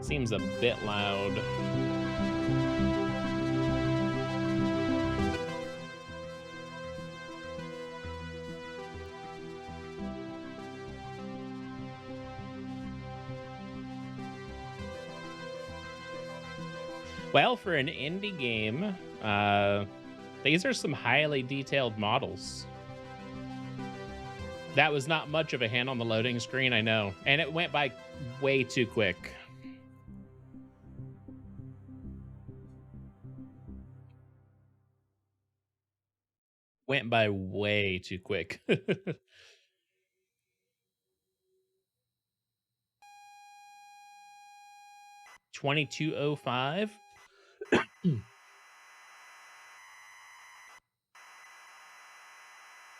Seems a bit loud. Well, for an indie game, these are some highly detailed models. That was not much of a hand on the loading screen, I know. And it went by way too quick. Went by way too quick. 2205.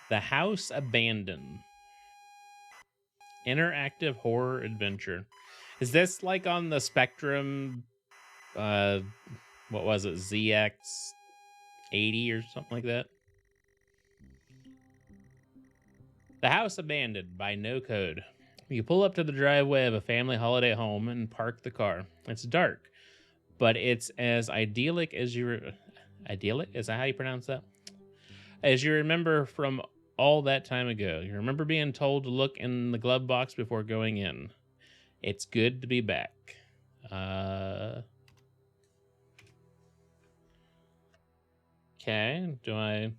The House Abandoned. Interactive horror adventure. Is this like on the Spectrum? What was it? ZX 80 or something like that? The House Abandoned by No Code. You pull up to the driveway of a family holiday home and park the car. It's dark, but it's as idyllic as idyllic? Is that how you pronounce that? As you remember from all that time ago. You remember being told to look in the glove box before going in. It's good to be back. Okay, do I...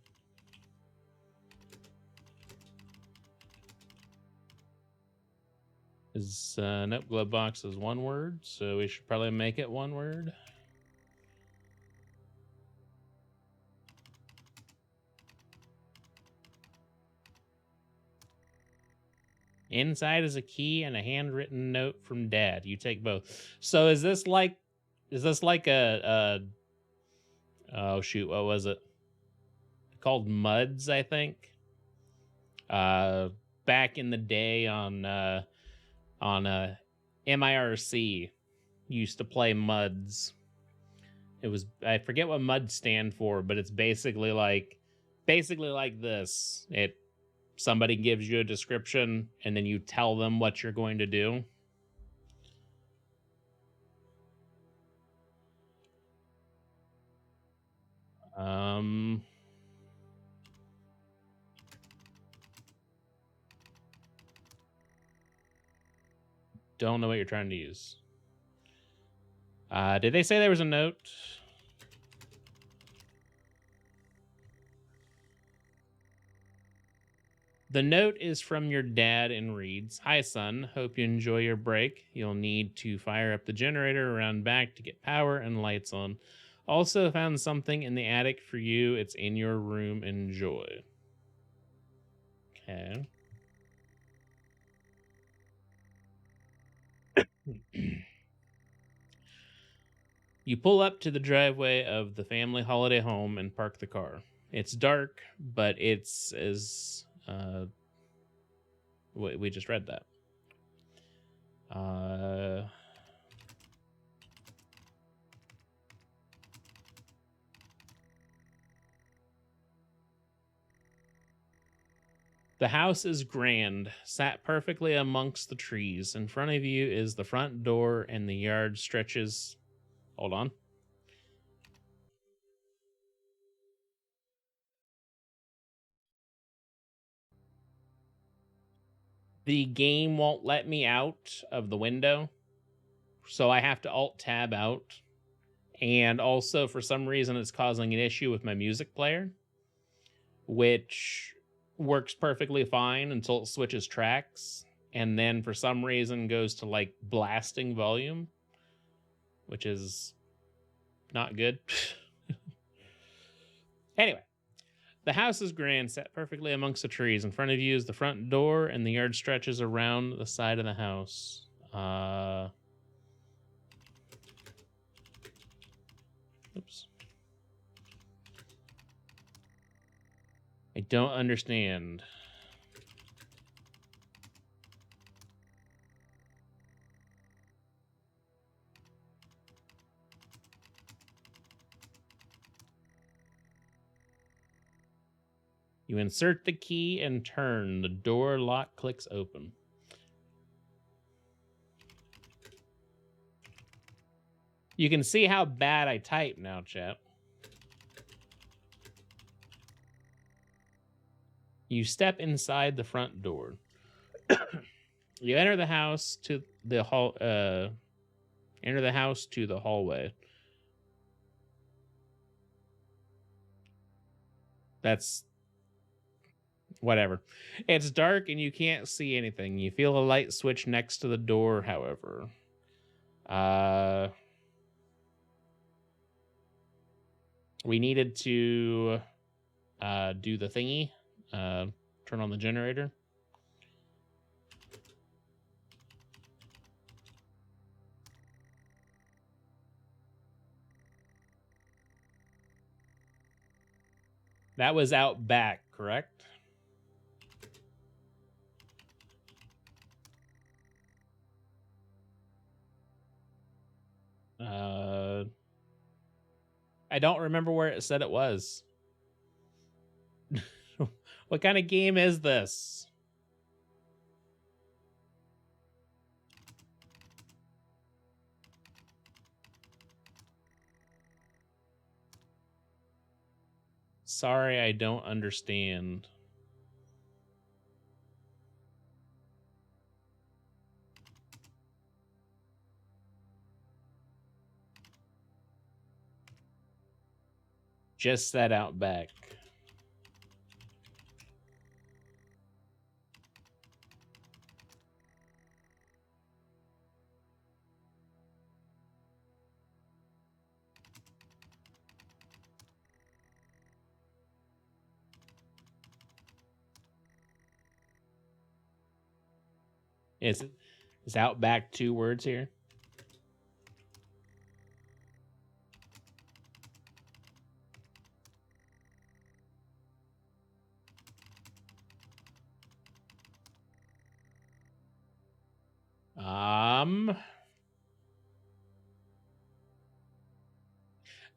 nope, glove box is one word, so we should probably make it one word. Inside is a key and a handwritten note from Dad. You take both. So is this like a oh shoot, what was it? Called Muds, I think. Back in the day on MIRC, used to play Muds. It was, I forget what Muds stand for, but it's basically like this. Somebody gives you a description and then you tell them what you're going to do. Don't know what you're trying to use. Did they say there was a note? The note is from your dad and reads, "Hi, son. Hope you enjoy your break. You'll need to fire up the generator around back to get power and lights on. Also found something in the attic for you. It's in your room. Enjoy." Okay. You pull up to the driveway of the family holiday home and park the car. It's dark, but it's as we just read that. The house is grand, sat perfectly amongst the trees. In front of you is the front door, and the yard stretches. Hold on. The game won't let me out of the window, so I have to Alt Tab out. And also, for some reason, it's causing an issue with my music player, which works perfectly fine until it switches tracks, and then for some reason goes to like blasting volume, which is not good. Anyway, the house is grand, set perfectly amongst the trees. In front of you is the front door, and the yard stretches around the side of the house. Oops. I don't understand. You insert the key and turn. The door lock clicks open. You can see how bad I type now, chat. You step inside the front door. You enter the house to the hall. Enter the house to the hallway. That's whatever. It's dark and you can't see anything. You feel a light switch next to the door, however. We needed to do the thingy. Turn on the generator. That was out back, correct? I don't remember where it said it was. What kind of game is this? Sorry, I don't understand. Just said out back. Is out back 2 words here?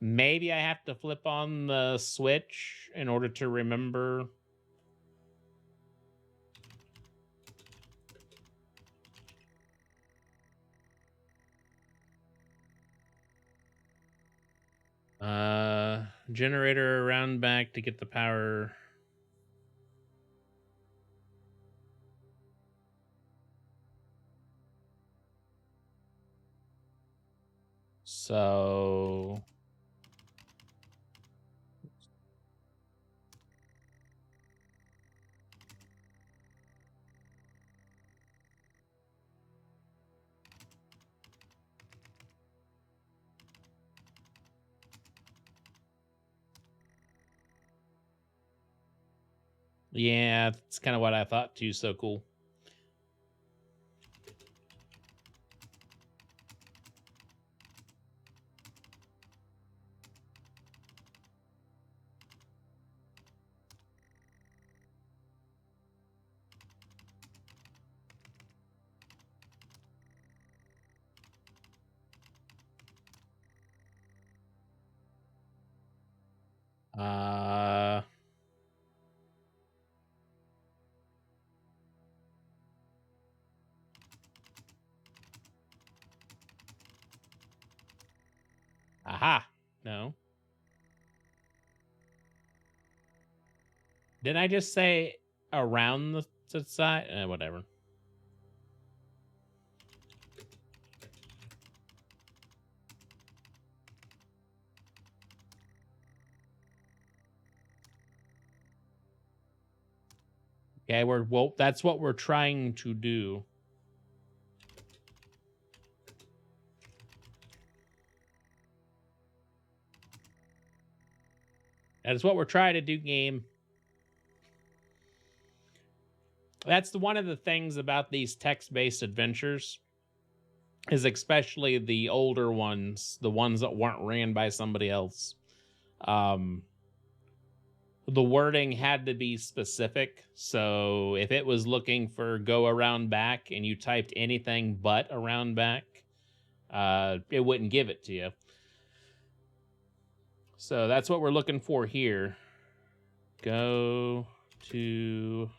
Maybe I have to flip on the switch in order to remember. Generator around back to get the power. So yeah, that's kind of what I thought too. So cool. Aha. No. Did I just say around the side? Whatever. Okay, well, that's what we're trying to do. That is what we're trying to do, game. That's one of the things about these text-based adventures, is especially the older ones, the ones that weren't ran by somebody else. The wording had to be specific. So if it was looking for go around back and you typed anything but around back, it wouldn't give it to you. So that's what we're looking for here. Go to...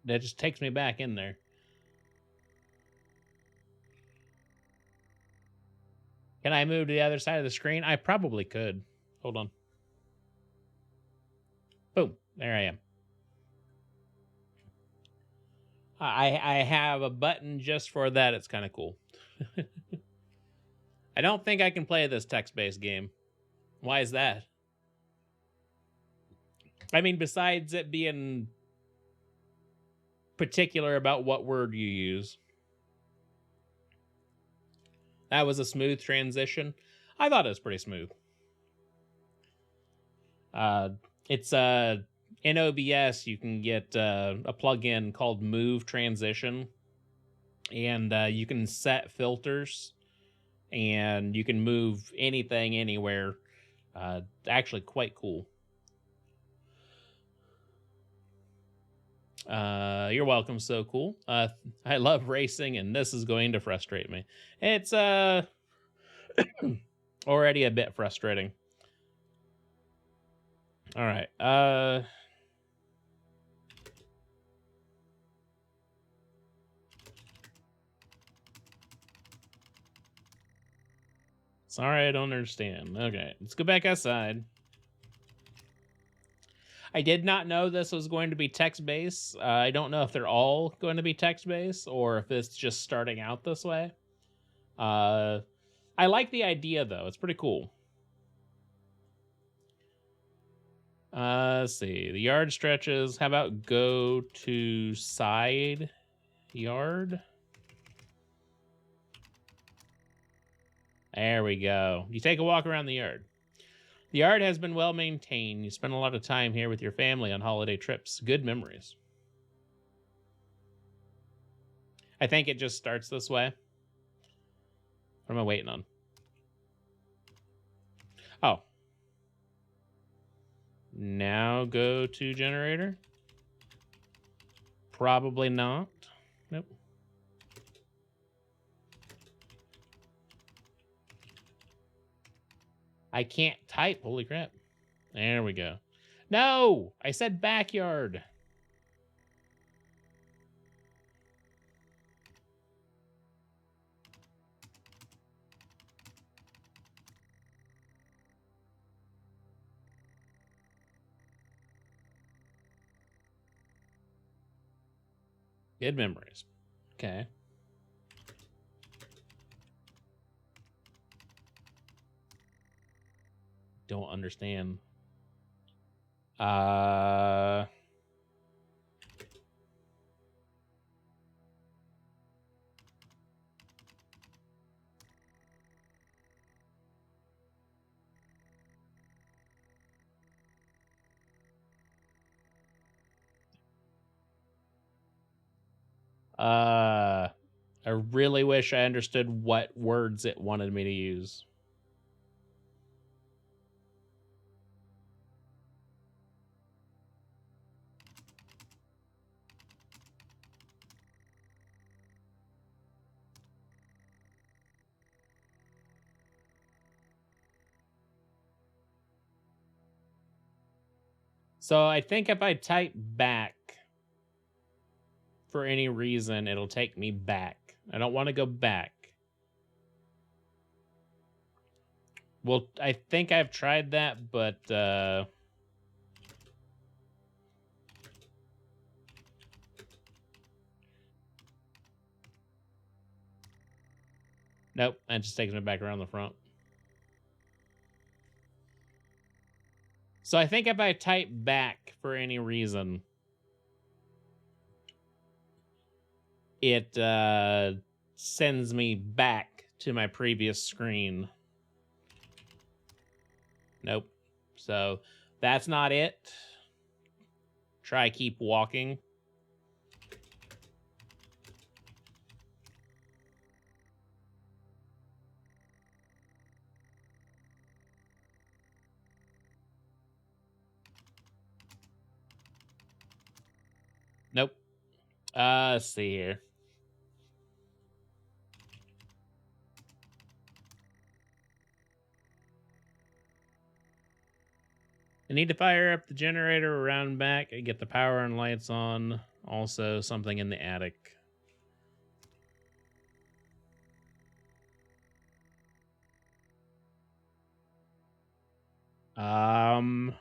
that just takes me back in there. Can I move to the other side of the screen? I probably could. Hold on. Boom. There I am. I have a button just for that. It's kind of cool. I don't think I can play this text-based game. Why is that? I mean, besides it being particular about what word you use. That was a smooth transition. I thought it was pretty smooth. It's in OBS you can get a plugin called Move Transition, and you can set filters, and you can move anything anywhere. Actually, quite cool. You're welcome. So cool. I love racing, and this is going to frustrate me. It's already a bit frustrating. All right. Sorry, I don't understand. Okay, let's go back outside. I did not know this was going to be text-based. I don't know if they're all going to be text-based or if it's just starting out this way. I like the idea, though. It's pretty cool. Let's see. The yard stretches. How about go to side yard? There we go. You take a walk around the yard. The yard has been well maintained. You spend a lot of time here with your family on holiday trips. Good memories. I think it just starts this way. What am I waiting on? Oh. Now go to generator. Probably not. Nope. I can't type. Holy crap. There we go. No! I said backyard. Good memories. Okay. Don't understand. I really wish I understood what words it wanted me to use. So I think if I type back for any reason, it'll take me back. I don't want to go back. Well, I think I've tried that, but nope, that just takes me back around the front. So I think if I type back for any reason, it sends me back to my previous screen. Nope. So that's not it. Try keep walking. Nope. Let's see here. I need to fire up the generator around back and get the power and lights on. Also, something in the attic. Um,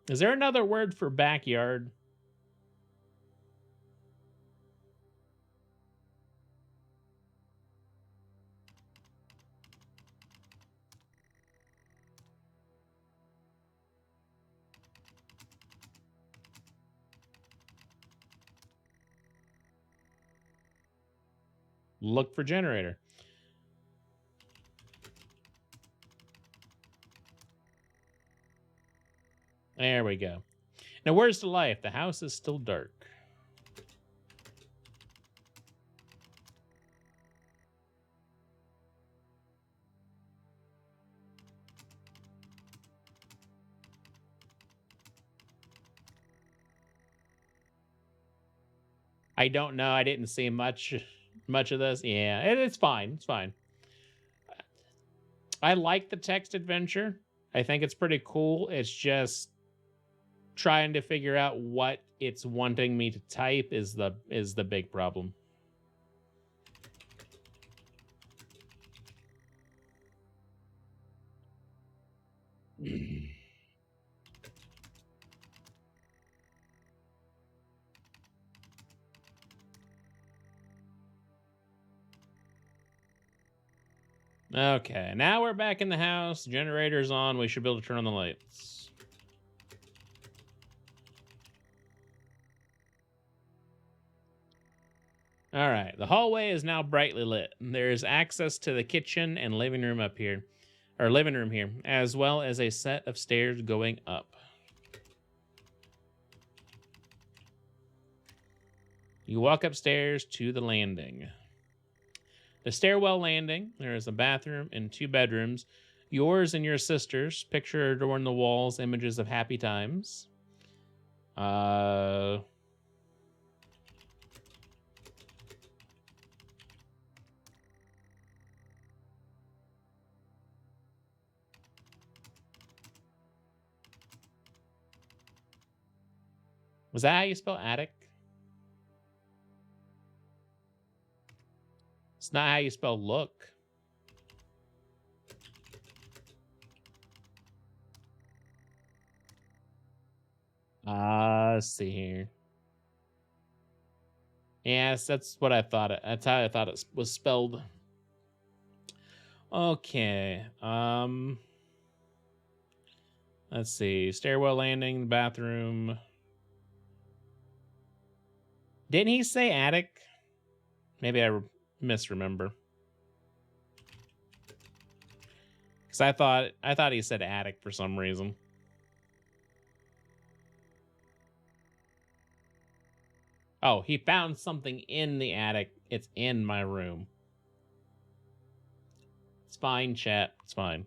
is there another word for backyard? Look for generator. There we go. Now, where's the life? The house is still dark. I don't know. I didn't see much of this. Yeah, it's fine. It's fine. I like the text adventure. I think it's pretty cool. It's just trying to figure out what it's wanting me to type is the big problem. Okay, now we're back in the house. Generator's on. We should be able to turn on the lights. All right, the hallway is now brightly lit. There's access to the kitchen and living room up here, or living room here, as well as a set of stairs going up. You walk upstairs to the landing. The stairwell landing, there is a bathroom and 2 bedrooms. Yours and your sister's. Picture adorn the walls, images of happy times. Was that how you spell attic? It's not how you spell look. Let's see here. Yes, that's what I thought. That's how I thought it was spelled. Okay. Let's see. Stairwell landing, bathroom. Didn't he say attic? Maybe I misremember. Because I thought he said attic for some reason. Oh, he found something in the attic. It's in my room. It's fine, chat. It's fine.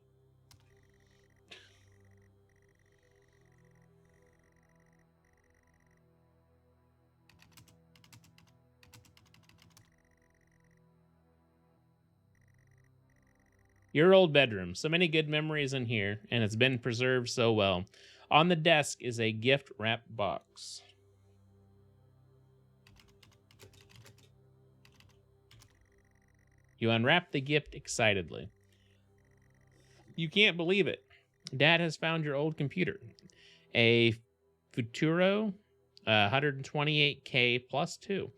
Your old bedroom. So many good memories in here, and it's been preserved so well. On the desk is a gift wrap box. You unwrap the gift excitedly. You can't believe it. Dad has found your old computer. A Futuro 128K plus 2.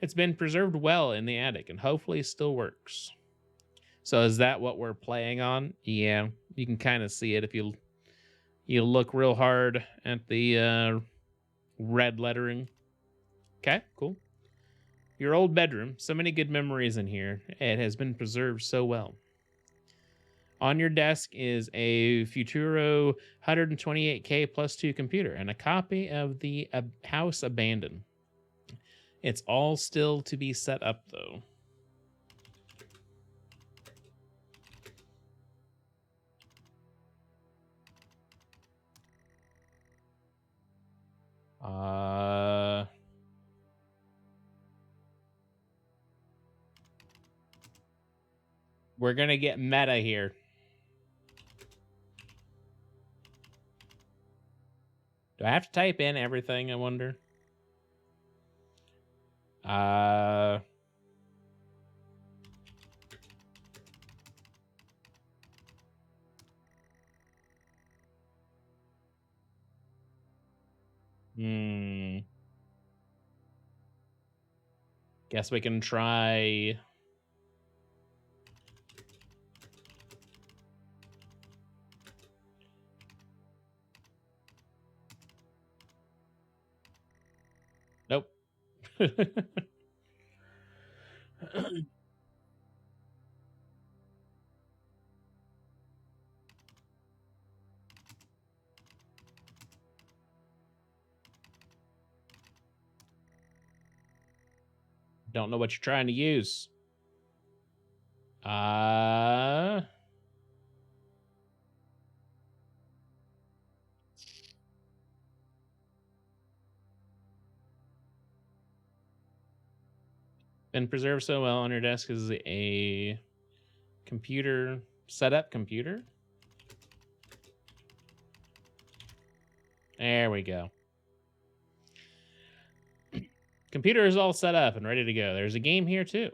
It's been preserved well in the attic and hopefully still works. So is that what we're playing on? Yeah, you can kind of see it if you look real hard at the red lettering. Okay, cool. Your old bedroom. So many good memories in here. It has been preserved so well. On your desk is a Futuro 128K plus 2 computer and a copy of the House Abandoned. It's all still to be set up, though. We're gonna get meta here. Do I have to type in everything, I wonder? Guess we can try. Nope. Don't know what you're trying to use. Been preserved so well on your desk is a computer setup computer. There we go. Computer is all set up and ready to go. There's a game here too.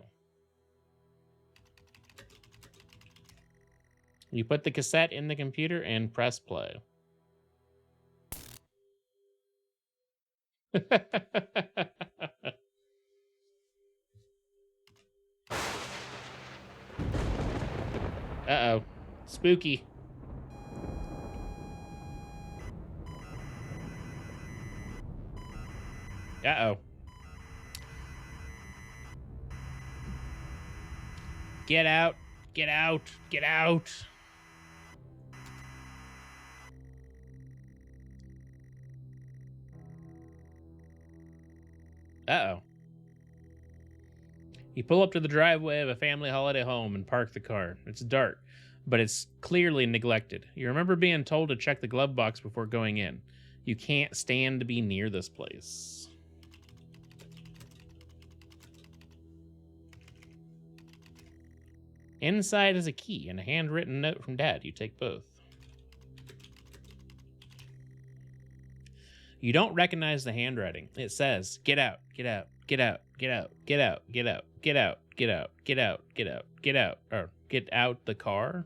You put the cassette in the computer and press play. Uh-oh. Spooky. Uh-oh. Get out. Get out. Get out. Uh-oh. You pull up to the driveway of a family holiday home and park the car. It's dark, but it's clearly neglected. You remember being told to check the glove box before going in. You can't stand to be near this place. Inside is a key and a handwritten note from Dad. You take both. You don't recognize the handwriting. It says, get out, get out, get out, get out, get out, get out, get out, get out, get out, get out, get out, or get out the car.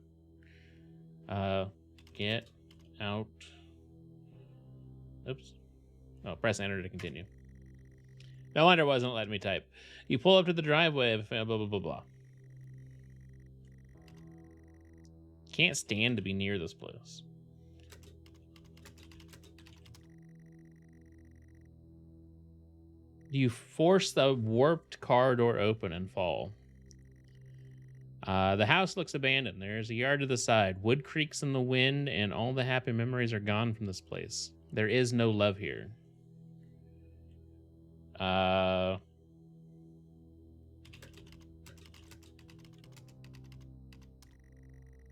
Get out. Oops. Oh, press enter to continue. No wonder it wasn't letting me type. You pull up to the driveway of blah, blah, blah, blah. Can't stand to be near this place. You force the warped car door open and fall. The house looks abandoned. There's a yard to the side. Wood creaks in the wind, and all the happy memories are gone from this place. There is no love here.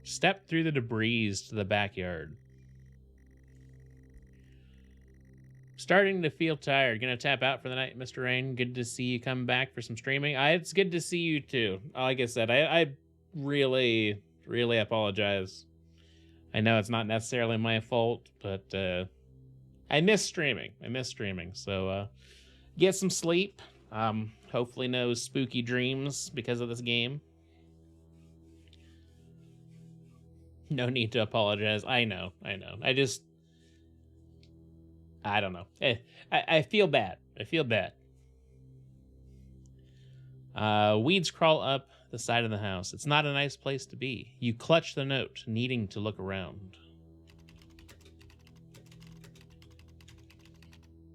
Step through the debris to the backyard. Starting to feel tired. Gonna tap out for the night, Mr. Rain. Good to see you come back for some streaming. It's good to see you too. Like I said, I really, really apologize. I know it's not necessarily my fault, but I miss streaming. So get some sleep. Hopefully no spooky dreams because of this game. No need to apologize. I know. I don't know. I feel bad. Weeds crawl up the side of the house. It's not a nice place to be. You clutch the note, needing to look around.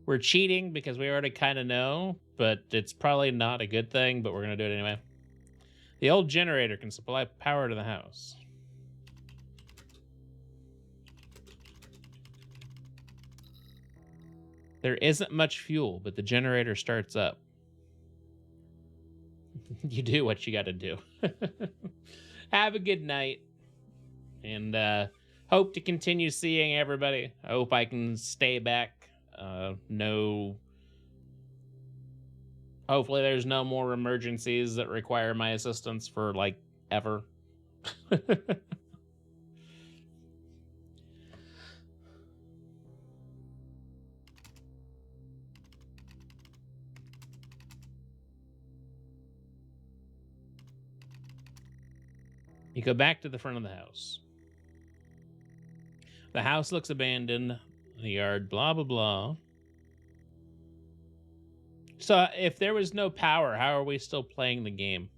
We're cheating because we already kind of know, but it's probably not a good thing, but we're going to do it anyway. The old generator can supply power to the house. There isn't much fuel, but the generator starts up. You do what you got to do. Have a good night. And hope to continue seeing everybody. I hope I can stay back. Hopefully there's no more emergencies that require my assistance for, like, ever. You go back to the front of the house. The house looks abandoned. The yard, blah, blah, blah. So if there was no power, how are we still playing the game?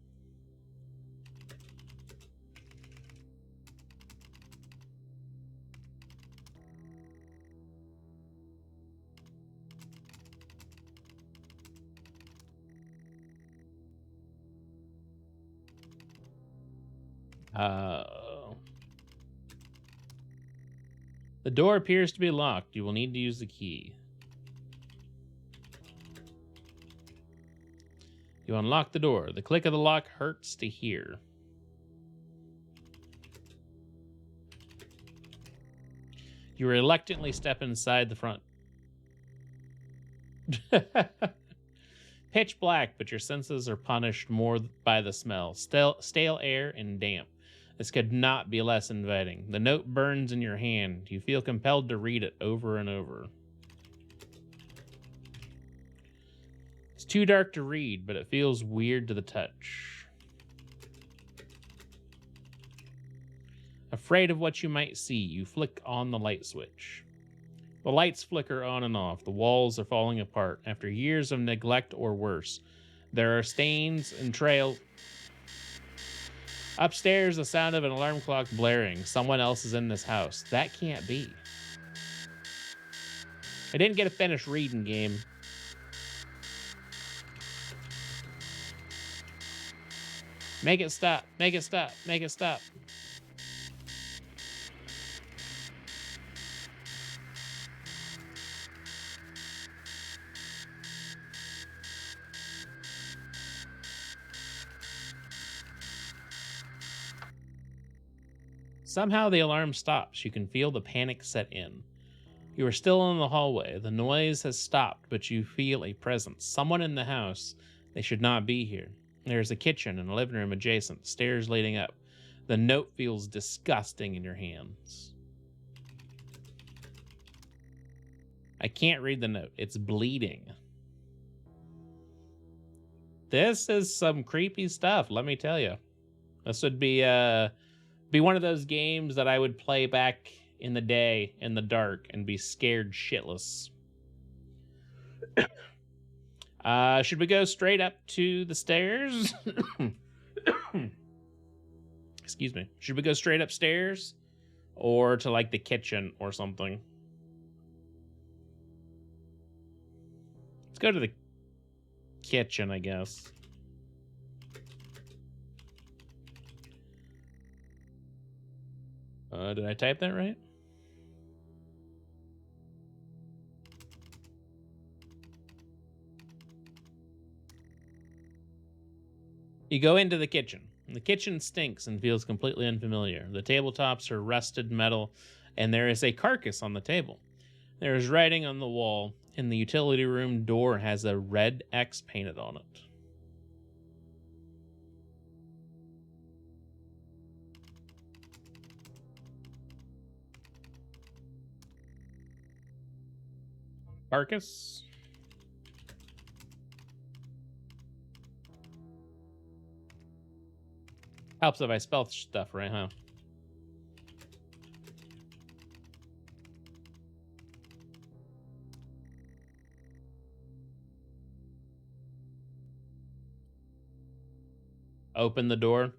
The door appears to be locked. You will need to use the key. You unlock the door. The click of the lock hurts to hear. You reluctantly step inside the front. Pitch black, but your senses are punished more by the smell. Stale air and damp. This could not be less inviting. The note burns in your hand. You feel compelled to read it over and over. It's too dark to read, but it feels weird to the touch. Afraid of what you might see, you flick on the light switch. The lights flicker on and off. The walls are falling apart. After years of neglect or worse, there are stains and trails. Upstairs, the sound of an alarm clock blaring. Someone else is in this house. That can't be. I didn't get to finish reading, game. Make it stop. Make it stop. Make it stop. Somehow the alarm stops. You can feel the panic set in. You are still in the hallway. The noise has stopped, but you feel a presence. Someone in the house. They should not be here. There is a kitchen and a living room adjacent, stairs leading up. The note feels disgusting in your hands. I can't read the note. It's bleeding. This is some creepy stuff, let me tell you. This would be one of those games that I would play back in the day in the dark and be scared shitless. Should we go straight up to the stairs? Excuse me. Should we go straight upstairs or to like the kitchen or something? Let's go to the kitchen, I guess. Did I type that right? You go into the kitchen. The kitchen stinks and feels completely unfamiliar. The tabletops are rusted metal, and there is a carcass on the table. There is writing on the wall, and the utility room door has a red X painted on it. Carcass. Helps if I spell stuff right, huh? Open the door.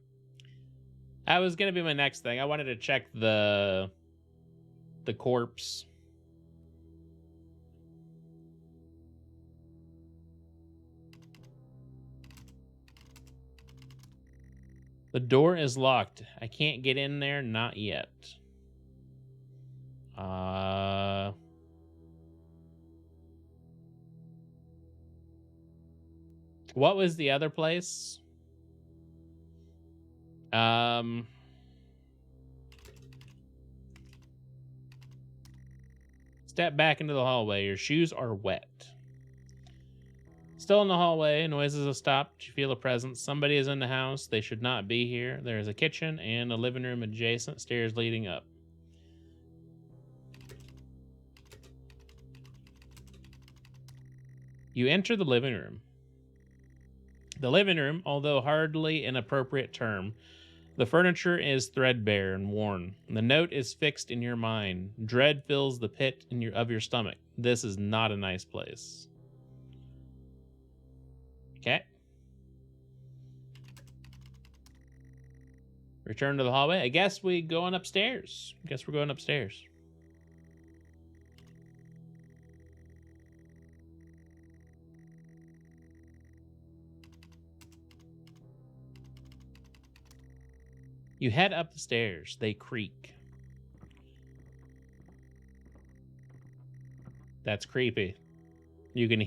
That was gonna be my next thing. I wanted to check the corpse. The door is locked. I can't get in there, not yet. What was the other place? Step back into the hallway. Your shoes are wet. Still in the hallway, noises have stopped. You feel a presence. Somebody is in the house. They should not be here. There is a kitchen and a living room adjacent, stairs leading up. You enter the living room. The living room, although hardly an appropriate term, The furniture is threadbare and worn. The note is fixed in your mind. Dread fills the pit of your stomach. This is not a nice place. Okay. Return to the hallway. I guess we're going upstairs. You head up the stairs. They creak. That's creepy. You can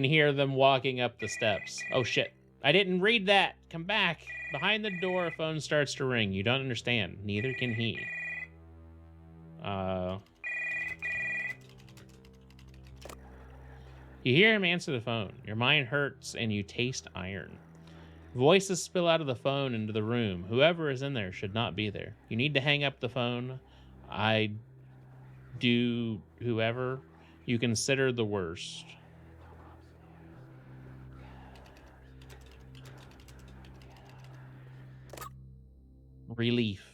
hear them walking up the steps. Oh shit. I didn't read that. Come back. Behind the door, a phone starts to ring. You don't understand. Neither can he. You hear him answer the phone. Your mind hurts and you taste iron. Voices spill out of the phone into the room. Whoever is in there should not be there. You need to hang up the phone. I do whoever you consider the worst. Relief.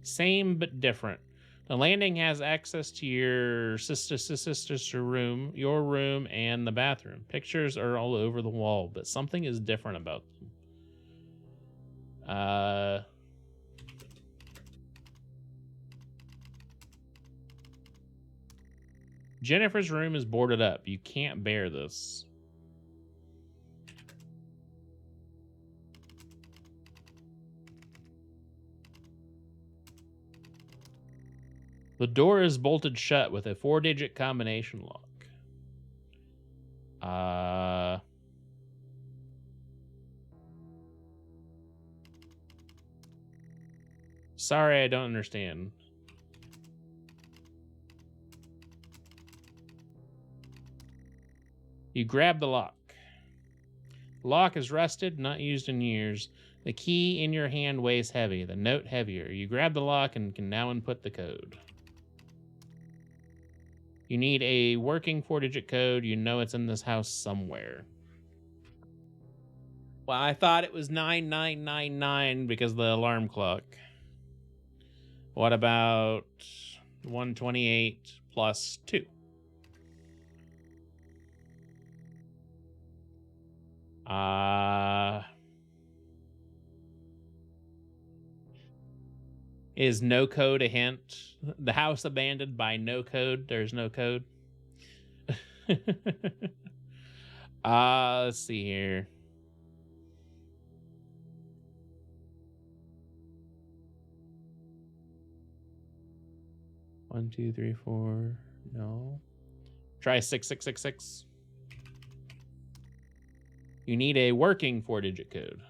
Same but different. The landing has access to your sister's room, your room, and the bathroom. Pictures are all over the wall, but something is different about them. Jennifer's room is boarded up. You can't bear this. The door is bolted shut with a 4-digit combination lock. Sorry, I don't understand. You grab the lock. The lock is rusted, not used in years. The key in your hand weighs heavy, the note heavier. You grab the lock and can now input the code. You need a working 4-digit code. You know it's in this house somewhere. Well, I thought it was 9999 because of the alarm clock. What about 128 plus 2? Is no code a hint? The house abandoned by no code. There's no code. Let's see here. One, two, three, four. No. Try 6666. You need a working 4-digit code.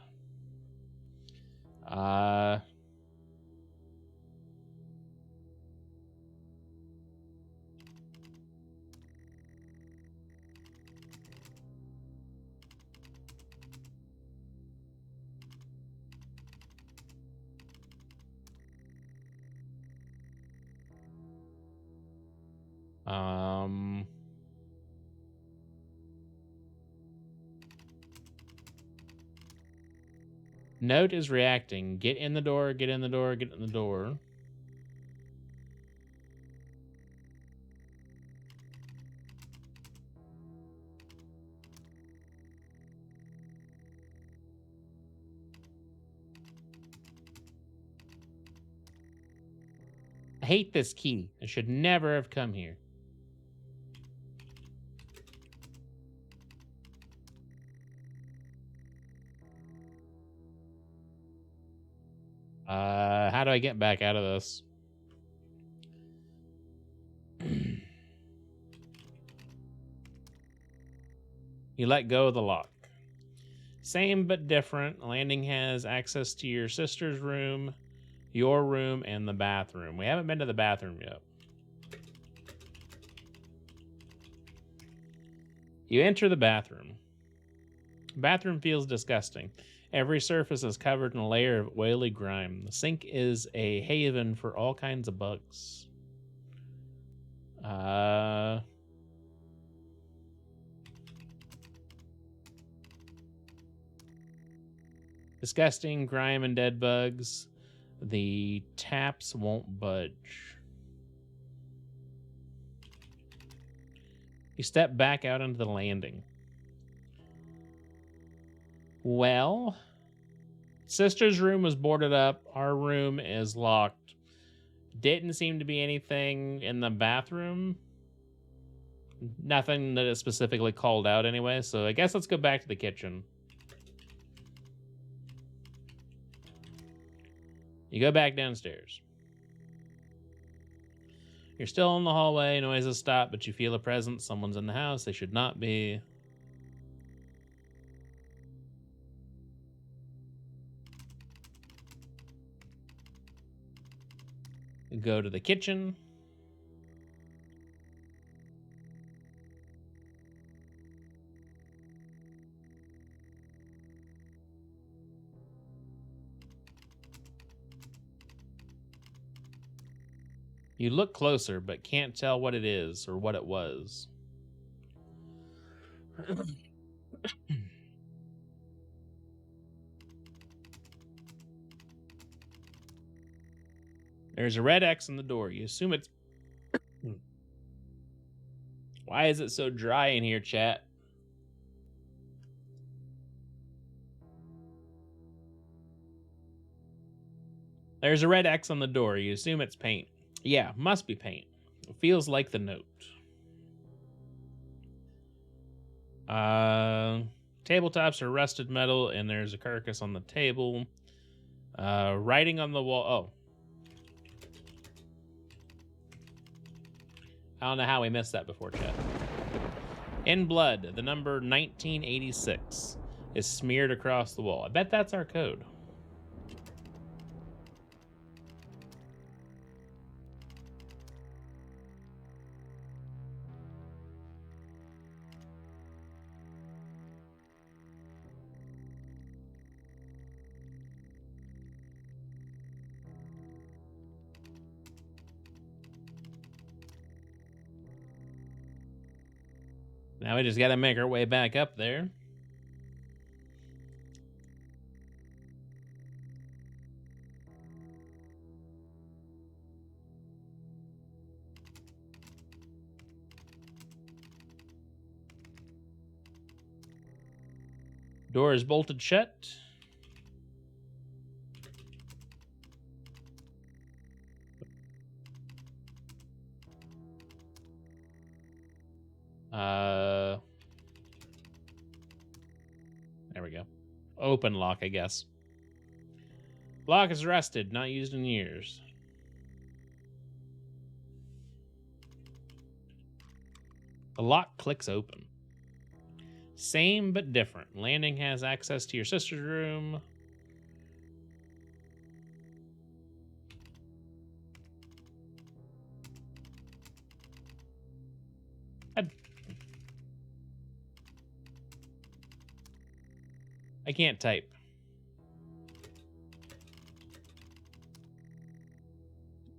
Note is reacting. Get in the door, get in the door, get in the door. I hate this key. I should never have come here. How do I get back out of this? You let go of the lock. Same but different. Landing has access to your sister's room, your room, and the bathroom. We haven't been to the bathroom yet. You enter the bathroom. The bathroom feels disgusting. Every surface is covered in a layer of oily grime. The sink is a haven for all kinds of bugs. Disgusting grime and dead bugs. The taps won't budge. You step back out onto the landing. Well, sister's room was boarded up. Our room is locked. Didn't seem to be anything in the bathroom. Nothing that is specifically called out anyway, so I guess let's go back to the kitchen. You go back downstairs. You're still in the hallway, noises stop, but you feel a presence. Someone's in the house, they should not be. You go to the kitchen. You look closer, but can't tell what it is or what it was. There's a red X on the door. You assume it's... Why is it so dry in here, chat? There's a red X on the door. You assume it's paint. Yeah, must be paint. It feels like the note. Tabletops are rusted metal, and there's a carcass on the table. Writing on the wall. Oh. I don't know how we missed that before, chat. In blood, the number 1986 is smeared across the wall. I bet that's our code. Now we just got to make our way back up there. Door is bolted shut. There we go. Open lock, I guess. Lock is rusted, not used in years. The lock clicks open. Same but different. Landing has access to your sister's room. I can't type.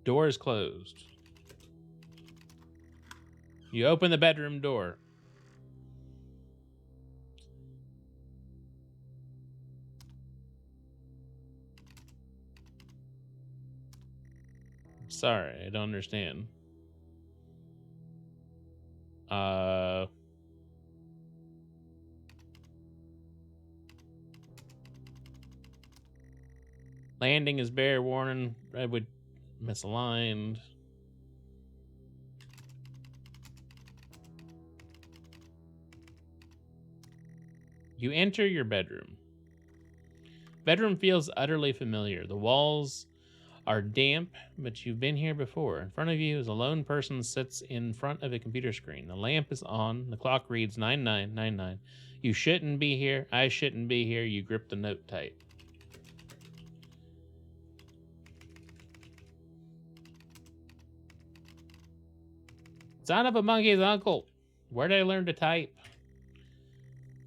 Door is closed. You open the bedroom door. Sorry, I don't understand. Landing is bare, warning, redwood misaligned. You enter your bedroom. Bedroom feels utterly familiar. The walls are damp, but you've been here before. In front of you is a lone person sits in front of a computer screen. The lamp is on. The clock reads 9999. You shouldn't be here. I shouldn't be here. You grip the note tight. Son of a monkey's uncle. Where did I learn to type?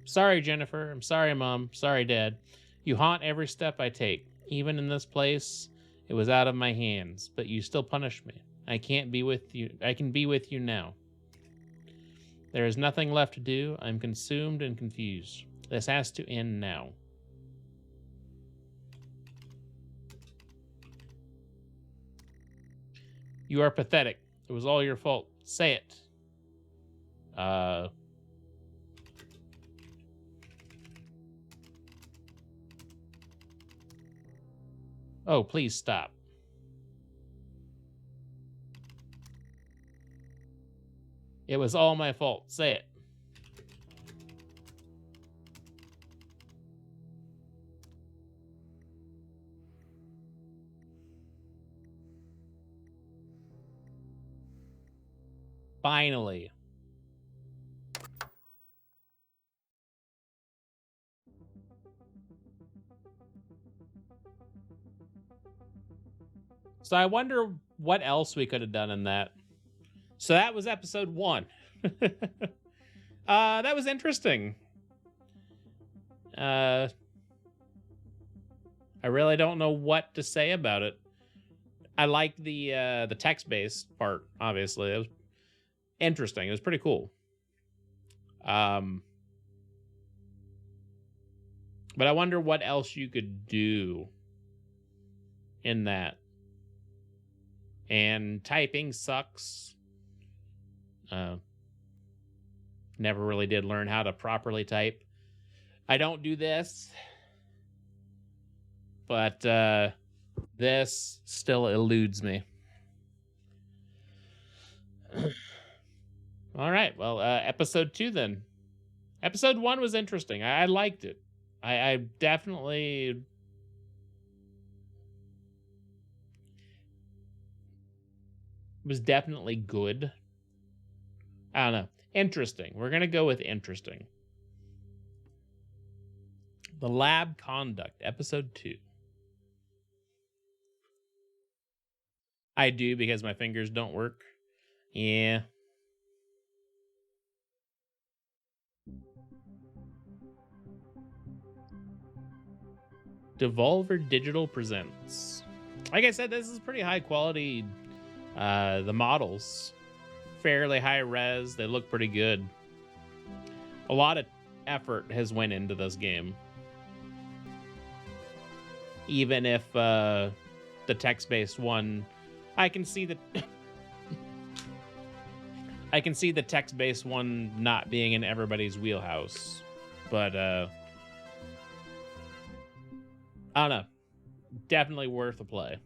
Sorry, Jennifer. I'm sorry, Mom. Sorry, Dad. You haunt every step I take. Even in this place, it was out of my hands, but you still punish me. I can't be with you. I can be with you now. There is nothing left to do. I'm consumed and confused. This has to end now. You are pathetic. It was all your fault. Say it. Oh, please stop. It was all my fault. Say it. Finally. So I wonder what else we could have done in that. So that was episode 1. That was interesting. I really don't know what to say about it. I liked the text-based part, obviously. It was interesting. It was pretty cool. But I wonder what else you could do in that. And typing sucks. Never really did learn how to properly type. I don't do this. But this still eludes me. All right. Well, episode 2 then. Episode 1 was interesting. I liked it. I definitely... was definitely good. I don't know. Interesting. We're going to go with interesting. The Lab Conduct, episode 2. I do because my fingers don't work. Yeah. Devolver Digital presents. Like I said, this is pretty high quality. The models, fairly high res. They look pretty good. A lot of effort has went into this game. Even if the text-based one, I can see that. I can see the text-based one not being in everybody's wheelhouse, but I don't know. Definitely worth a play.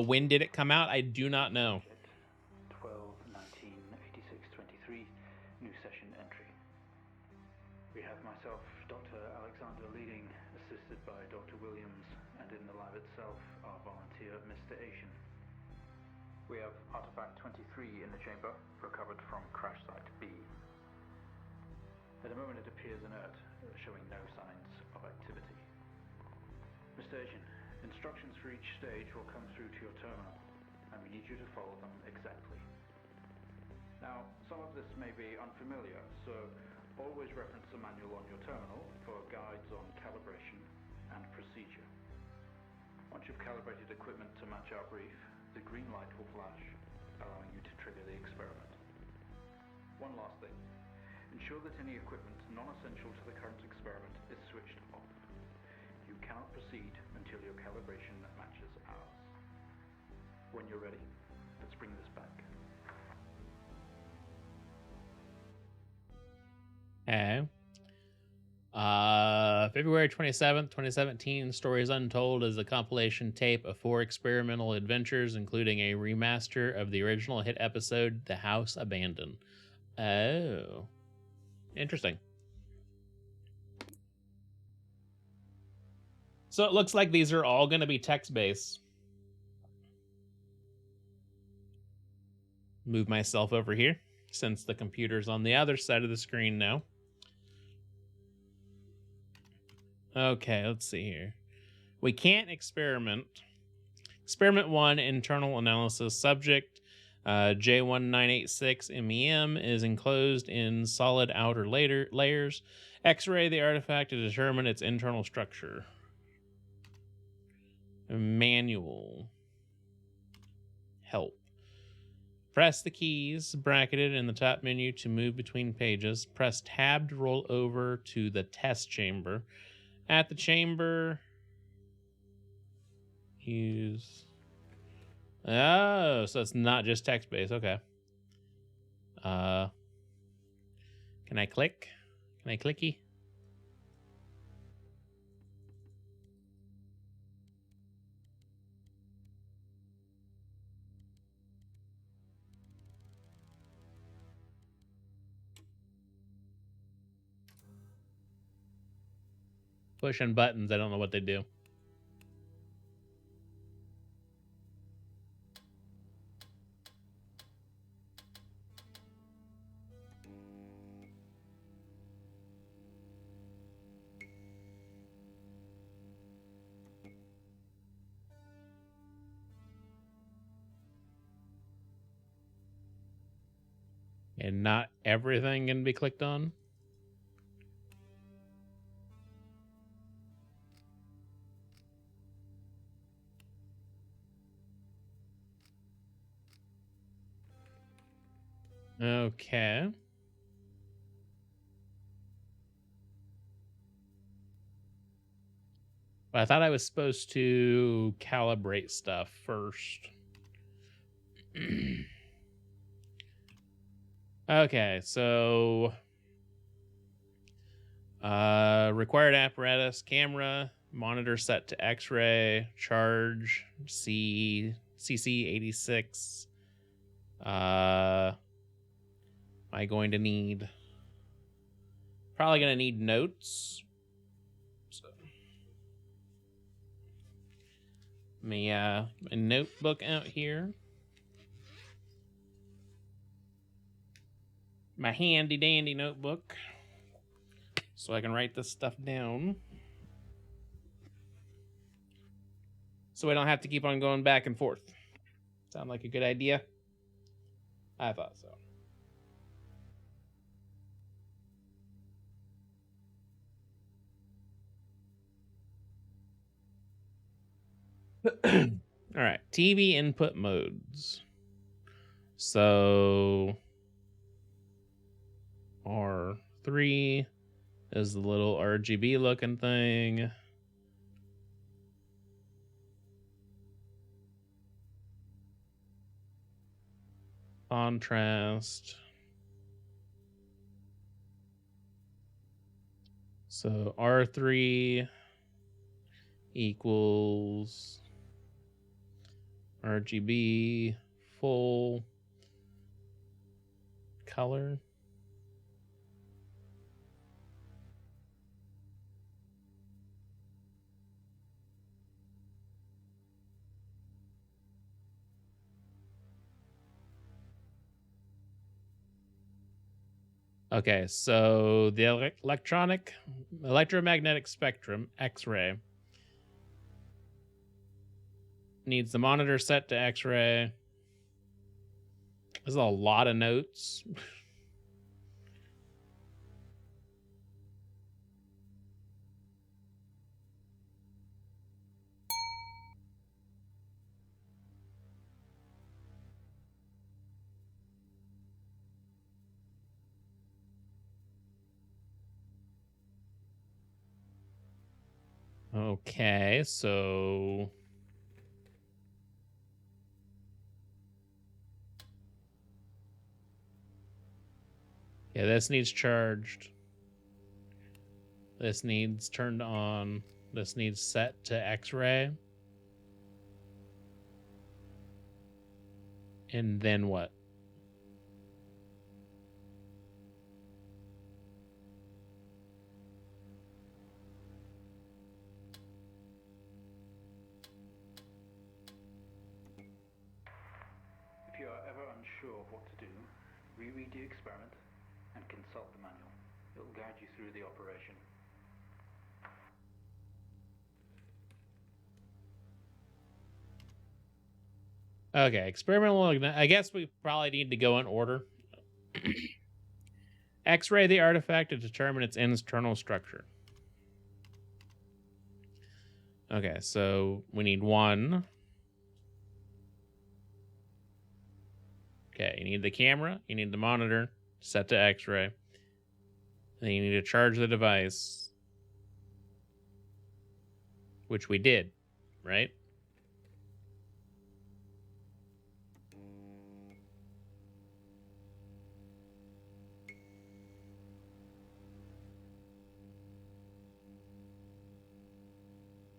When did it come out? I do not know. 12/19/86/23, new session entry. We have myself, Dr. Alexander leading, assisted by Dr. Williams, and in the lab itself, our volunteer, Mr. Asian. We have artifact 23 in the chamber, recovered from crash site B. At the moment it appears inert, showing no signs of activity. Mr. Asian, instructions for each stage will come through to your terminal, and we need you to follow them exactly. Now, some of this may be unfamiliar, so always reference the manual on your terminal for guides on calibration and procedure. Once you've calibrated equipment to match our brief, the green light will flash, allowing you to trigger the experiment. One last thing. Ensure that any equipment non-essential to the current experiment is switched off. You cannot proceed until your calibration matches ours. When you're ready, let's bring this back. Okay. February 27th, 2017, Stories Untold is a compilation tape of 4 experimental adventures, including a remaster of the original hit episode, The House Abandoned. Oh. Interesting. So it looks like these are all going to be text-based. Move myself over here, since the computer's on the other side of the screen now. Okay, let's see here. We can't experiment. Experiment 1, internal analysis. Subject J1986 MEM is enclosed in solid outer layers. X-ray the artifact to determine its internal structure. Manual. Help. Press the keys bracketed in the top menu to move between pages. Press tab to roll over to the test chamber. At the chamber. Use. Oh, so it's not just text-based. Okay. Can I click? Can I clicky? Pushing buttons. I don't know what they do. And not everything can be clicked on. Okay. But I thought I was supposed to calibrate stuff first. Okay, so required apparatus, camera, monitor set to X-ray, charge, CC86. Am I going to need? Probably going to need notes. So, me a notebook out here. My handy dandy notebook. So I can write this stuff down. So I don't have to keep on going back and forth. Sound like a good idea? I thought so. All right, TV input modes. So R3 is the little RGB looking thing. Contrast. So R3 equals RGB full color. Okay, so the electromagnetic spectrum, X-ray, needs the monitor set to X-ray. There's a lot of notes. Okay, so yeah, this needs charged. This needs turned on. This needs set to X-ray. And then what? If you are ever unsure of what to do, reread the experiment and consult the manual. It will guide you through the operation. Okay, experimental. I guess we probably need to go in order. X-ray the artifact to determine its internal structure. Okay, so we need one. Okay, you need the camera, you need the monitor set to X-ray. Then you need to charge the device. which we did, right?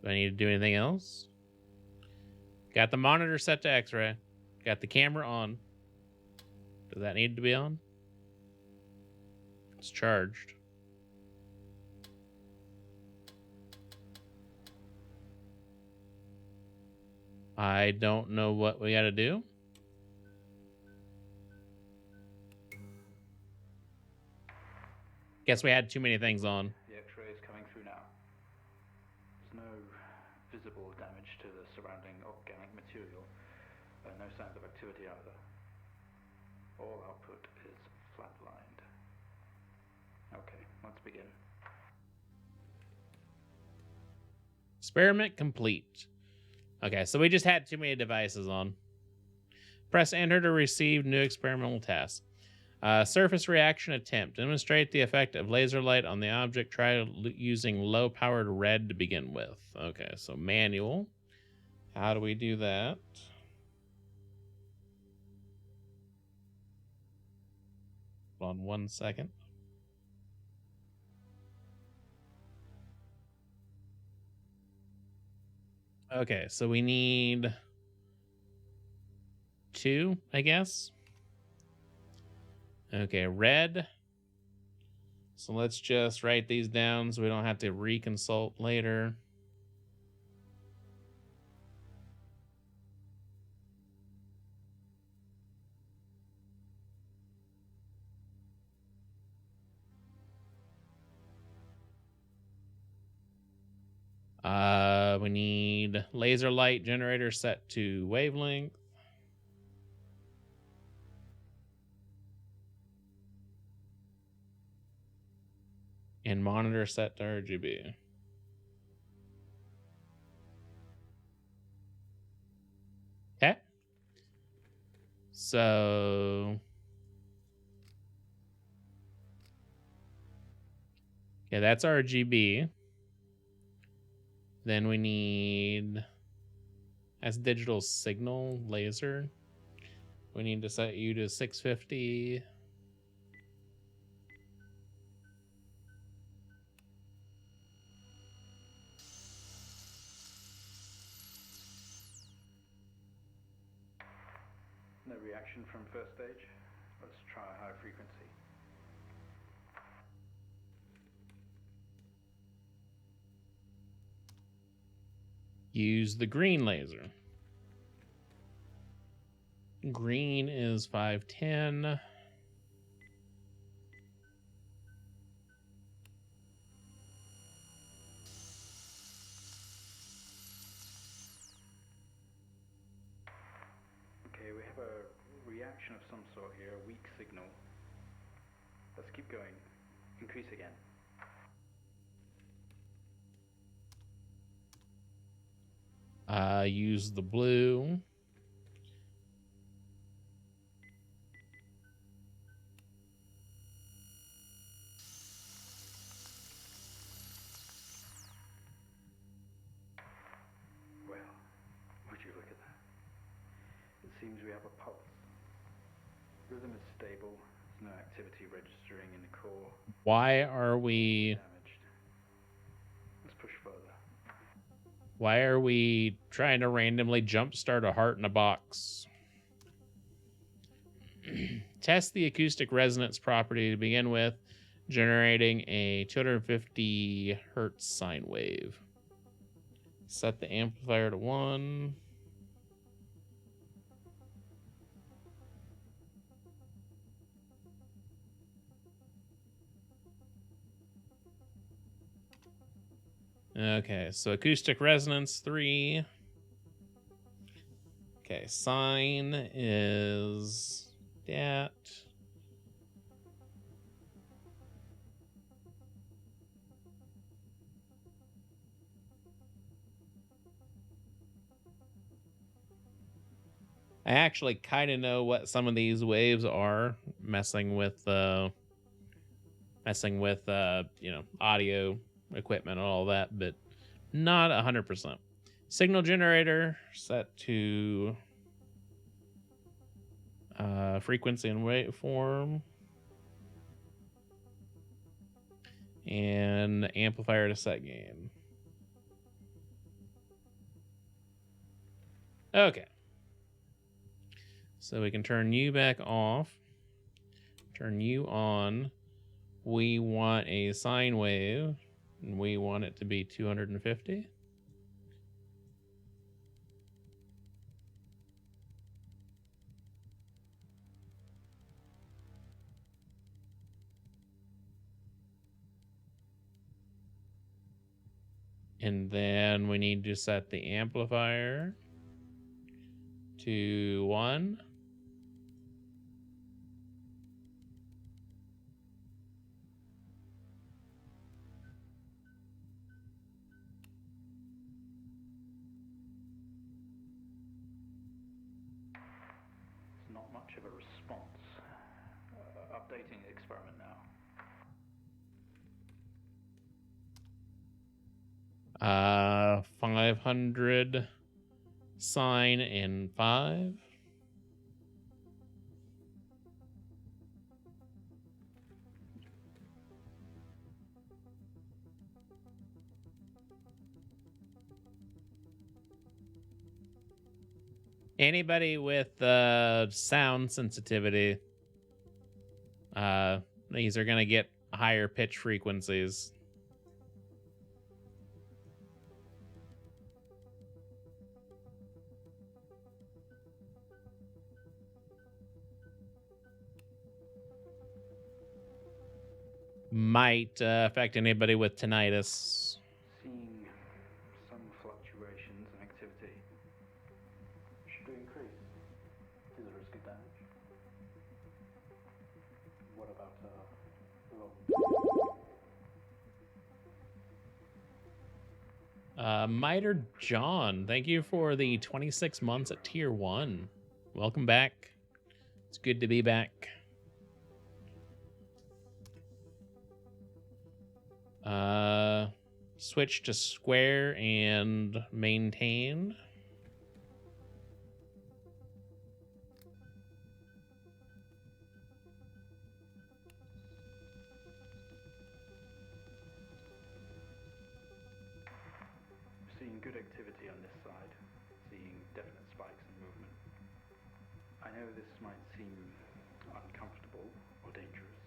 Do I need to do anything else? Got the monitor set to X-ray. Got the camera on. Does that need to be on? It's charged. I don't know what we got to do. Guess we had too many things on. The X-ray is coming through now. There's no visible damage to the surrounding organic material, no signs of activity either. All output is flatlined. Okay, let's begin. Experiment complete. Okay, so we just had too many devices on. Press enter to receive new experimental task. Surface reaction attempt. Demonstrate the effect of laser light on the object. Try using low-powered red to begin with. Okay, so manual. How do we do that? Hold on 1 second. Okay, so we need 2, I guess. Okay, red. So let's just write these down so we don't have to reconsult later. We need laser light generator set to wavelength. And monitor set to RGB. Okay. So yeah, that's RGB. Then we need, as digital signal laser, we need to set you to 650. No reaction from first stage. Let's try high frequency. Use the green laser. Green is 510. Okay, we have a reaction of some sort here, a weak signal. Let's keep going. Increase again. Use the blue. Well, would you look at that? It seems we have a pulse. Rhythm is stable. There's no activity registering in the core. Why are we Damaged. Let's push further. Why are we trying to randomly jumpstart a heart in a box? Test the acoustic resonance property to begin with, generating a 250 hertz sine wave. Set the amplifier to 1. Okay, so acoustic resonance 3. Okay, sine is that. I actually kind of know what some of these waves are, messing with you know, audio equipment and all that, but Not 100%. Signal generator set to frequency and waveform. And amplifier to set gain. Okay. So we can turn you back off. Turn you on. We want a sine wave. And we want it to be 250. And then we need to set the amplifier to 1. It's not much of a response. Updating the experiment now. 500 sine and 5. Anybody with sound sensitivity, these are going to get higher pitch frequencies. Might affect anybody with tinnitus. Seeing some fluctuations in activity. Should we increase? Is there risk of damage? What about low? Miter John, thank you for the 26 months at tier 1. Welcome back. It's good to be back. Switch to square and maintain. Seeing good activity on this side, seeing definite spikes in movement. I know this might seem uncomfortable or dangerous,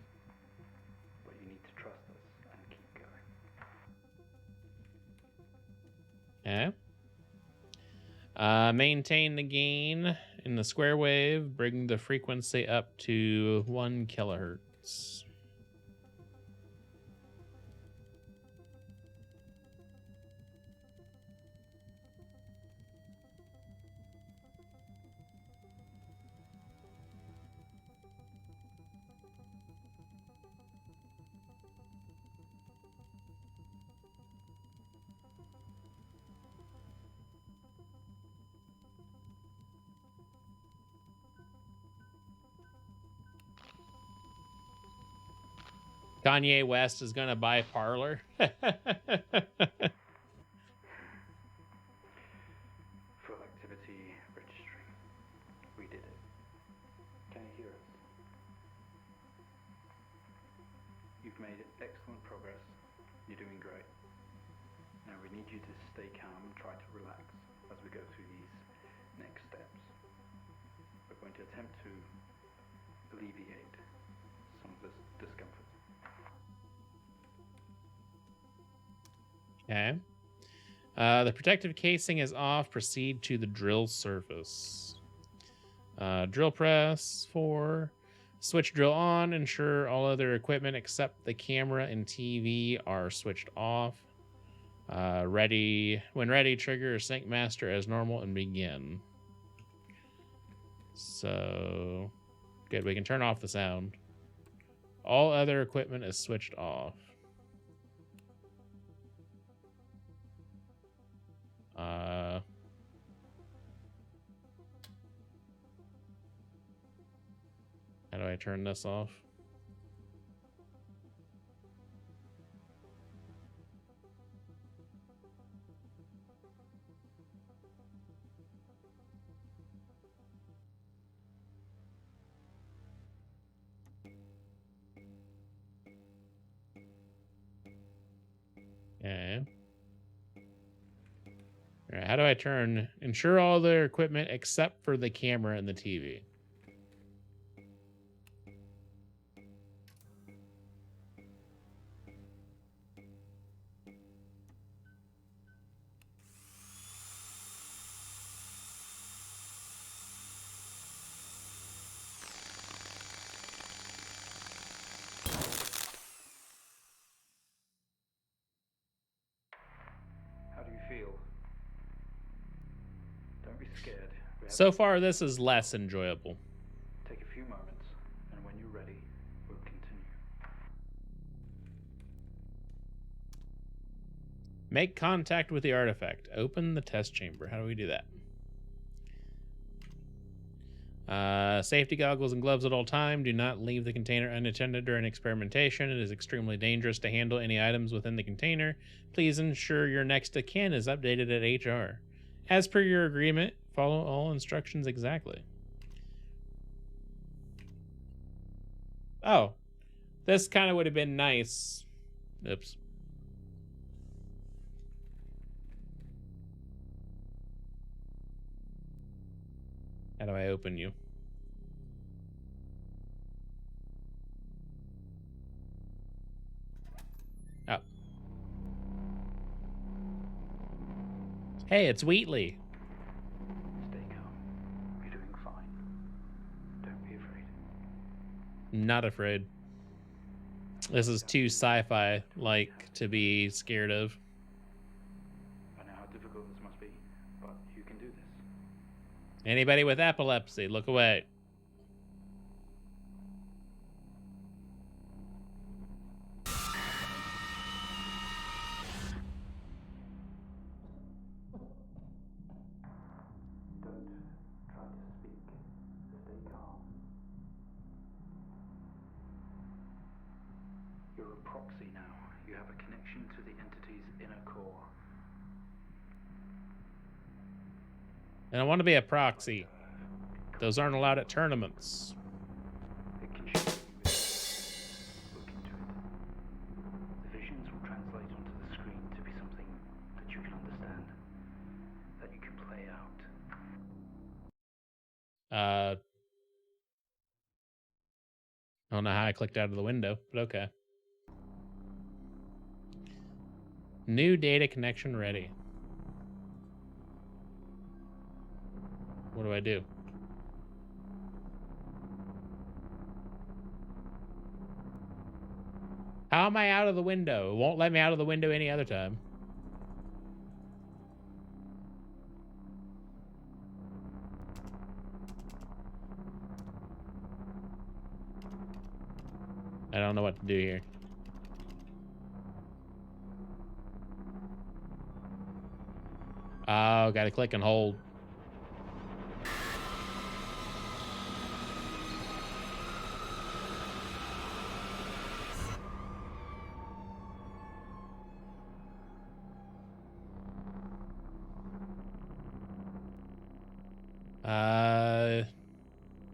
but you need to trust us and keep going. Okay. Maintain the gain in the square wave, bring the frequency up to 1 kilohertz. Kanye West is going to buy Parlor. Full activity registering. We did it. Can you hear us? You've made excellent progress. You're doing great. Now we need you to stay calm and try to relax as we go through these next steps. We're going to attempt to alleviate some of this discomfort. Okay. The protective casing is off. Proceed to the drill surface. Drill press 4. Switch drill on. Ensure all other equipment except the camera and TV are switched off. Ready. When ready, trigger Sync Master as normal and begin. So, good. We can turn off the sound. All other equipment is switched off. How do I turn this off? How do I turn? Ensure all their equipment except for the camera and the TV. How do you feel? Don't be scared. So far, this is less enjoyable. Take a few moments, and when you're ready, we'll continue. Make contact with the artifact. Open the test chamber. How do we do that? Safety goggles and gloves at all time. Do not leave the container unattended during experimentation. It is extremely dangerous to handle any items within the container. Please ensure your next of kin is updated at HR. As per your agreement, follow all instructions exactly. Oh, this kind of would have been nice. Oops. How do I open you? Oh. Hey, it's Wheatley. Stay calm. You're doing fine. Don't be afraid. Not afraid. This is too sci-fi like to be scared of. I know how difficult this must be, but you can do this. Anybody with epilepsy, look away. Don't try to speak. Stay calm. You're a proxy now. You have a connection to the entity's inner core. And I want to be a proxy. Those aren't allowed at tournaments. It can show you it. Look into it. The visions will translate onto the screen to be something that you can understand, that you can play out. I don't know how I clicked out of the window, but okay. New data connection ready. What do I do? How am I out of the window? It won't let me out of the window any other time. I don't know what to do here. Oh, gotta click and hold.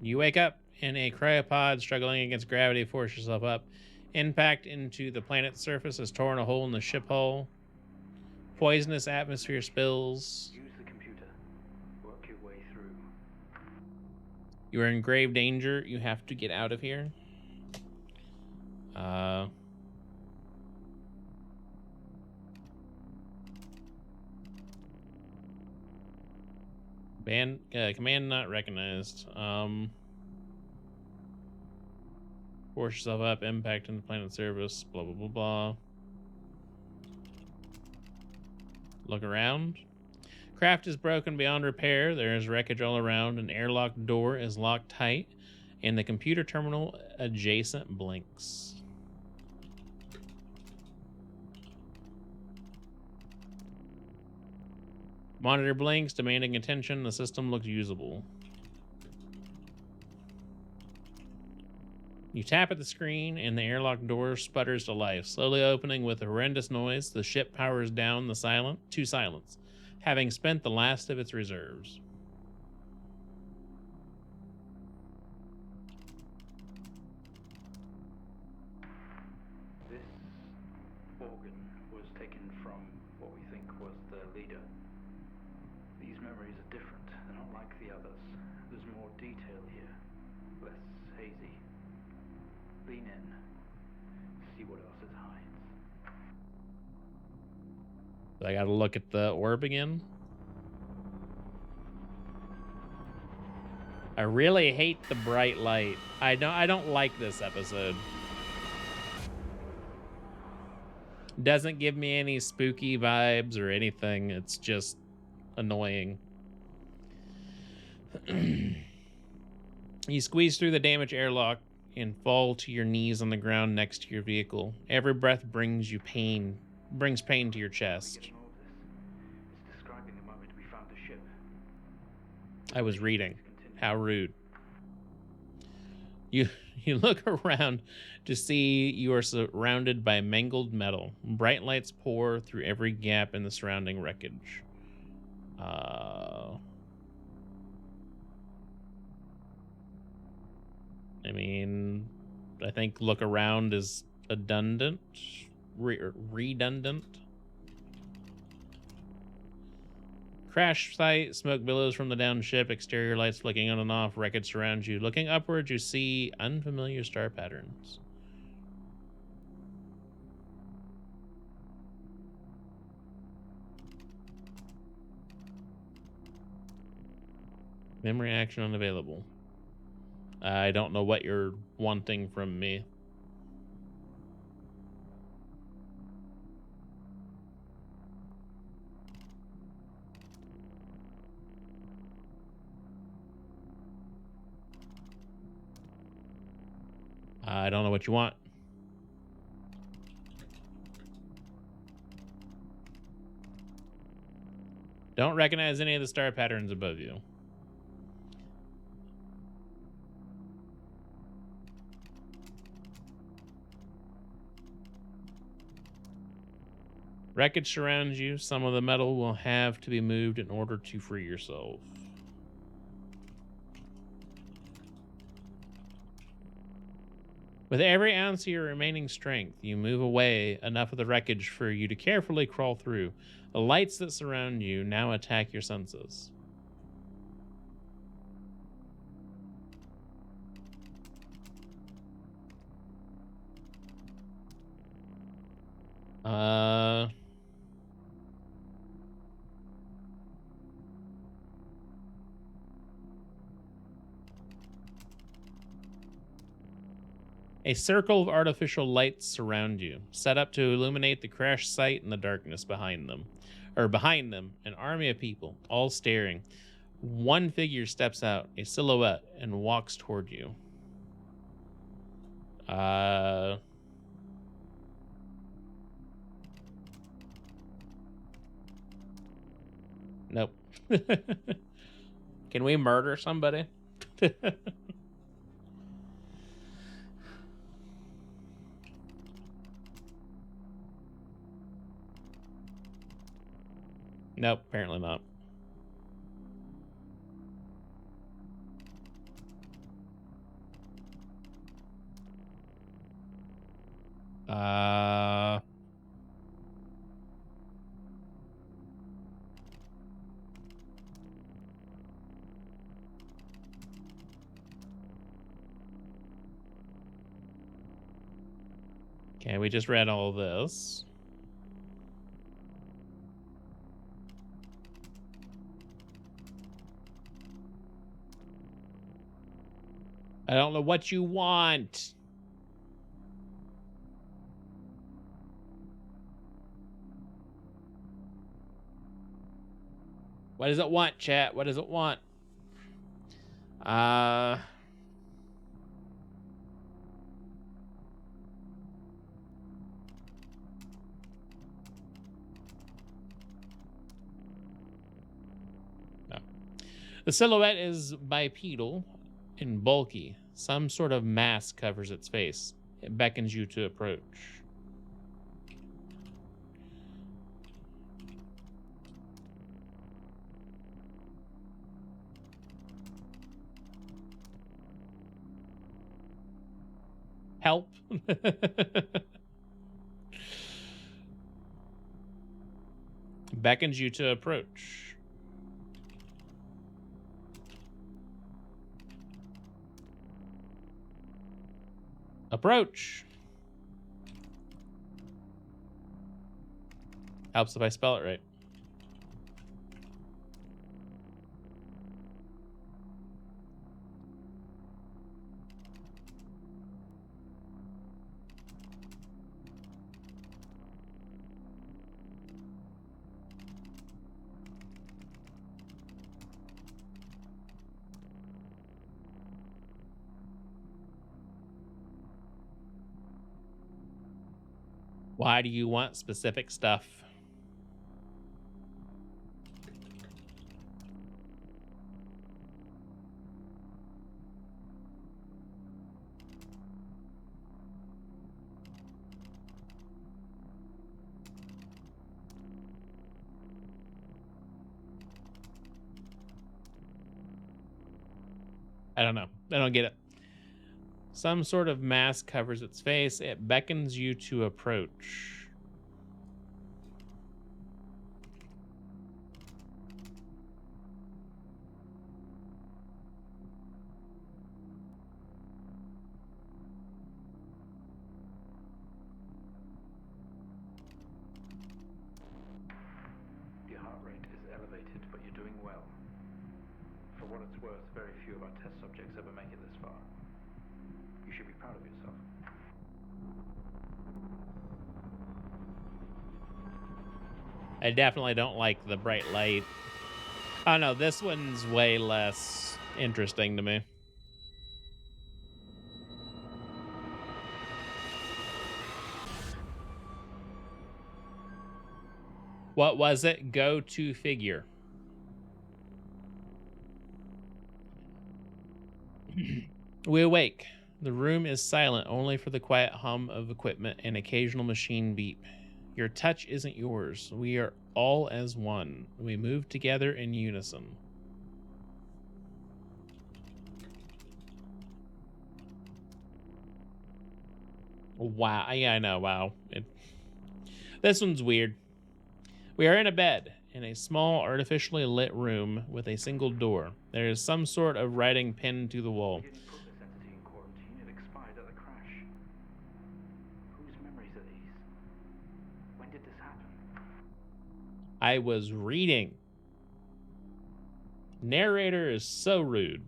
You wake up in a cryopod, struggling against gravity. Force yourself up. Impact into the planet's surface has torn a hole in the ship hull. Poisonous atmosphere spills. Use the computer. Work your way through. You are in grave danger. You have to get out of here. Command not recognized. Force yourself up. Impact in the planet surface. Blah, blah, blah, blah. Look around. Craft is broken beyond repair. There is wreckage all around. An airlock door is locked tight, and the computer terminal adjacent blinks. Monitor blinks, demanding attention. The system looks usable. You tap at the screen, and the airlock door sputters to life. Slowly opening with a horrendous noise, the ship powers down to silence, having spent the last of its reserves. This organ was taken from what we think was the leader. like the others. There's more detail here, less hazy. Lean in, see what else it hides. I gotta look at the orb again. I really hate the bright light. I don't like this episode. Doesn't give me any spooky vibes or anything. It's just annoying. You squeeze through the damaged airlock and fall to your knees on the ground next to your vehicle. Every breath brings pain to your chest. It's describing the moment we found the ship. I was reading. How rude. You look around to see you are surrounded by mangled metal. Bright lights pour through every gap in the surrounding wreckage. I mean, I think look around is redundant. Crash site, smoke billows from the downed ship, exterior lights flicking on and off, wreckage surrounds you. Looking upwards, you see unfamiliar star patterns. Memory action unavailable. I don't know what you're wanting from me. I don't know what you want. Don't recognize any of the star patterns above you. Wreckage surrounds you. Some of the metal will have to be moved in order to free yourself. With every ounce of your remaining strength, you move away enough of the wreckage for you to carefully crawl through. The lights that surround you now attack your senses. A circle of artificial lights surround you, set up to illuminate the crash site and the darkness behind them. Behind them, an army of people, all staring. One figure steps out, a silhouette, and walks toward you. Nope. Can we murder somebody? Nope, apparently not. Okay, we just read all this. I don't know what you want. What does it want, chat? What does it want? No. The silhouette is bipedal and bulky. Some sort of mask covers its face. It beckons you to approach. Help. Beckons you to approach. Approach. Helps if I spell it right. Why do you want specific stuff? I don't know. I don't get it. Some sort of mask covers its face. It beckons you to approach. Your heart rate is elevated, but you're doing well. For what it's worth, very few of our test subjects ever make it this far. You should be proud of yourself. I definitely don't like the bright light. Oh no, this one's way less interesting to me. What was it? Go to figure. We awake. The room is silent, only for the quiet hum of equipment and occasional machine beep. Your touch isn't yours. We are all as one. We move together in unison. Wow. Yeah, I know. Wow. This one's weird. We are in a bed in a small, artificially lit room with a single door. There is some sort of writing pinned to the wall. You didn't put this entity in quarantine. It expired at the crash. Whose memories are these? When did this happen? I was reading. Narrator is so rude.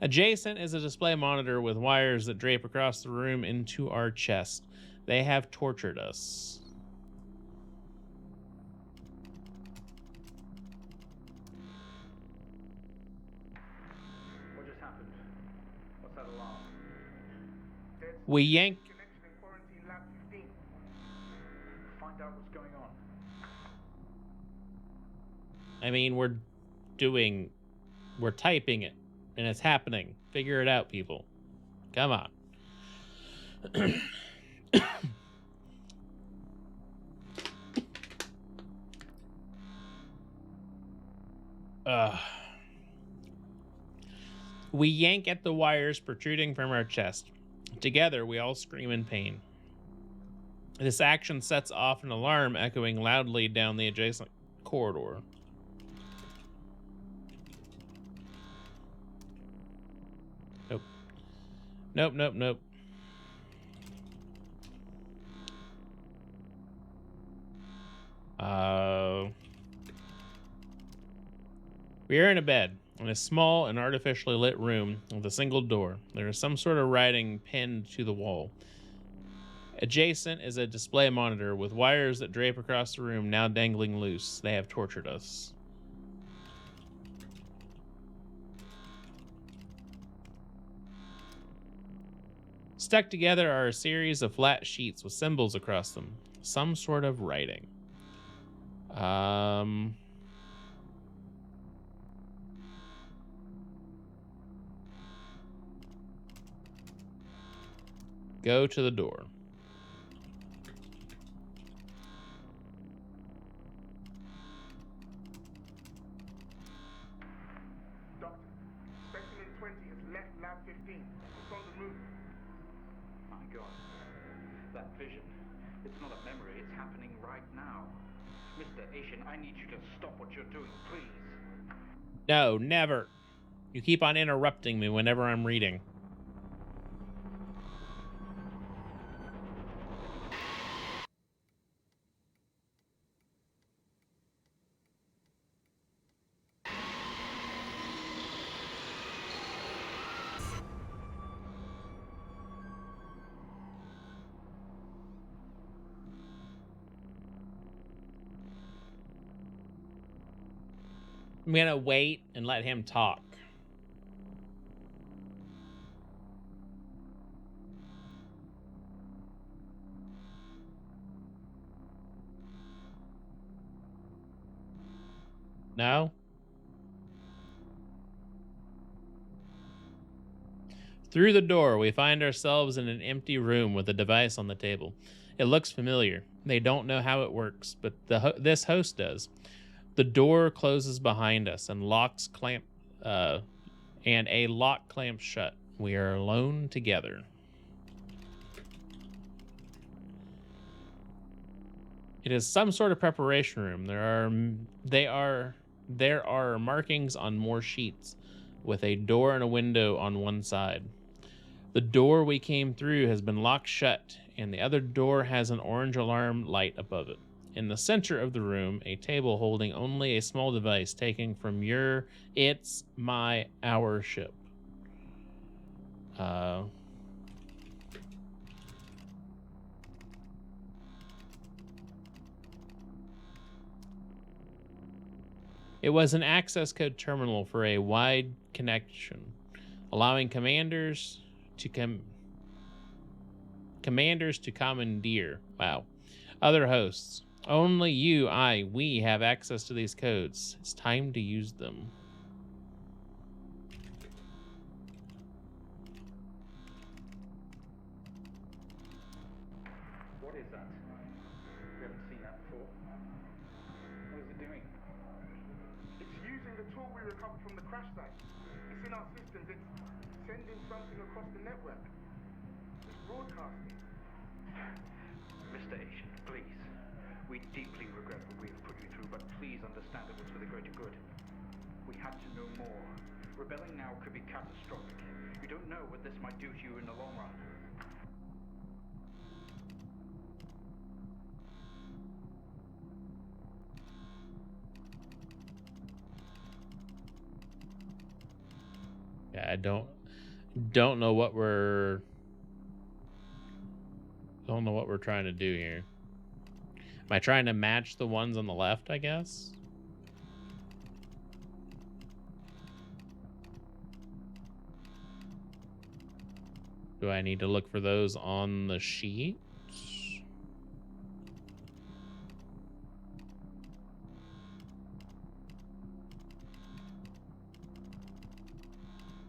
Adjacent is a display monitor with wires that drape across the room into our chest. They have tortured us. What just happened? What's that alarm? We yank. Connection in quarantine lab 15. Find out what's going on. I mean, we're typing it, and it's happening. Figure it out, people. Come on. We yank at the wires protruding from our chest. Together, we all scream in pain. This action sets off an alarm echoing loudly down the adjacent corridor. Nope. Nope, nope, nope. We are in a bed in a small and artificially lit room with a single door. There is some sort of writing pinned to the wall. Adjacent is a display monitor with wires that drape across the room, now dangling loose. They have tortured us. Stuck together are a series of flat sheets with symbols across them. Some sort of writing. Go to the door. Doctor, Specimen 20 has left lab 15. It's on the move. My God. That vision. It's not a memory. It's happening right now. Mr. Asian, I need you to stop what you're doing, please. No, never. You keep on interrupting me whenever I'm reading. I'm gonna wait and let him talk. No? Through the door, we find ourselves in an empty room with a device on the table. It looks familiar. They don't know how it works, but this host does. The door closes behind us and a lock clamps shut. We are alone together. It is some sort of preparation room. There are markings on more sheets, with a door and a window on one side. The door we came through has been locked shut, and the other door has an orange alarm light above it. In the center of the room, a table holding only a small device taken from our ship. It was an access code terminal for a wide connection, allowing commanders to commandeer. Wow. Other hosts. Only we have access to these codes. It's time to use them. What is that? We haven't seen that before. What is it doing? It's using the tool we recovered from the crash site. It's in our systems. It's sending something across the network. It's broadcasting. Mr. Asian, please. We deeply regret what we have put you through, but please understand it was for the greater good. We had to know more. Rebelling now could be catastrophic. You don't know what this might do to you in the long run. Yeah, I don't know what we're trying to do here. Am I trying to match the ones on the left, I guess? Do I need to look for those on the sheet?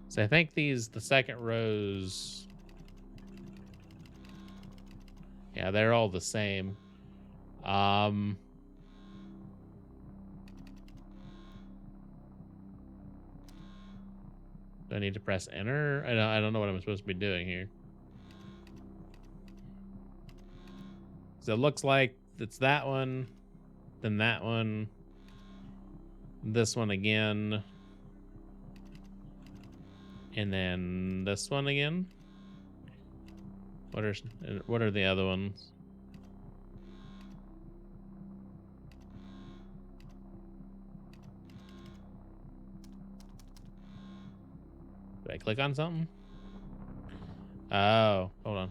So I think the second rows, yeah, they're all the same. Do I need to press enter? I don't know what I'm supposed to be doing here. So it looks like it's that one, then that one, this one again, and then this one again. What are the other ones? Did I click on something? Oh, hold on.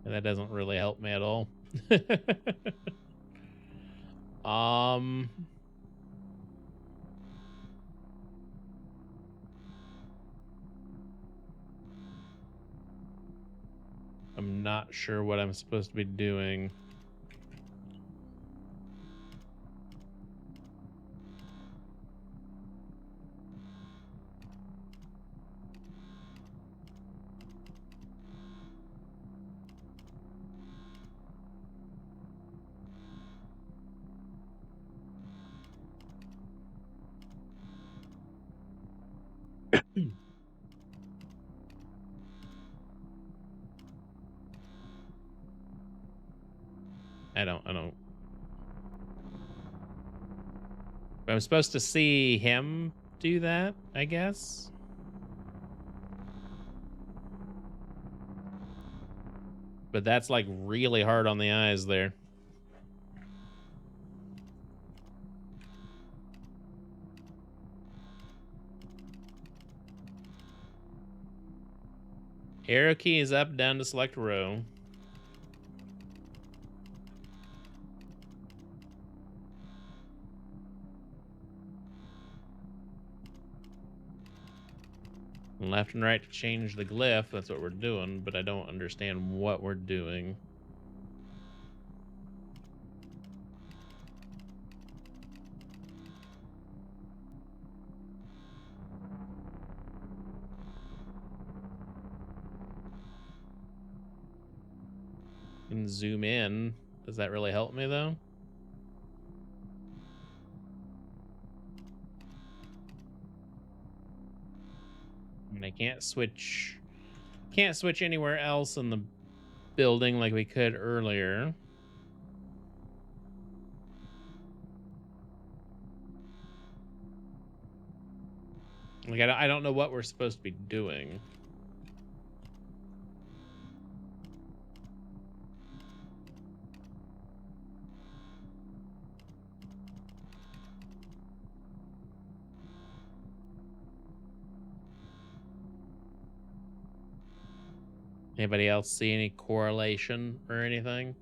And that doesn't really help me at all. I'm not sure what I'm supposed to be doing. I don't. I'm supposed to see him do that, I guess. But that's like really hard on the eyes there. Arrow key is up, down to select row. Left and right to change the glyph. That's what we're doing, but I don't understand what we're doing. And zoom in. Does that really help me though? And I can't switch anywhere else in the building like we could earlier. Like I don't know what we're supposed to be doing. Anybody else see any correlation or anything?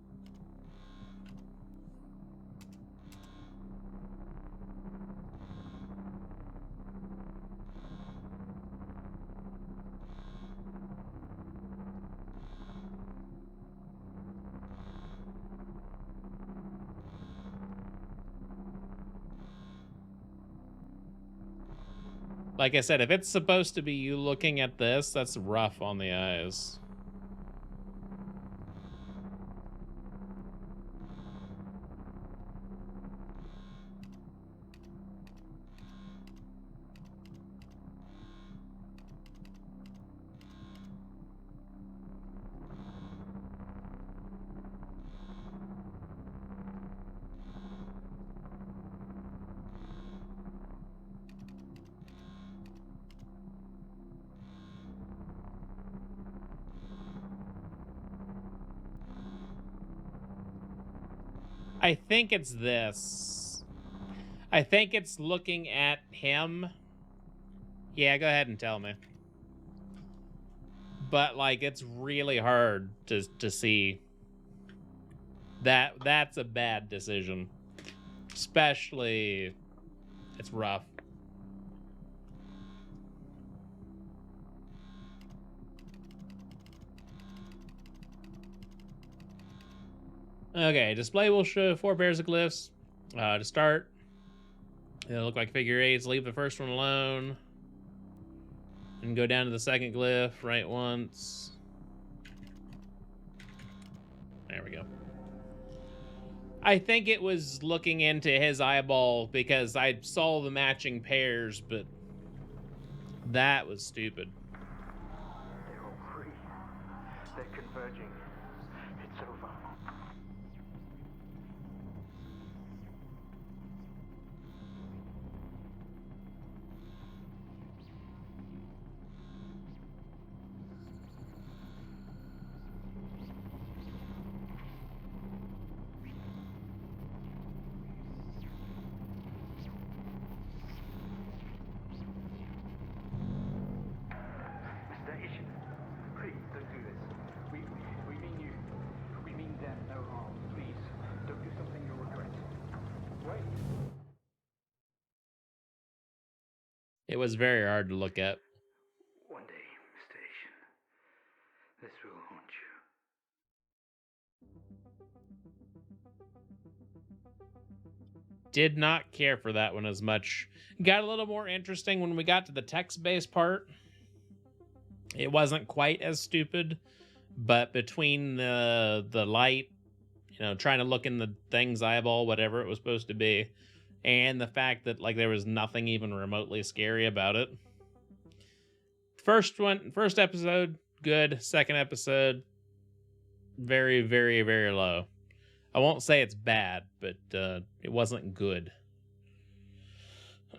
Like I said, if it's supposed to be you looking at this, that's rough on the eyes. I think it's this. I think it's looking at him. Yeah, go ahead and tell me. But like it's really hard to see. That's a bad decision. Especially it's rough. Okay, display will show 4 pairs of glyphs. To start, it'll look like figure eights. Leave the first one alone. And go down to the second glyph, right once. There we go. I think it was looking into his eyeball because I saw the matching pairs, but that was stupid. They're all free. They're converging. It's over. It was very hard to look at. One day, Mr. Asian, this will haunt you. Did not care for that one as much. Got a little more interesting when we got to the text-based part. It wasn't quite as stupid, but between the light, you know, trying to look in the thing's eyeball, whatever it was supposed to be, and the fact that like there was nothing even remotely scary about it. First episode, good. Second episode, very, very, very low. I won't say it's bad, but it wasn't good.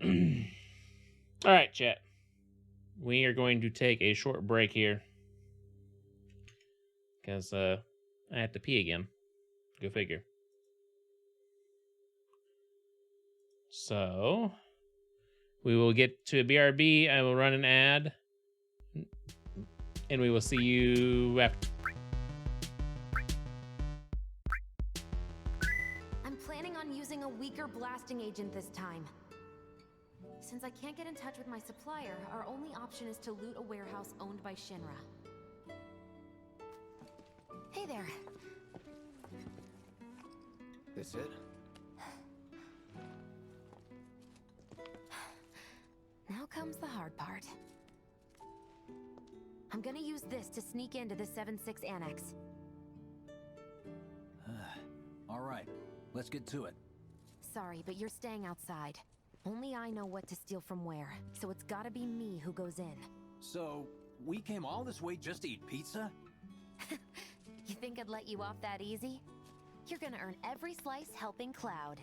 All right, chat. We are going to take a short break here because I have to pee again. Go figure. So we will get to BRB. I will run an ad. And we will see you after. I'm planning on using a weaker blasting agent this time. Since I can't get in touch with my supplier, our only option is to loot a warehouse owned by Shinra. Hey there. This it? Now comes the hard part. I'm gonna use this to sneak into the 7-6 annex. All right, let's get to it. Sorry, but you're staying outside. Only I know what to steal from where, so it's gotta be me who goes in. So, we came all this way just to eat pizza? You think I'd let you off that easy? You're gonna earn every slice helping Cloud.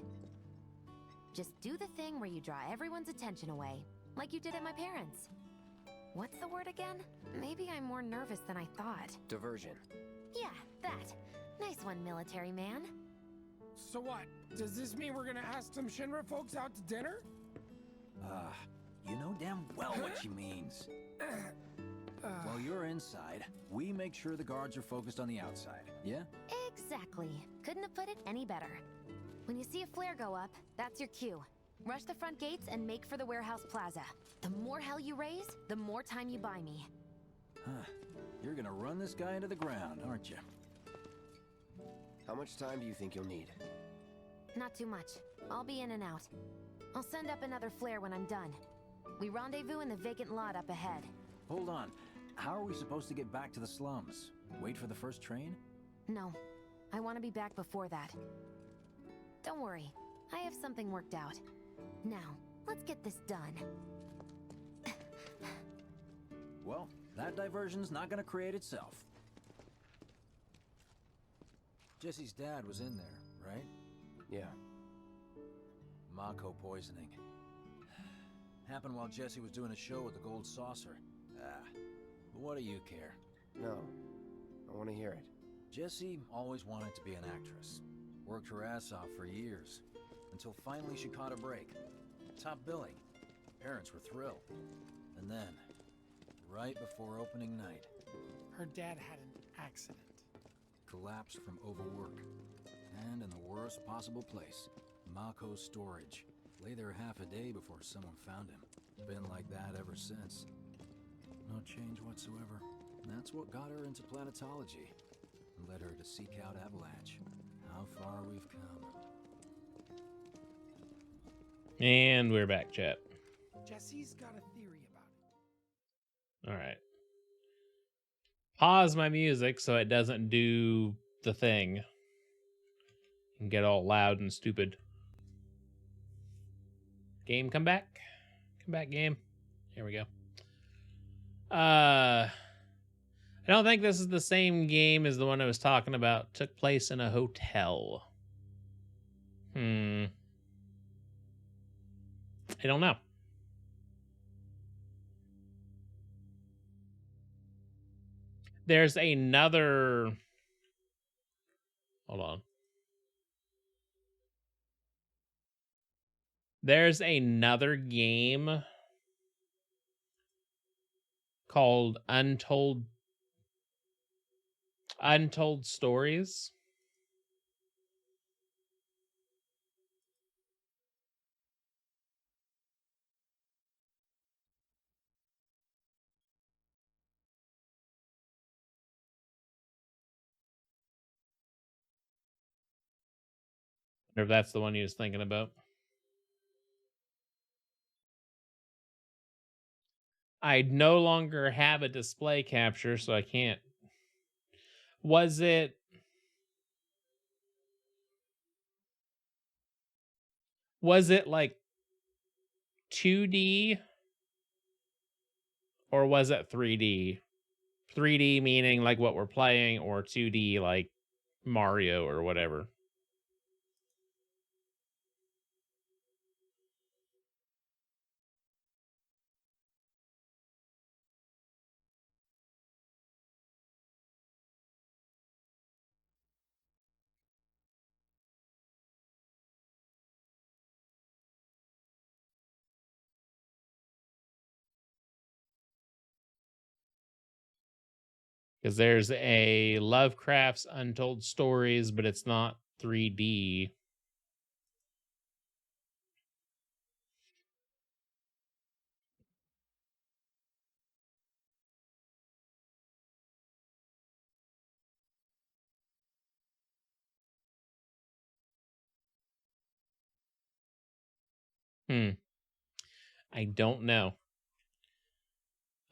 Just do the thing where you draw everyone's attention away, like you did at my parents'. What's the word again? Maybe I'm more nervous than I thought. Diversion. Yeah, that. Nice one, military man. So what? Does this mean we're gonna ask some Shinra folks out to dinner? You know damn well what she means. While you're inside, we make sure the guards are focused on the outside, yeah? Exactly. Couldn't have put it any better. When you see a flare go up, that's your cue. Rush the front gates and make for the warehouse plaza. The more hell you raise, the more time you buy me. You're gonna run this guy into the ground, aren't you? How much time do you think you'll need? Not too much. I'll be in and out. I'll send up another flare when I'm done. We rendezvous in the vacant lot up ahead. Hold on. How are we supposed to get back to the slums? Wait for the first train? No. I want to be back before that. Don't worry. I have something worked out. Now, let's get this done. Well, that diversion's not gonna create itself. Jesse's dad was in there, right? Yeah. Mako poisoning. Happened while Jesse was doing a show with the Gold Saucer. But what do you care? No. I want to hear it. Jessie always wanted to be an actress. Worked her ass off for years. Until finally she caught a break. Top billing. Parents were thrilled. And then, right before opening night, Her dad had an accident. collapsed from overwork. And in the worst possible place, Mako's storage. Lay there half a day before someone found him. Been like that ever since. No change whatsoever. That's what got her into planetology. And led her to seek out Avalanche. How far we've come. And we're back, chat. Jesse's got a theory about it. All right. Pause my music so it doesn't do the thing and get all loud and stupid. Game, come back. Come back, game. Here we go. I don't think this is the same game as the one I was talking about. Took place in a hotel. I don't know. There's another... Hold on. There's another game called Untold Stories. Or if that's the one he was thinking about. I no longer have a display capture, so I can't. Was it like 2D or was it 3D? 3D meaning like what we're playing, or 2D like Mario or whatever. Because there's a Lovecraft's Untold Stories, but it's not 3D. I don't know.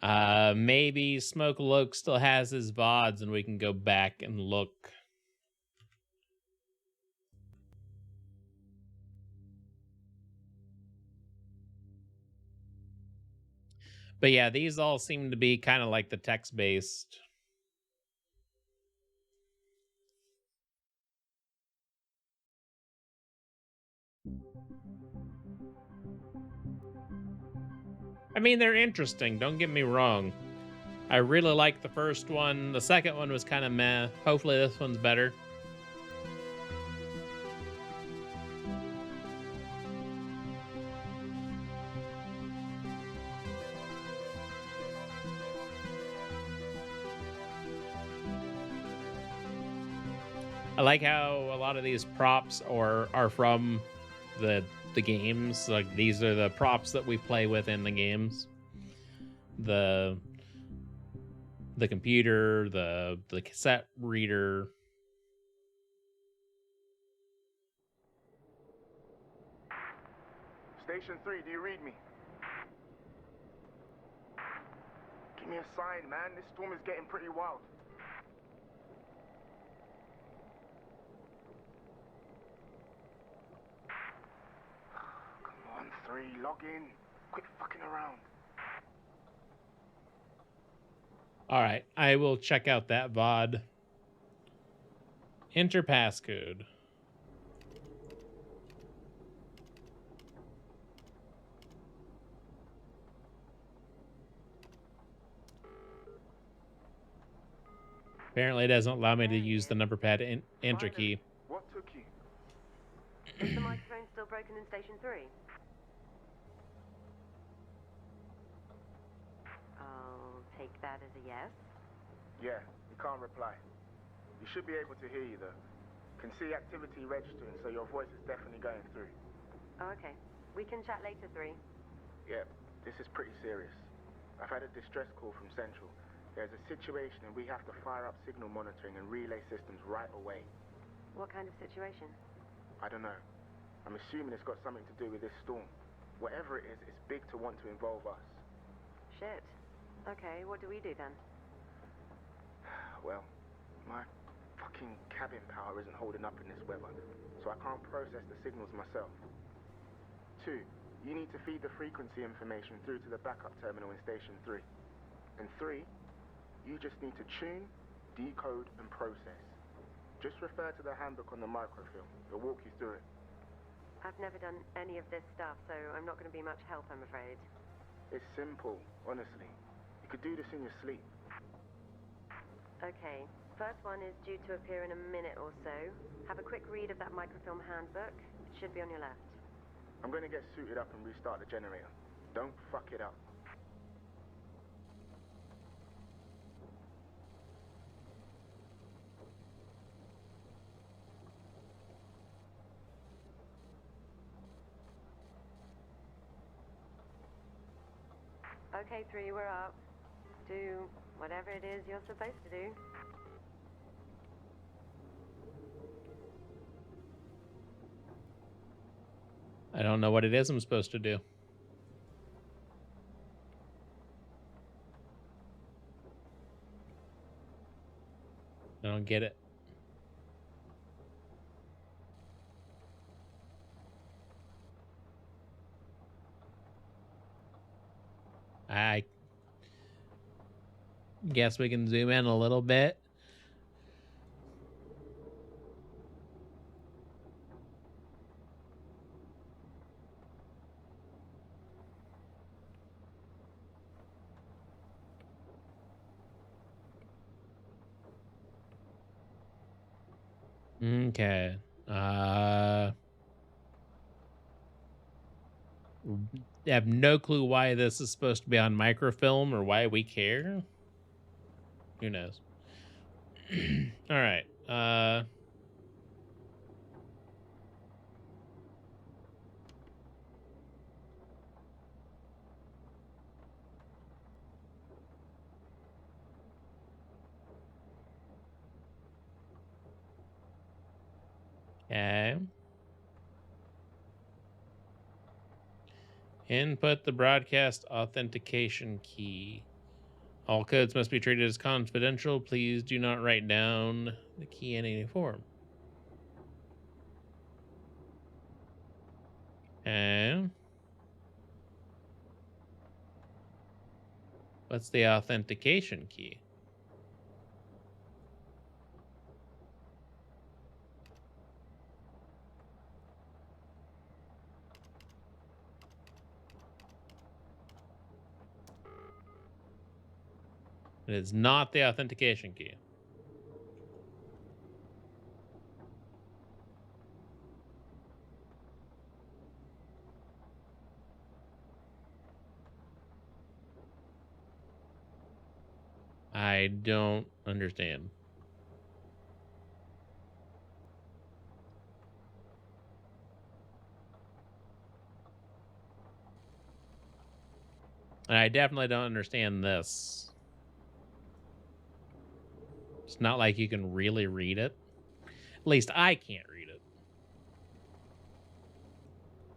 Maybe Smoke Loke still has his VODs and we can go back and look. But yeah, these all seem to be kind of like the text-based. I mean, they're interesting, don't get me wrong. I really liked the first one. The second one was kind of meh. Hopefully this one's better. I like how a lot of these props are from the games. Like, these are the props that we play with in the games. The computer, the cassette reader. Station 3, do you read me? Give me a sign, man. This storm is getting pretty wild. Come on, 3, log in. Quit fucking around. All right, I will check out that VOD. Enter passcode. Apparently it doesn't allow me to use the number pad enter key. What took you? Is the microphone still broken in Station 3? I'll take that as a yes. Yeah, you can't reply. You should be able to hear you, though. Can see activity registering, so your voice is definitely going through. Oh, okay. We can chat later, 3. Yeah, this is pretty serious. I've had a distress call from Central. There's a situation and we have to fire up signal monitoring and relay systems right away. What kind of situation? I don't know. I'm assuming it's got something to do with this storm. Whatever it is, it's big to want to involve us. Shit. Okay, what do we do then? Well, my fucking cabin power isn't holding up in this weather, so I can't process the signals myself. 2, you need to feed the frequency information through to the backup terminal in Station 3. And 3, you just need to tune, decode, and process. Just refer to the handbook on the microfilm. It'll walk you through it. I've never done any of this stuff, so I'm not going to be much help, I'm afraid. It's simple, honestly. You could do this in your sleep. Okay, first one is due to appear in a minute or so. Have a quick read of that microfilm handbook. It should be on your left. I'm going to get suited up and restart the generator. Don't fuck it up. Okay, 3, we're up. Do whatever it is you're supposed to do. I don't know what it is I'm supposed to do. I don't get it. I guess we can zoom in a little bit. Okay. I have no clue why this is supposed to be on microfilm or why we care. Who knows? All right. Okay. Input the broadcast authentication key. All codes must be treated as confidential. Please do not write down the key in any form. Okay. What's the authentication key? It is not the authentication key. I don't understand. And I definitely don't understand this. It's not like you can really read it. At least I can't read it.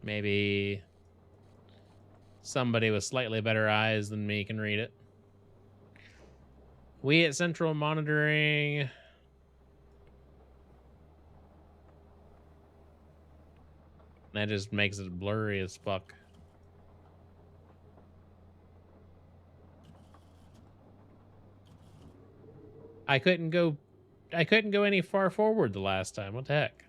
Maybe somebody with slightly better eyes than me can read it. We at Central Monitoring. That just makes it blurry as fuck. I couldn't go any far forward the last time. What the heck?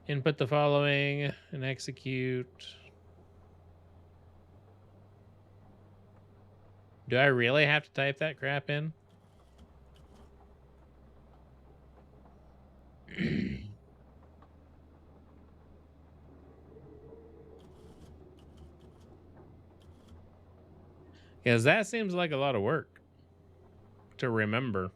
Input the following and execute. Do I really have to type that crap in? Because that seems like a lot of work to remember.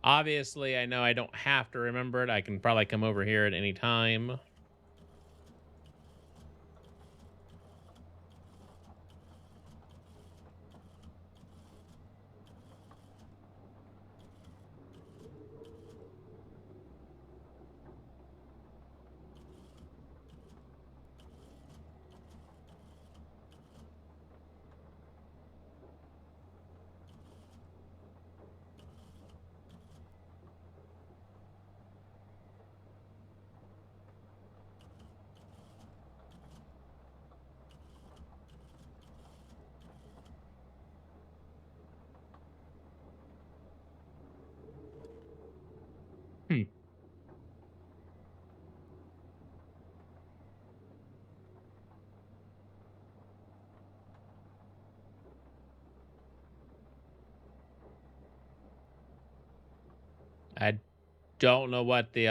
Obviously, I know I don't have to remember it. I can probably come over here at any time. I don't know what the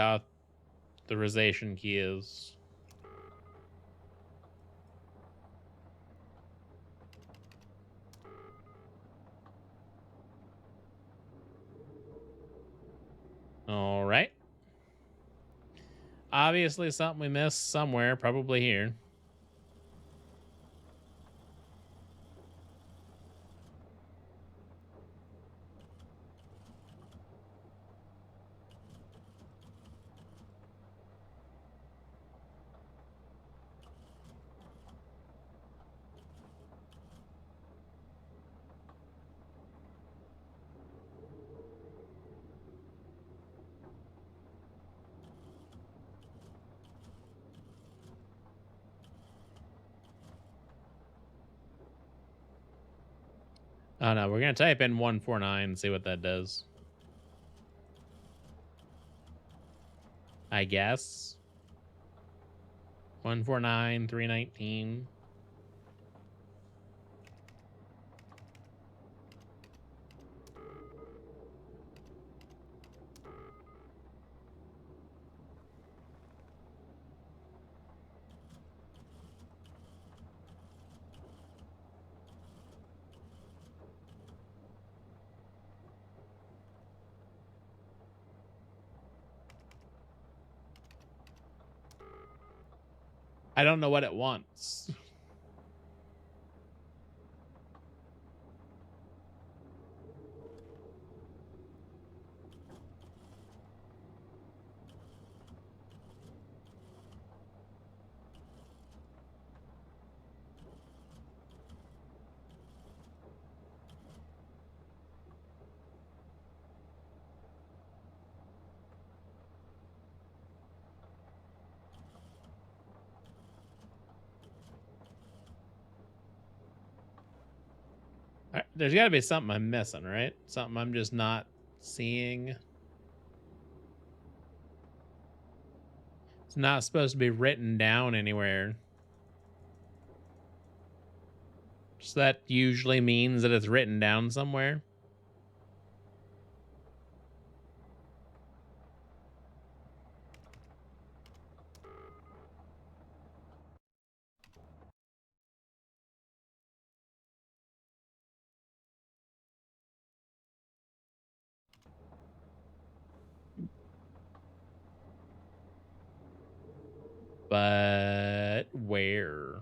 authorization key is. All right. Obviously something we missed somewhere, probably here. Oh no, we're gonna type in 149 and see what that does. I guess. 149, 319. I don't know what it wants. There's got to be something I'm missing, right? Something I'm just not seeing. It's not supposed to be written down anywhere. So that usually means that it's written down somewhere. But where?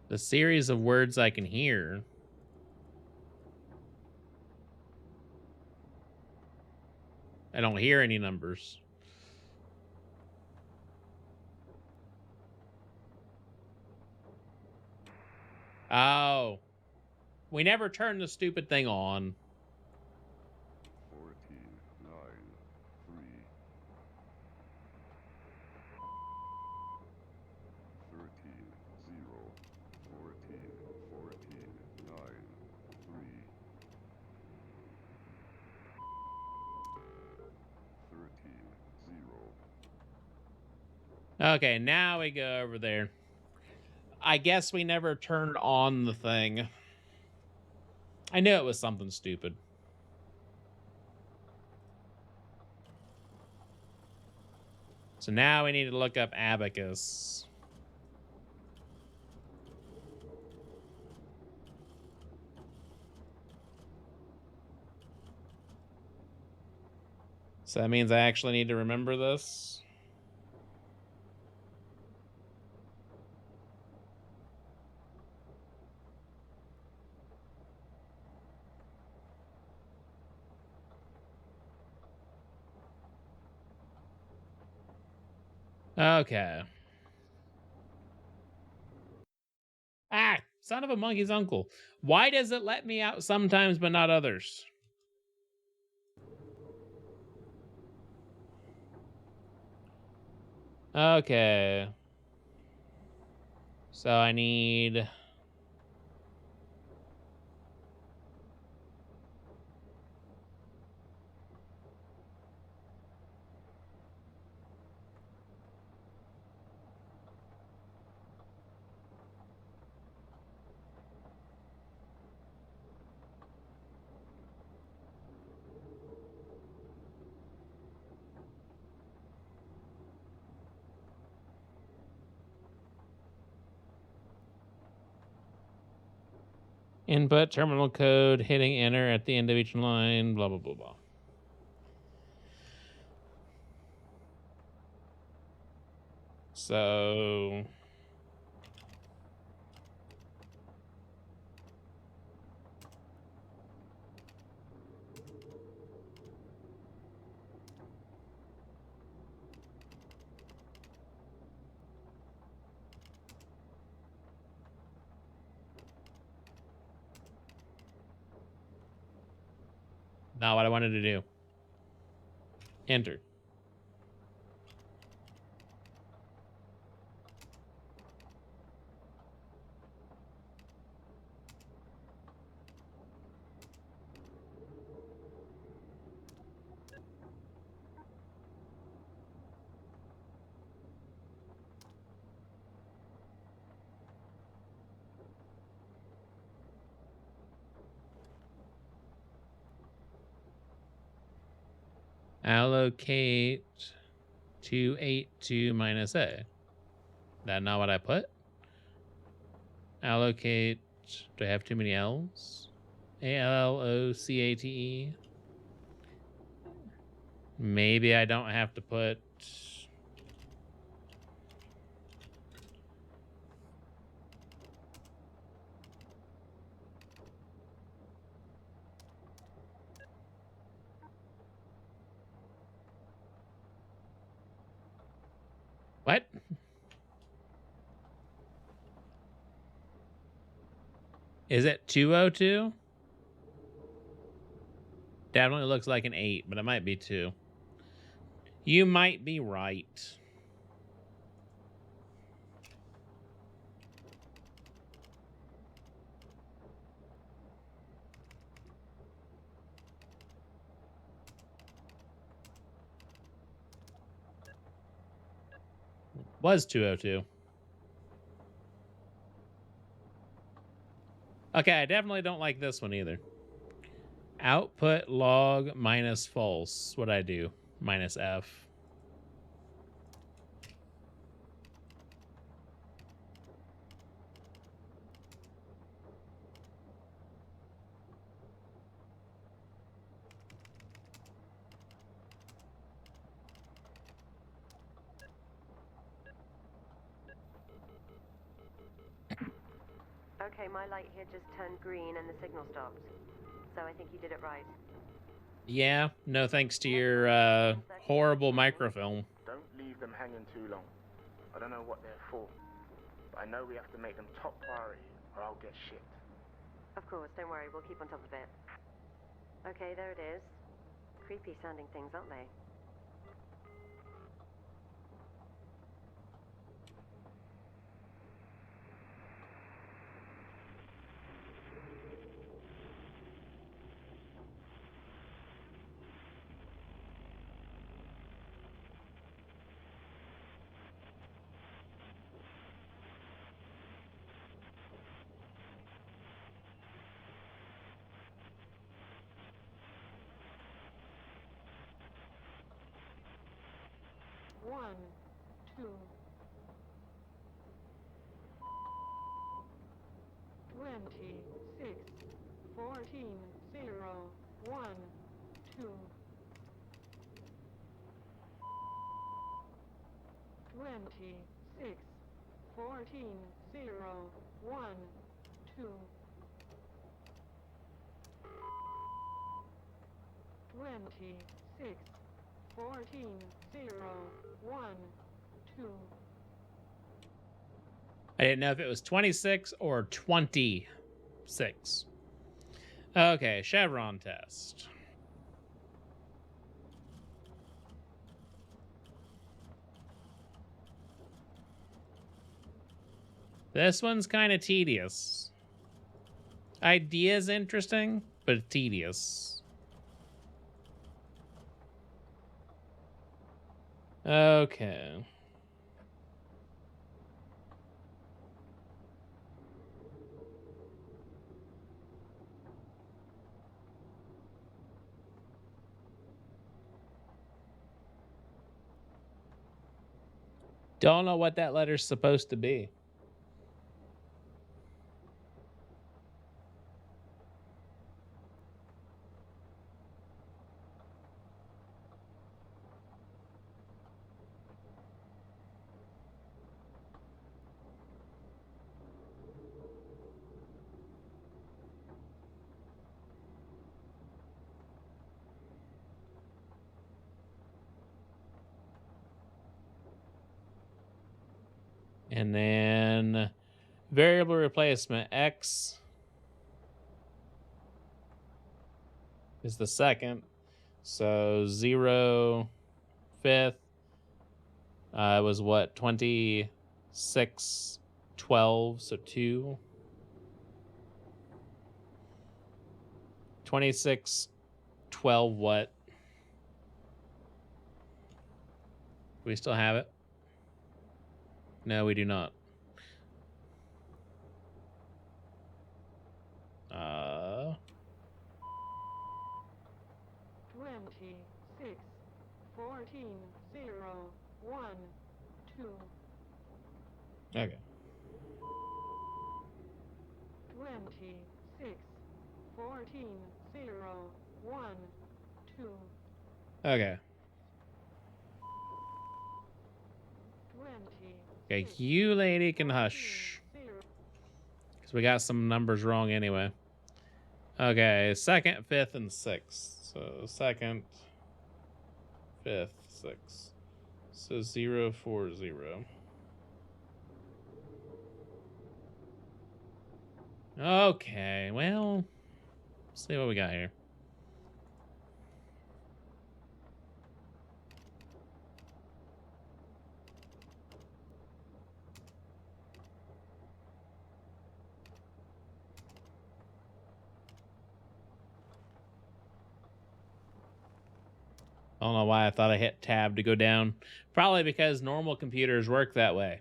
The series of words I can hear. I don't hear any numbers. Oh. We never turned the stupid thing on. 14, 9, 3. 13, 0. 14, 14, 9, 3. 13, 0. Okay, now we go over there. I guess we never turned on the thing. I knew it was something stupid. So now we need to look up abacus. So that means I actually need to remember this. Okay. Ah, son of a monkey's uncle. Why does it let me out sometimes but not others? Okay. So I need... Input terminal code, hitting enter at the end of each line, blah, blah, blah, blah. So... Not what I wanted to do. Enter. Allocate 282 minus A. That not what I put? Allocate. Do I have too many L's? ALLOCATE. Maybe I don't have to put. What? Is it 202? Definitely looks like an 8, but it might be 2. You might be right. Was 202. Okay, I definitely don't like this one either. Output log minus false. What'd I do? Minus F. Okay, my light here just turned green and the signal stopped. So I think you did it right. Yeah, no thanks to your horrible microfilm. Don't leave them hanging too long. I don't know what they're for, but I know we have to make them top priority or I'll get shit. Of course, don't worry, we'll keep on top of it. Okay, there it is. Creepy sounding things, aren't they? One, two. 26, 14, 0, 1, 2. 26, 14, 0, 1, 2. 26, 14, 0, 1, 2. I didn't know if it was 26 or 26. Okay, chevron test. This one's kind of tedious. Idea's interesting, but tedious. Okay. Don't know what that letter's supposed to be. And then variable replacement X is the second. So 0 fifth was what, 26 12, so 2. 26 12 what? Do we still have it? No, we do not. 26, 14, 0, 1, 2, Okay. 26, 14, 0, 1, 2, Okay. 20. Okay, you lady can hush. Because we got some numbers wrong anyway. Okay, second, fifth, and sixth. So second, fifth, sixth. So 0, 4, 0. Okay, well, let's see what we got here. I don't know why I thought I hit tab to go down. Probably because normal computers work that way.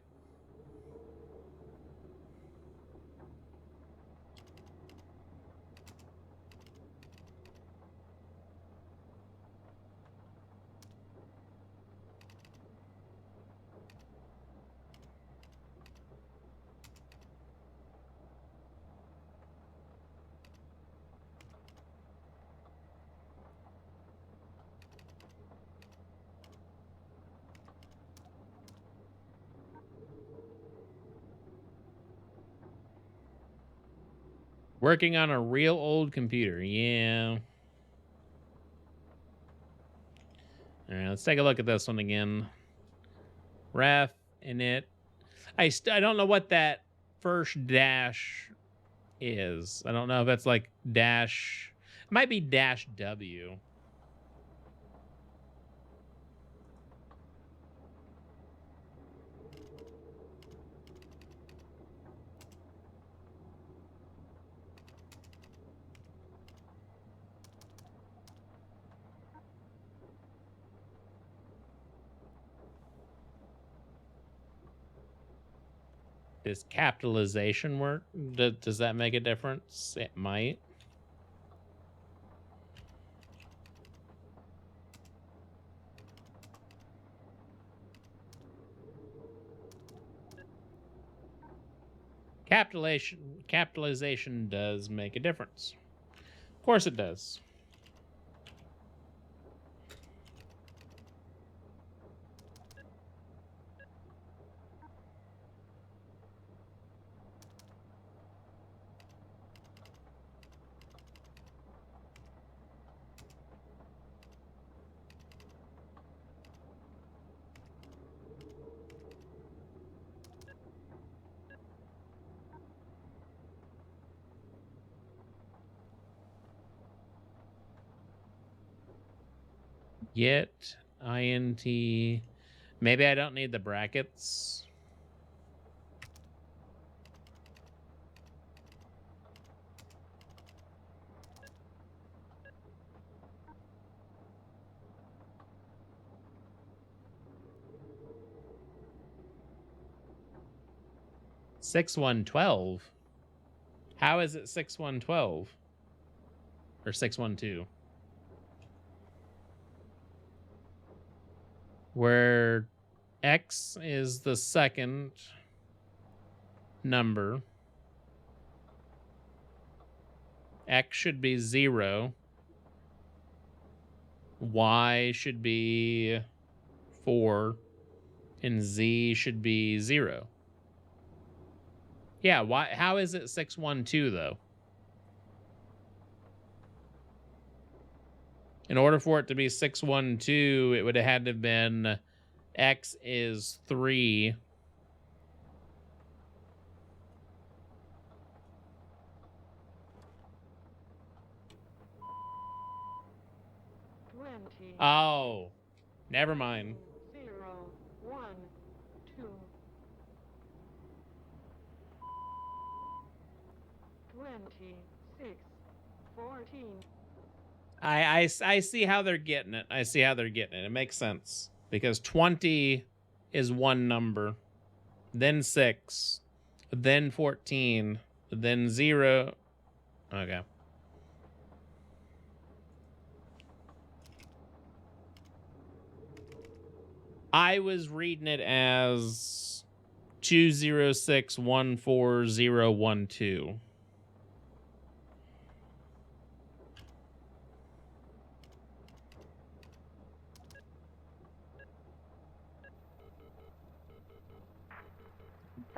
Working on a real old computer, yeah. All right, let's take a look at this one again. Ref, init. I don't know what that first dash is. I don't know if it's like dash. It might be dash W. Does capitalization work? Does that make a difference? It might. Capitalization does make a difference. Of course it does. Get int. Maybe I don't need the brackets. Six 112. How is it 6112 or 612? Where X is the second number. X should be 0. Y should be 4. And Z should be 0. Yeah, why? How is it 612 though? In order for it to be 612, it would have had to have been X is 3. Oh, never mind. 0, 1, 2, 26, 14. I see how they're getting it. I see how they're getting it. It makes sense. Because 20 is one number, then 6, then 14, then 0. Okay. I was reading it as 2061412.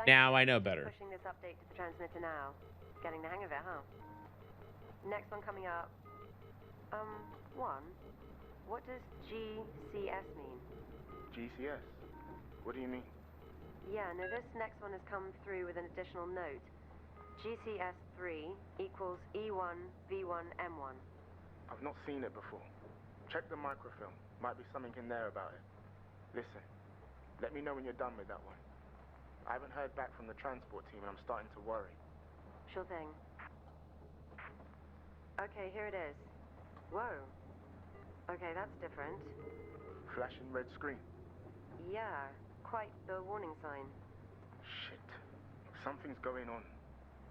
Now I know better. Pushing this update to the transmitter now. Getting the hang of it, huh? Next one coming up. One. What does GCS mean? GCS? What do you mean? Yeah, no, this next one has come through with an additional note. GCS3 equals E1V1M1. I've not seen it before. Check the microfilm. Might be something in there about it. Listen, let me know when you're done with that one. I haven't heard back from the transport team and I'm starting to worry. Sure thing. Okay, here it is. Whoa. Okay, that's different. Flashing red screen. Yeah, quite the warning sign. Shit. Something's going on.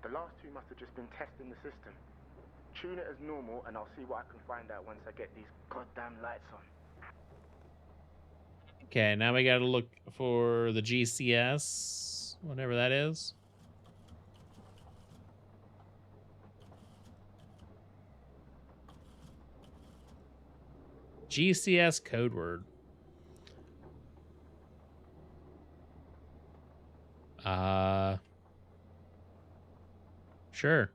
The last two must have just been testing the system. Tune it as normal and I'll see what I can find out once I get these goddamn lights on. Okay, now we gotta look for the GCS, whatever that is. GCS code word. Sure.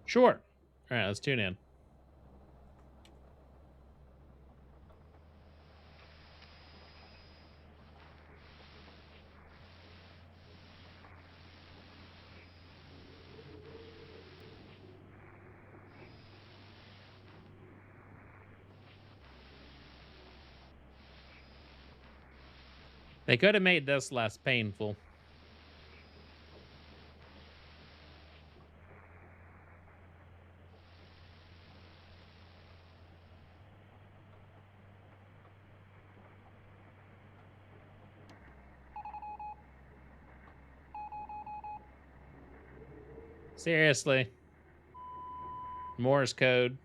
Sure. All right, let's tune in. They could have made this less painful. Seriously. Morse code.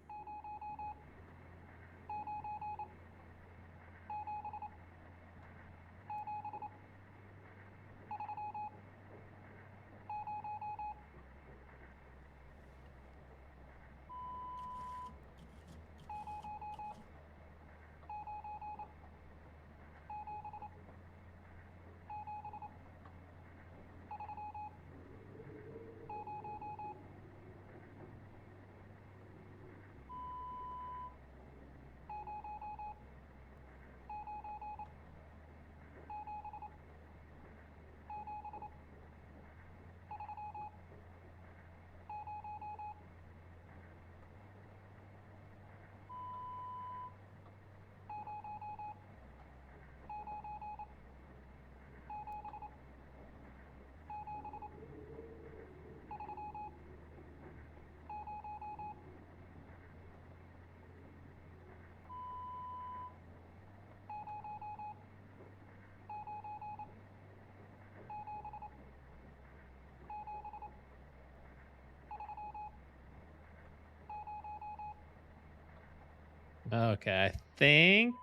Okay, I think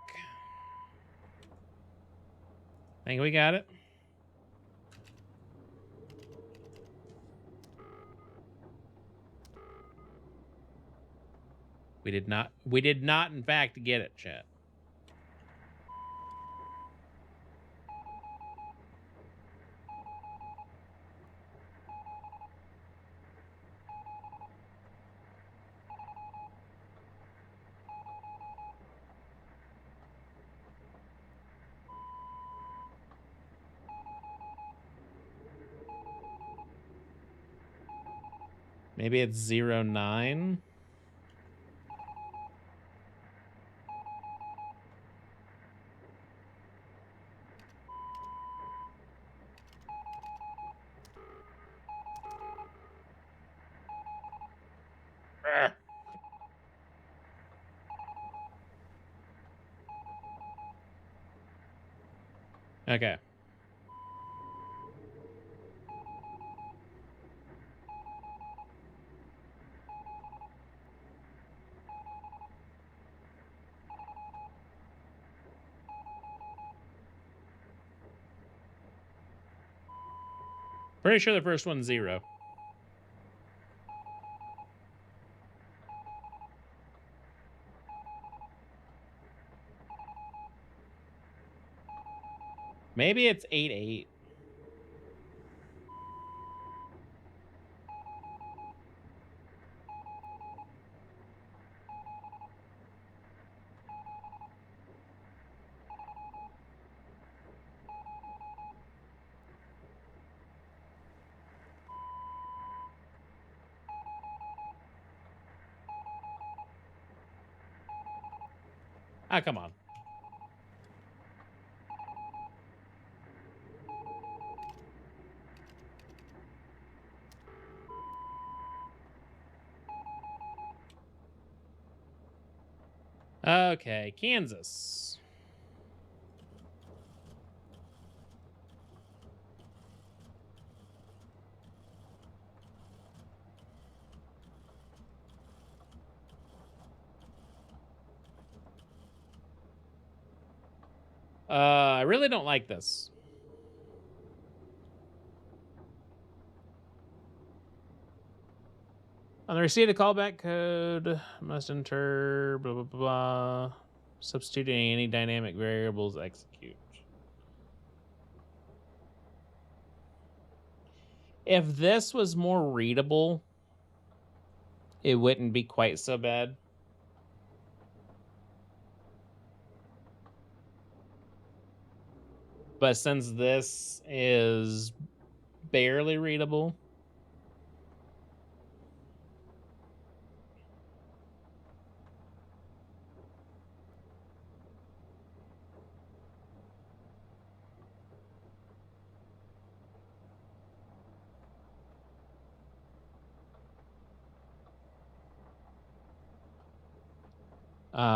we got it. We did not in fact get it, chat. Maybe it's 09. Okay. Pretty sure the first one's 0. Maybe it's 8-8. Ah, come on. Okay, Kansas. I really don't like this. On the receipt of callback code, must enter blah blah blah. Substituting any dynamic variables, execute. If this was more readable, it wouldn't be quite so bad. But since this is barely readable,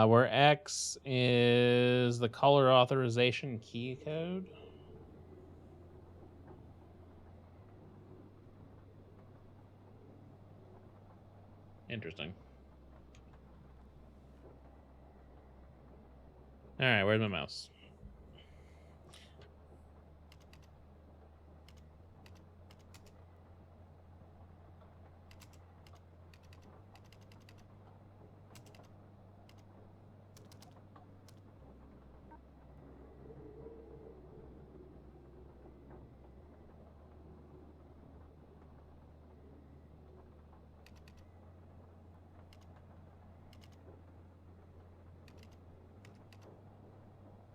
where X is the color authorization key code. Interesting. All right, where's my mouse?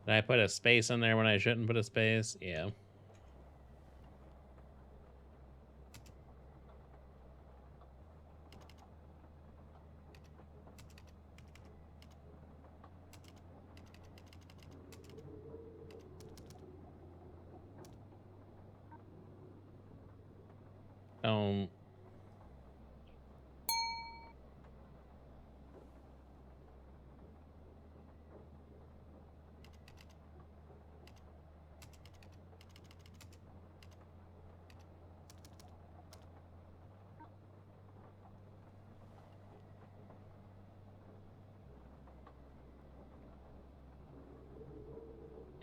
Did I put a space in there when I shouldn't put a space? Yeah. Um.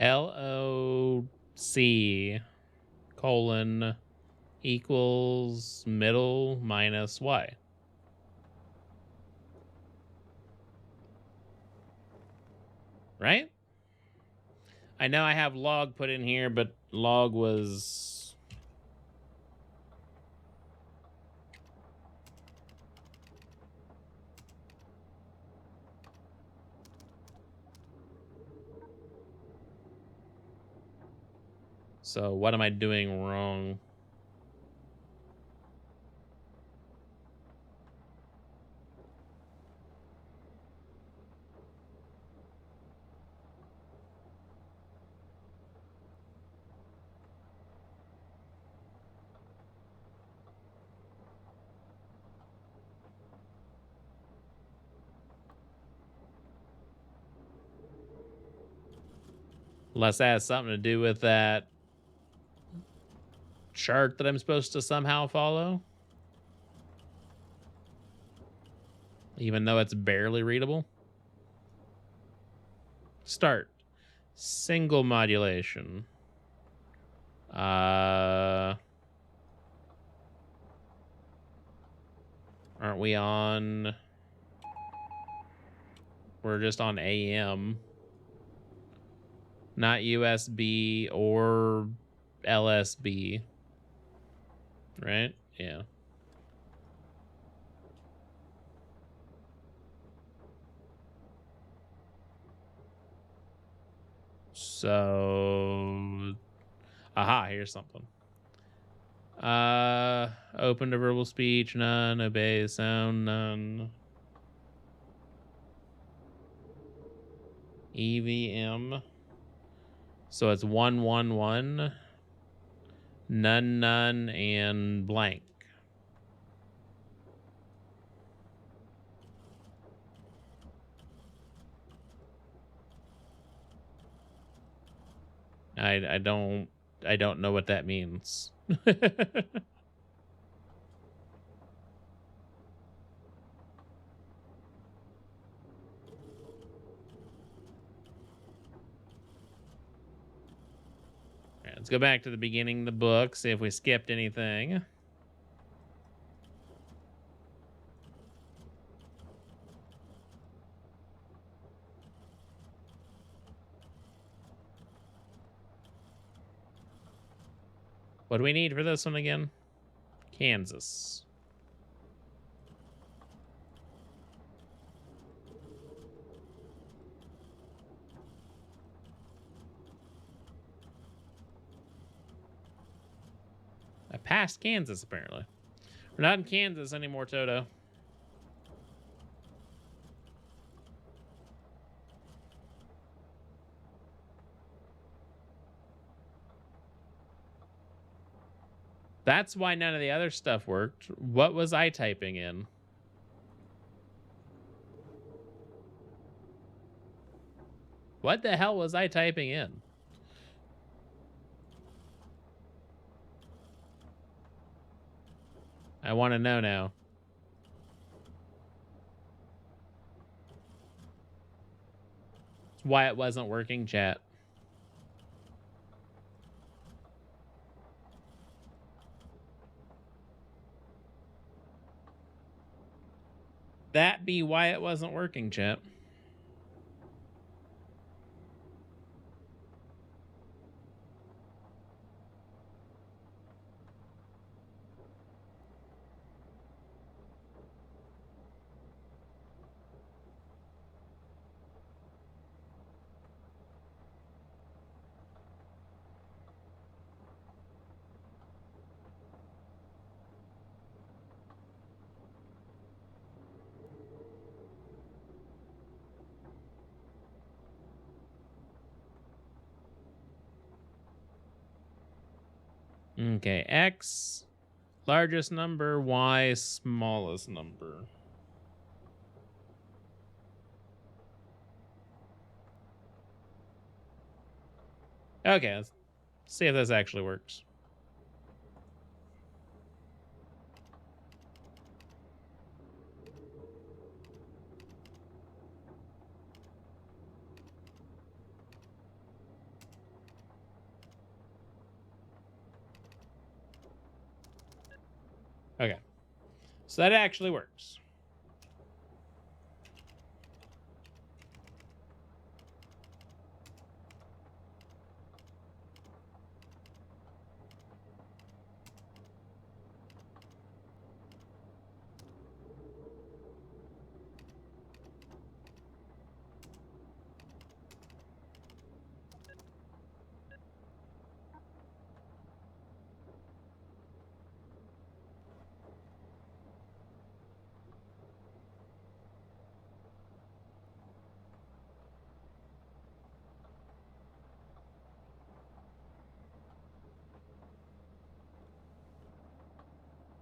LOC colon equals middle minus Y. Right? I know I have log put in here, but log was... So what am I doing wrong? Unless that has something to do with that chart that I'm supposed to somehow follow. Even though it's barely readable. Start. Single modulation. Aren't we on? We're just on AM. Not USB or LSB. Right? Yeah. So, aha, here's something. Open to verbal speech, none. Obey sound, none. EVM. So it's 111, none, none, and blank. I don't know what that means. Right, let's go back to the beginning of the book, see if we skipped anything. What do we need for this one again? Kansas. I passed Kansas, apparently. We're not in Kansas anymore, Toto. That's why none of the other stuff worked. What was I typing in? What the hell was I typing in? I want to know now. It's why it wasn't working, chat. That be why it wasn't working, chat. Okay, X, largest number, Y, smallest number. Okay, let's see if this actually works. Okay, so that actually works.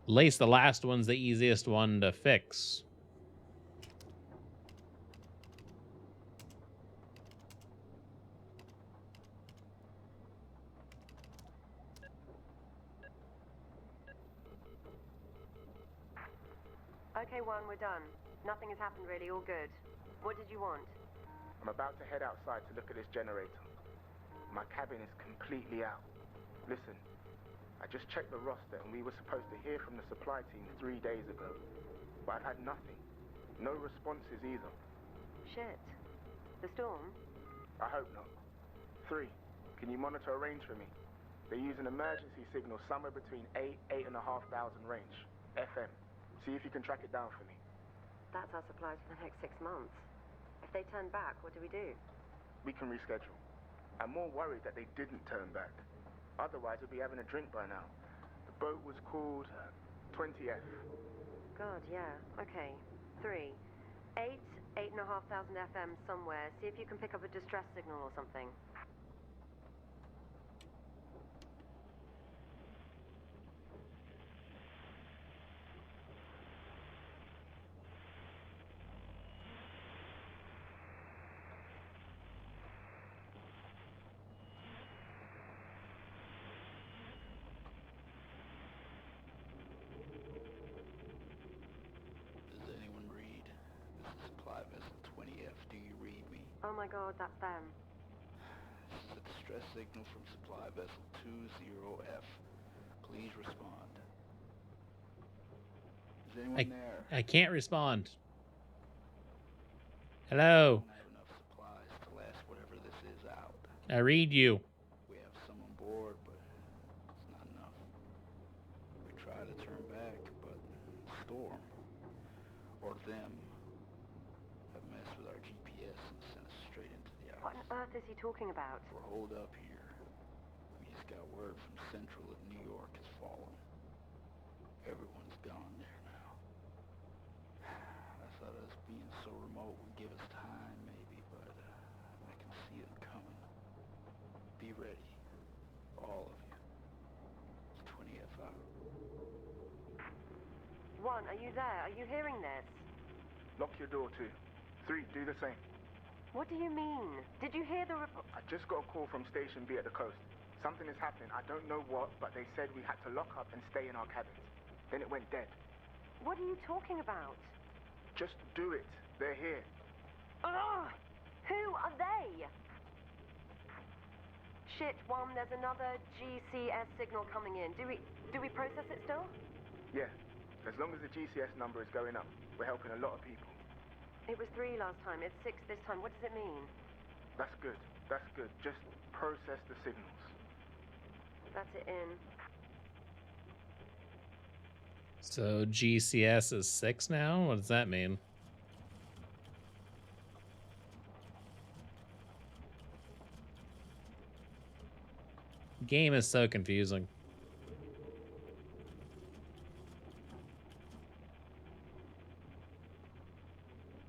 At least the last one's the easiest one to fix. Okay, one, we're done. Nothing has happened really, all good. What did you want? I'm about to head outside to look at this generator. My cabin is completely out. Listen, I just checked the roster and we were supposed to hear from the supply team 3 days ago. but I've had nothing. No responses either. Shit. The storm? I hope not. 3, can you monitor a range for me? They use an emergency signal somewhere between 8,500 range, FM. See if you can track it down for me. That's our supplies for the next 6 months. If they turn back, what do we do? We can reschedule. I'm more worried that they didn't turn back. Otherwise, we'd be having a drink by now. The boat was called 20F. God, yeah. Okay. 3. 8,500 FM somewhere. See if you can pick up a distress signal or something. Does anyone read? This is supply vessel 20F. Do you read me? Oh my god, that's them. This is a distress signal from supply vessel 20F. Please respond. Is anyone there? I can't respond. We Hello. don't have enough supplies to last whatever this is out. I read you. We have some on board, but it's not enough. We try to turn back, but Storm, or them, have messed with our GPS and sent us straight into the What ice. on earth is he talking about? We're holed up here. We just got word from Central that New York has fallen. Everyone's gone there now. I thought us being so remote would give us time, maybe, but I can see them coming. Be ready. All of you. It's 20F out. 1, are you there? Are you hearing this? Lock your door, 2. 3, do the same. What do you mean? Did you hear the report? I just got a call from Station B at the coast. Something is happening. I don't know what, but they said we had to lock up and stay in our cabins. Then it went dead. What are you talking about? Just do it. They're here. Ugh! Who are they? Shit, 1, there's another GCS signal coming in. Do we process it still? Yeah. As long as the GCS number is going up, we're helping a lot of people. It was 3 last time. It's 6 this time. What does it mean? That's good. That's good. Just process the signals. That's it in. So GCS is 6 now? What does that mean? Game is so confusing.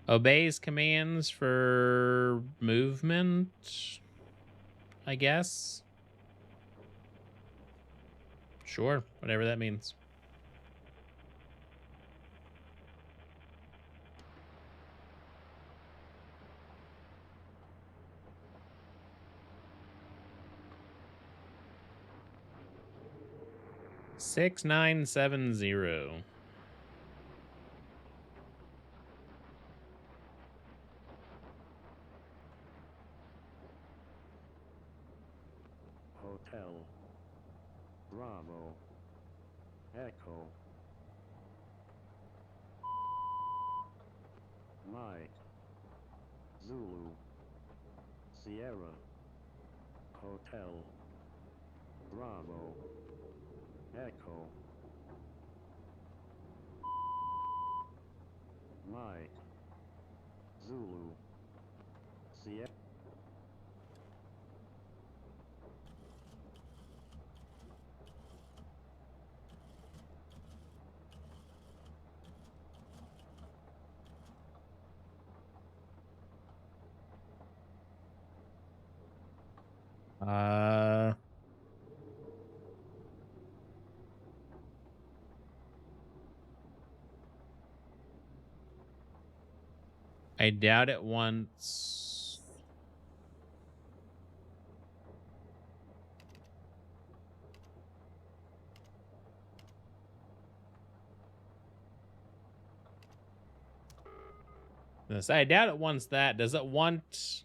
Obeys commands for movement, I guess. Sure, whatever that means. Six 970. Hotel Bravo Echo Mike Zulu Sierra Hotel Bravo Echo Mike Zulu Sierra. I doubt it once. I doubt it wants that. Does it want...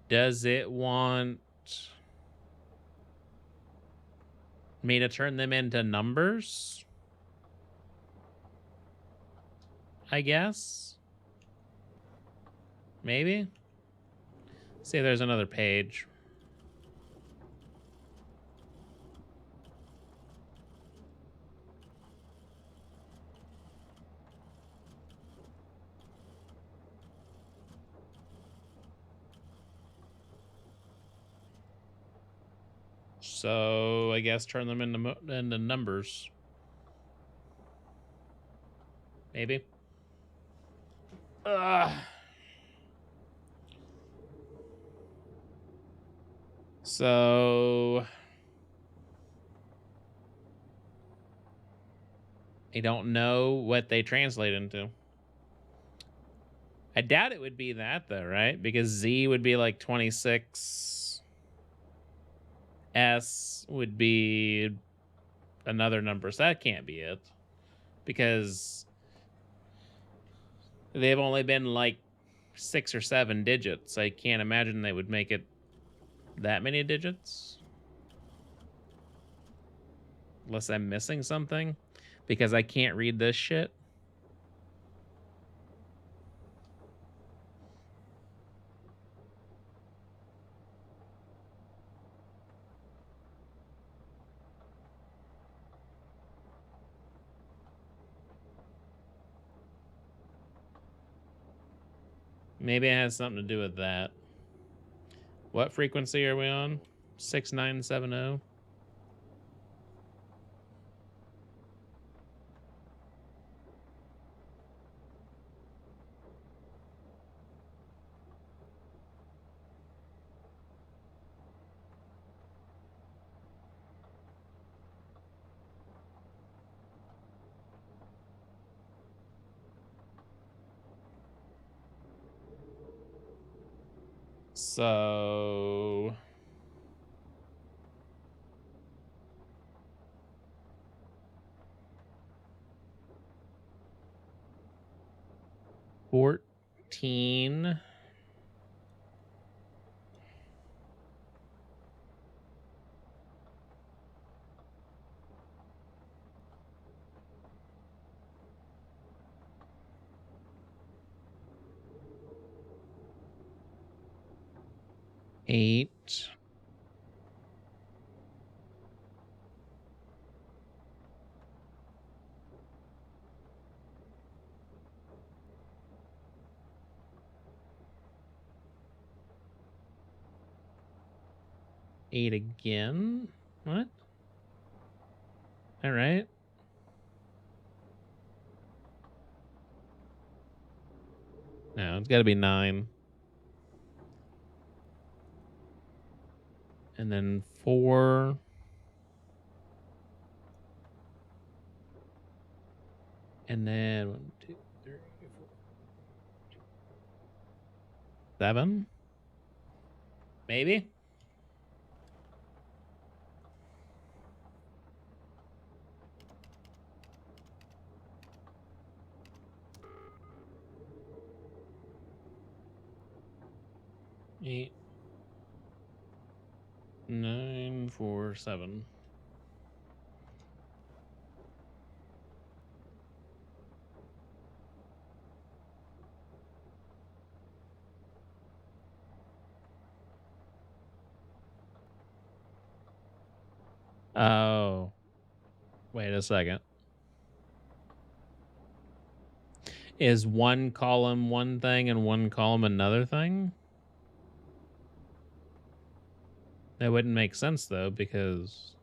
Does it want me to turn them into numbers? I guess. Maybe. See, there's another page. So I guess turn them into numbers. Maybe. So I don't know what they translate into. I doubt it would be that though, right? Because Z would be like 26. S would be another number. So that can't be it. Because they've only been like 6 or 7 digits. I can't imagine they would make it that many digits. Unless I'm missing something. Because I can't read this shit. Maybe it has something to do with that. What frequency are we on? 6970. So 14. Eight. Eight again. What? All right. No, it's got to be 9. And then 4. And then 1, 2, 3, 4, 7. Maybe. Eight. 9, 4, 7. Oh. Wait a second. Is one column one thing and one column another thing? That wouldn't make sense though, because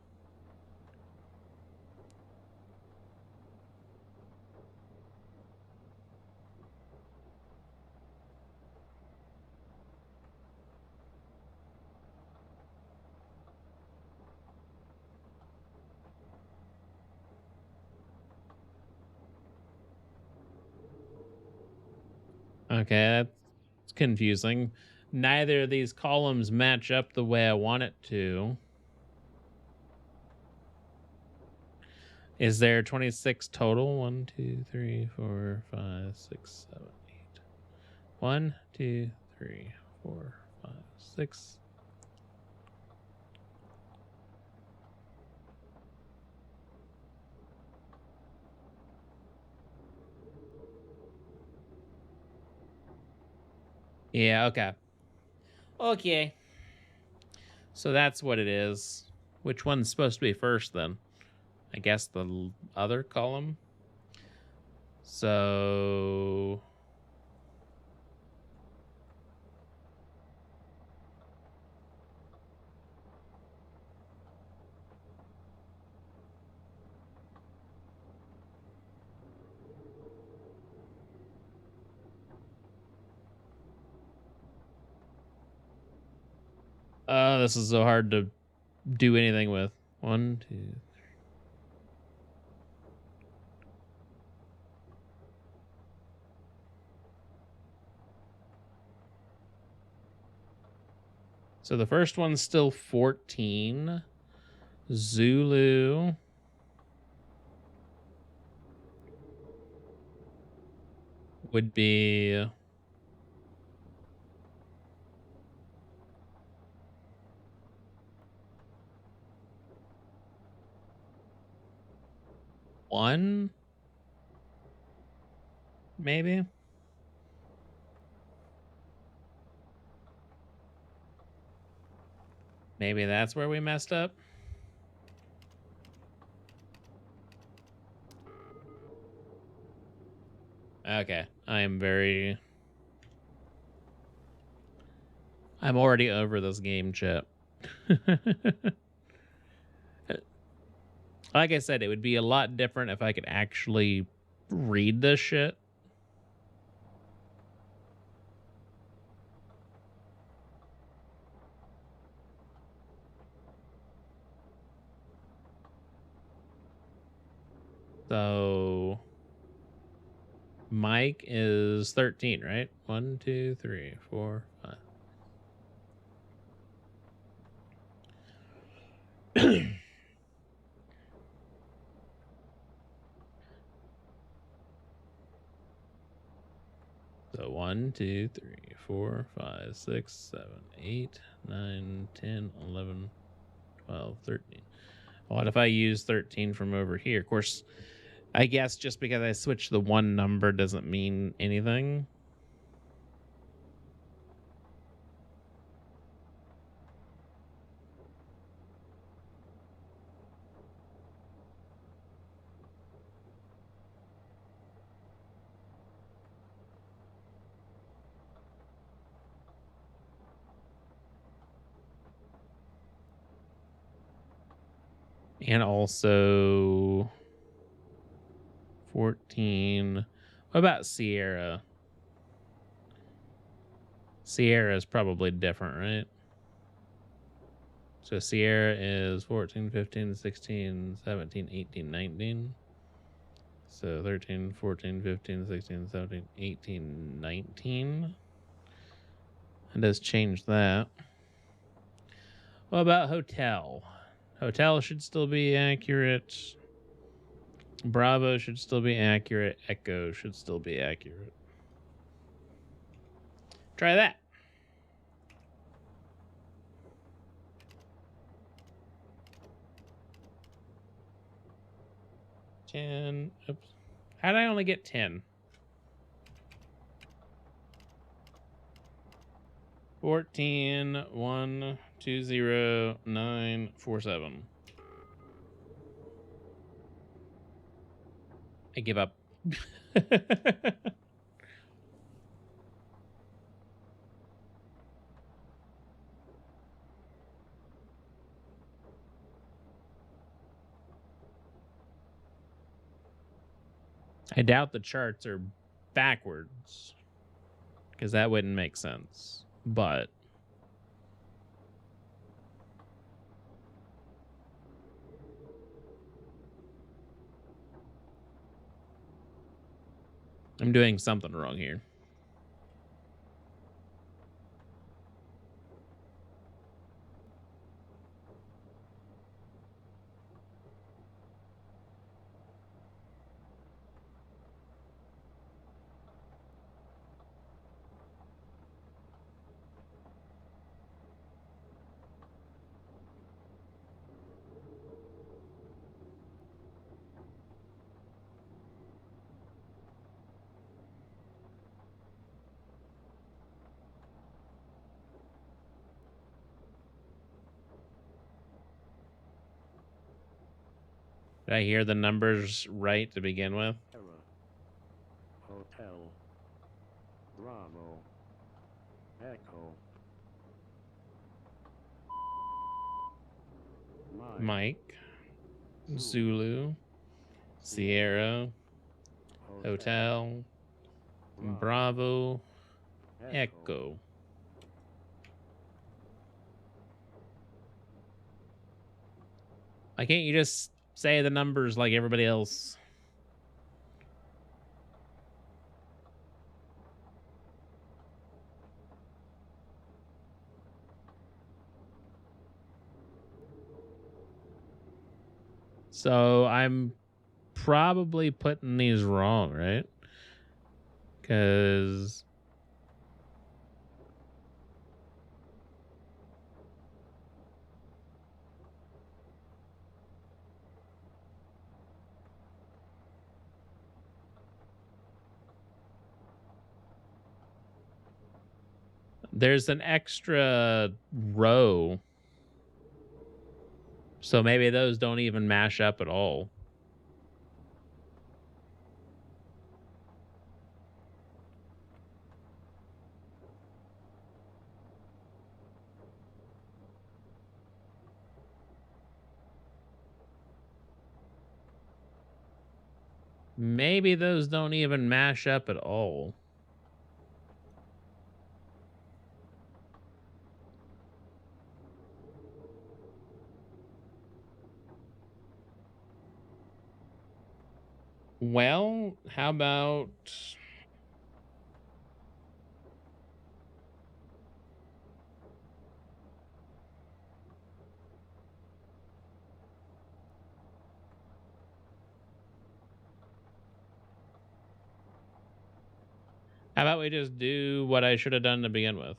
okay, that's confusing. Neither of these columns match up the way I want it to. Is there 26 total? 1, 2, 3, 4, 5, 6, 7, 8. 1, 2, 3, 4, 5, 6. Yeah, okay. Okay. So that's what it is. Which one's supposed to be first then? I guess the other column. So this is so hard to do anything with. 1, 2, 3. So the first one's still 14. Zulu. Would be 1, maybe. Maybe that's where we messed up. Okay, I'm already over this game, chat. Like I said, it would be a lot different if I could actually read this shit. So Mike is 13, right? 1, 2, 3, 4, 5. So 1, 2, 3, 4, 5, 6, 7, 8, 9, 10, 11, 12, 13. What if I use 13 from over here? Of course, I guess just because I switched the one number doesn't mean anything. And also 14. What about Sierra? Sierra is probably different, right? So Sierra is 14, 15, 16, 17, 18, 19. So 13, 14, 15, 16, 17, 18, 19. It does change that. What about Hotel? Hotel should still be accurate. Bravo should still be accurate. Echo should still be accurate. Try that. Ten. Oops. How did I only get 10? 14, 1, 2, 0, 9, 4, 7. I give up. I doubt the charts are backwards, because that wouldn't make sense. But I'm doing something wrong here. Did I hear the numbers right to begin with? Hotel. Bravo. Echo. Mike. Zulu. Sierra. Hotel. Bravo. Echo. Why can't you just say the numbers like everybody else? So I'm probably putting these wrong, right? Because there's an extra row. So maybe those don't even mash up at all. Maybe those don't even mash up at all. Well, how about... How about we just do what I should have done to begin with?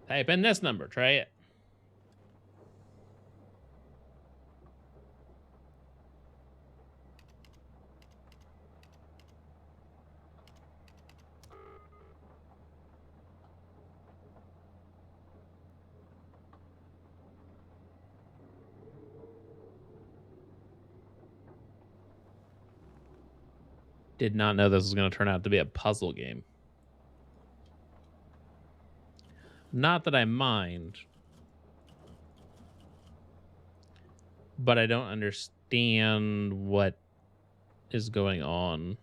Type in this number. Try it. Did not know this was going to turn out to be a puzzle game. Not that I mind, but I don't understand what is going on.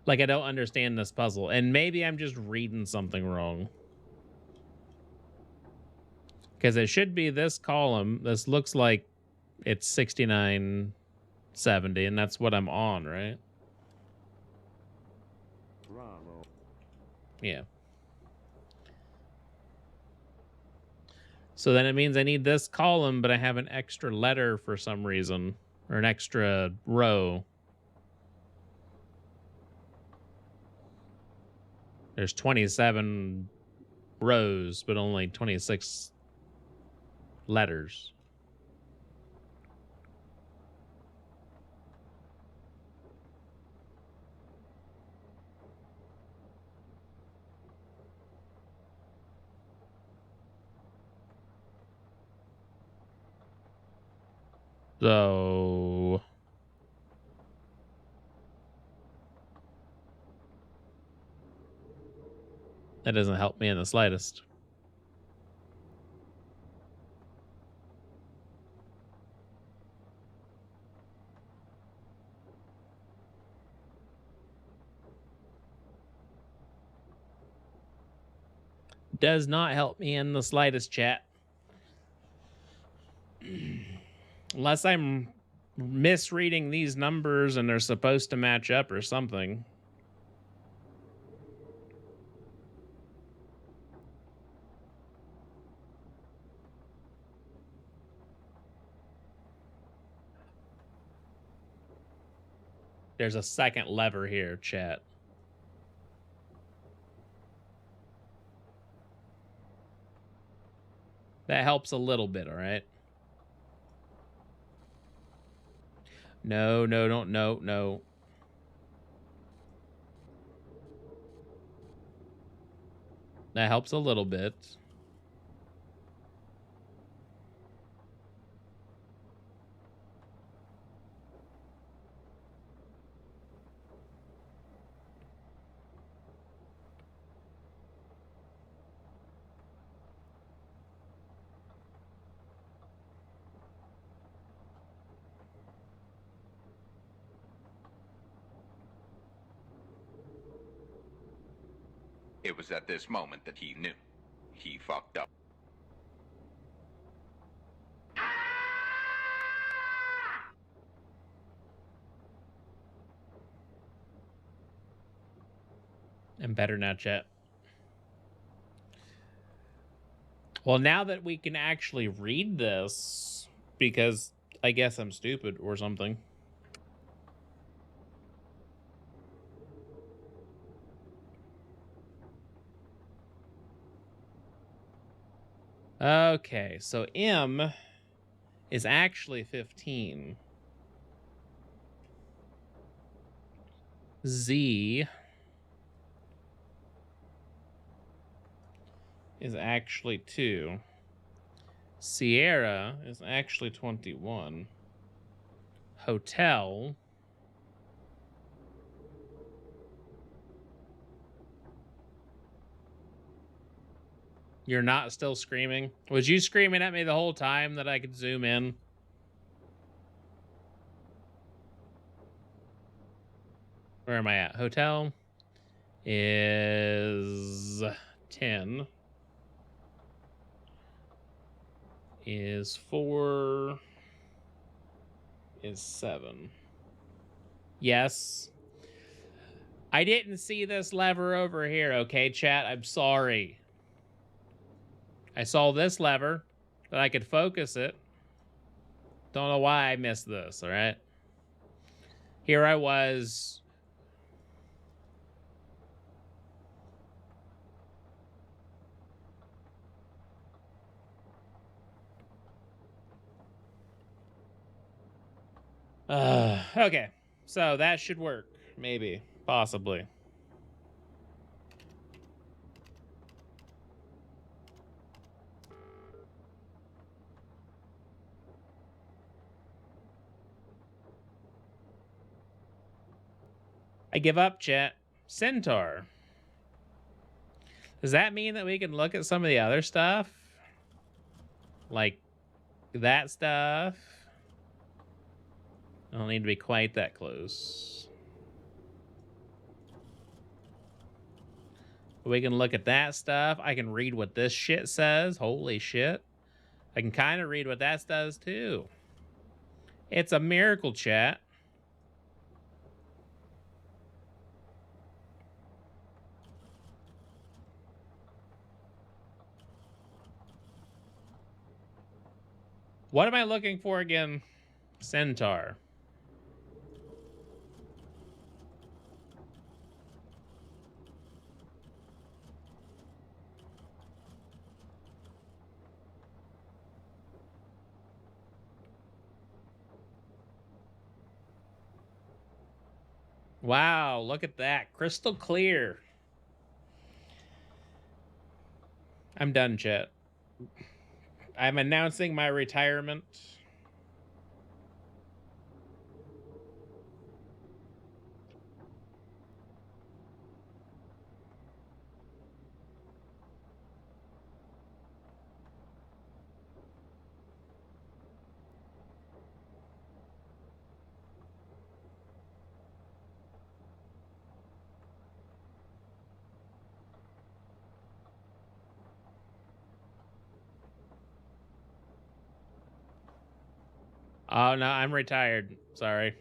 Like, I don't understand this puzzle, and maybe I'm just reading something wrong. Because it should be this column. This looks like it's 6970, and that's what I'm on, right? Bravo. Yeah. So then it means I need this column, but I have an extra letter for some reason, or an extra row. There's 27 rows, but only 26 letters. So that doesn't help me in the slightest. Does not help me in the slightest, chat. Unless I'm misreading these numbers and they're supposed to match up or something. There's a second lever here, chat. That helps a little bit, all right? No, no, don't, no, no. That helps a little bit. It was at this moment that he knew. He fucked up. And better now, chat. Well, now that we can actually read this, because I guess I'm stupid or something. Okay, so M is actually 15. Z is actually 2. Sierra is actually 21. Hotel You're not still screaming? Was you screaming at me the whole time that I could zoom in? Where am I at? Hotel is 10. Is 4. Is 7. Yes. I didn't see this lever over here, okay, chat? I'm sorry. I saw this lever that I could focus it. Don't know why I missed this, all right? Here I was. Okay, so that should work. Maybe. Possibly. I give up, chat. Centaur. Does that mean that we can look at some of the other stuff? Like that stuff? I don't need to be quite that close. We can look at that stuff. I can read what this shit says. Holy shit. I can kind of read what that does too. It's a miracle, chat. What am I looking for again? Centaur. Wow, look at that. Crystal clear. I'm done, chat. I'm announcing my retirement. Oh, no, I'm retired. Sorry.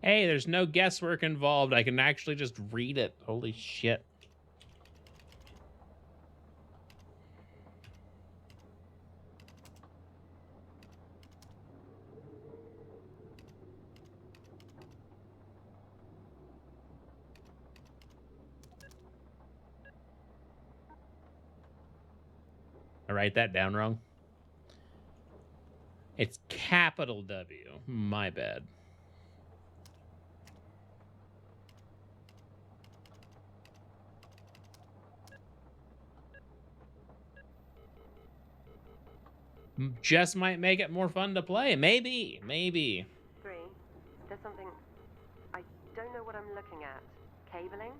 Hey, there's no guesswork involved. I can actually just read it. Holy shit. I write that down wrong. It's capital W. My bad. Just might make it more fun to play. Maybe. 3. There's something... I don't know what I'm looking at. Cabling?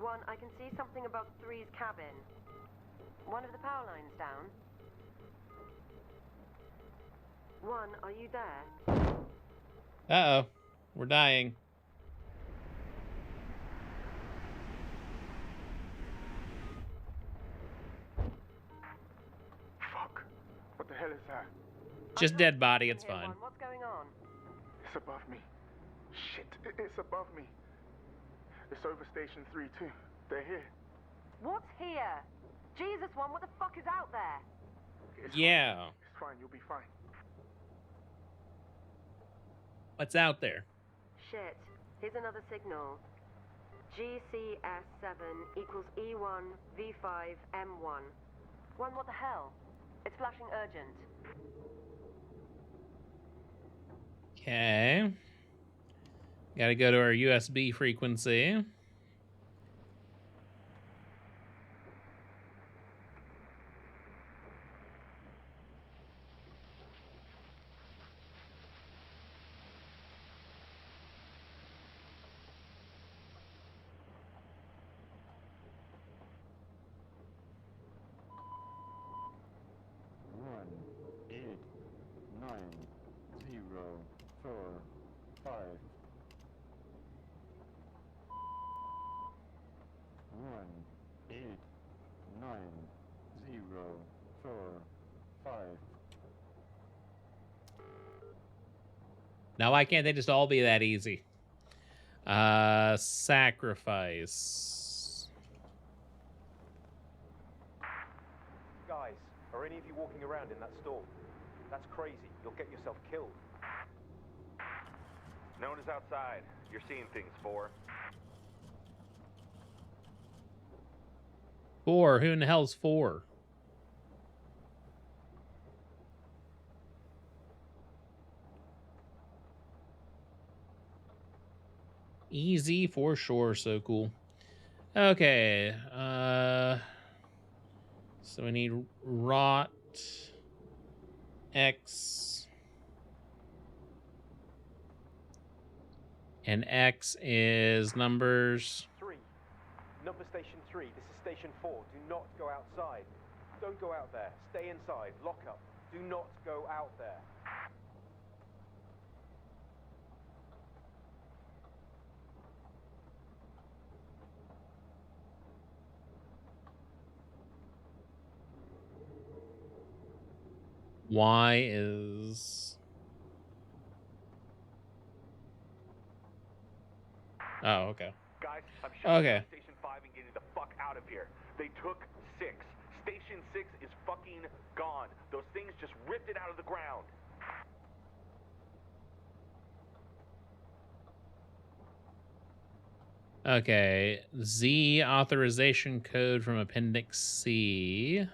1. I can see something above 3's cabin. One of the power lines down. 1, are you there? Uh-oh. We're dying. Fuck. What the hell is that? Just dead body, it's fine. 1, what's going on? It's above me. Shit, it's above me. It's over Station 3 too. They're here. What's here? Jesus, 1, what the fuck is out there? Yeah. It's fine, you'll be fine. What's out there? Shit. Here's another signal. GCS7 equals E1 V5 M1. 1, what the hell? It's flashing urgent. Okay. Gotta go to our USB frequency. One, 8, 9, 0, 4, 5. 1, 8, 9, 0, 4, 5. Now, why can't they just all be that easy? Sacrifice. Guys, are any of you walking around in that storm? That's crazy. You'll get yourself killed. No one is outside. You're seeing things, 4. 4. Who in the hell's 4? Easy for sure. So cool. Okay. So we need rot X. And X is numbers. 3. Number station 3. This is station 4. Do not go outside. Don't go out there. Stay inside. Lock up. Do not go out there. Y is... Oh, okay. Guys, I'm shutting Okay. down Station 5 and getting the fuck out of here. They took 6. Station 6 is fucking gone. Those things just ripped it out of the ground. Okay. Z authorization code from Appendix C.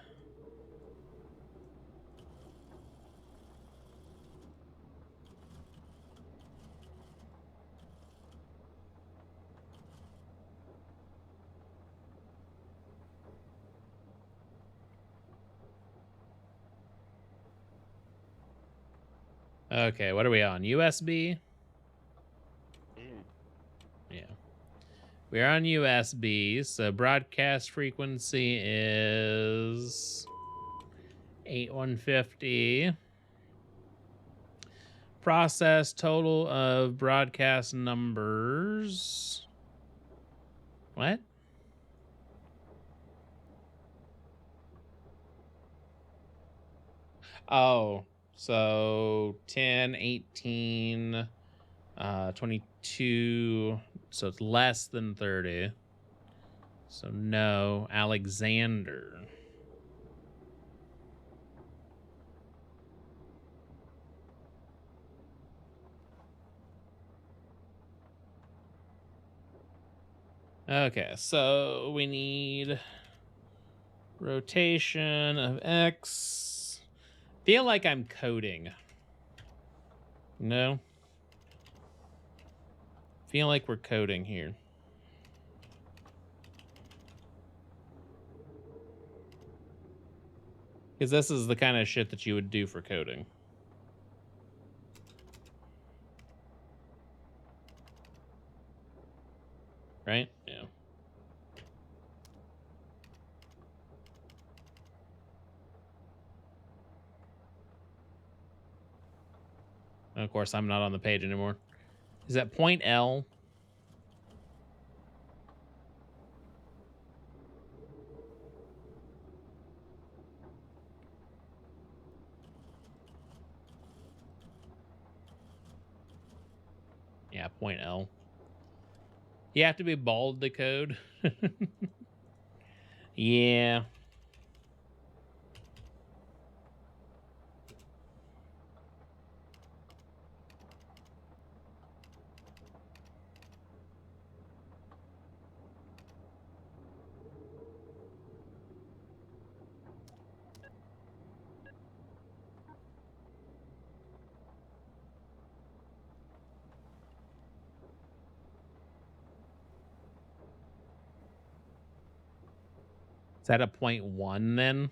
Okay, what are we on? USB? Yeah. We're on USB, so broadcast frequency is 8150. Process total of broadcast numbers. What? Oh, so 10, 18, 22, so it's less than 30. So no, Alexander. Okay, so we need Rotation of X. Feel like I'm coding. No. Feel like we're coding here. Because this is the kind of shit that you would do for coding. Right? Yeah. And of course, I'm not on the page anymore. Is that point L? Yeah, point L. You have to be bald to code. Yeah. Is that a 0.1 then?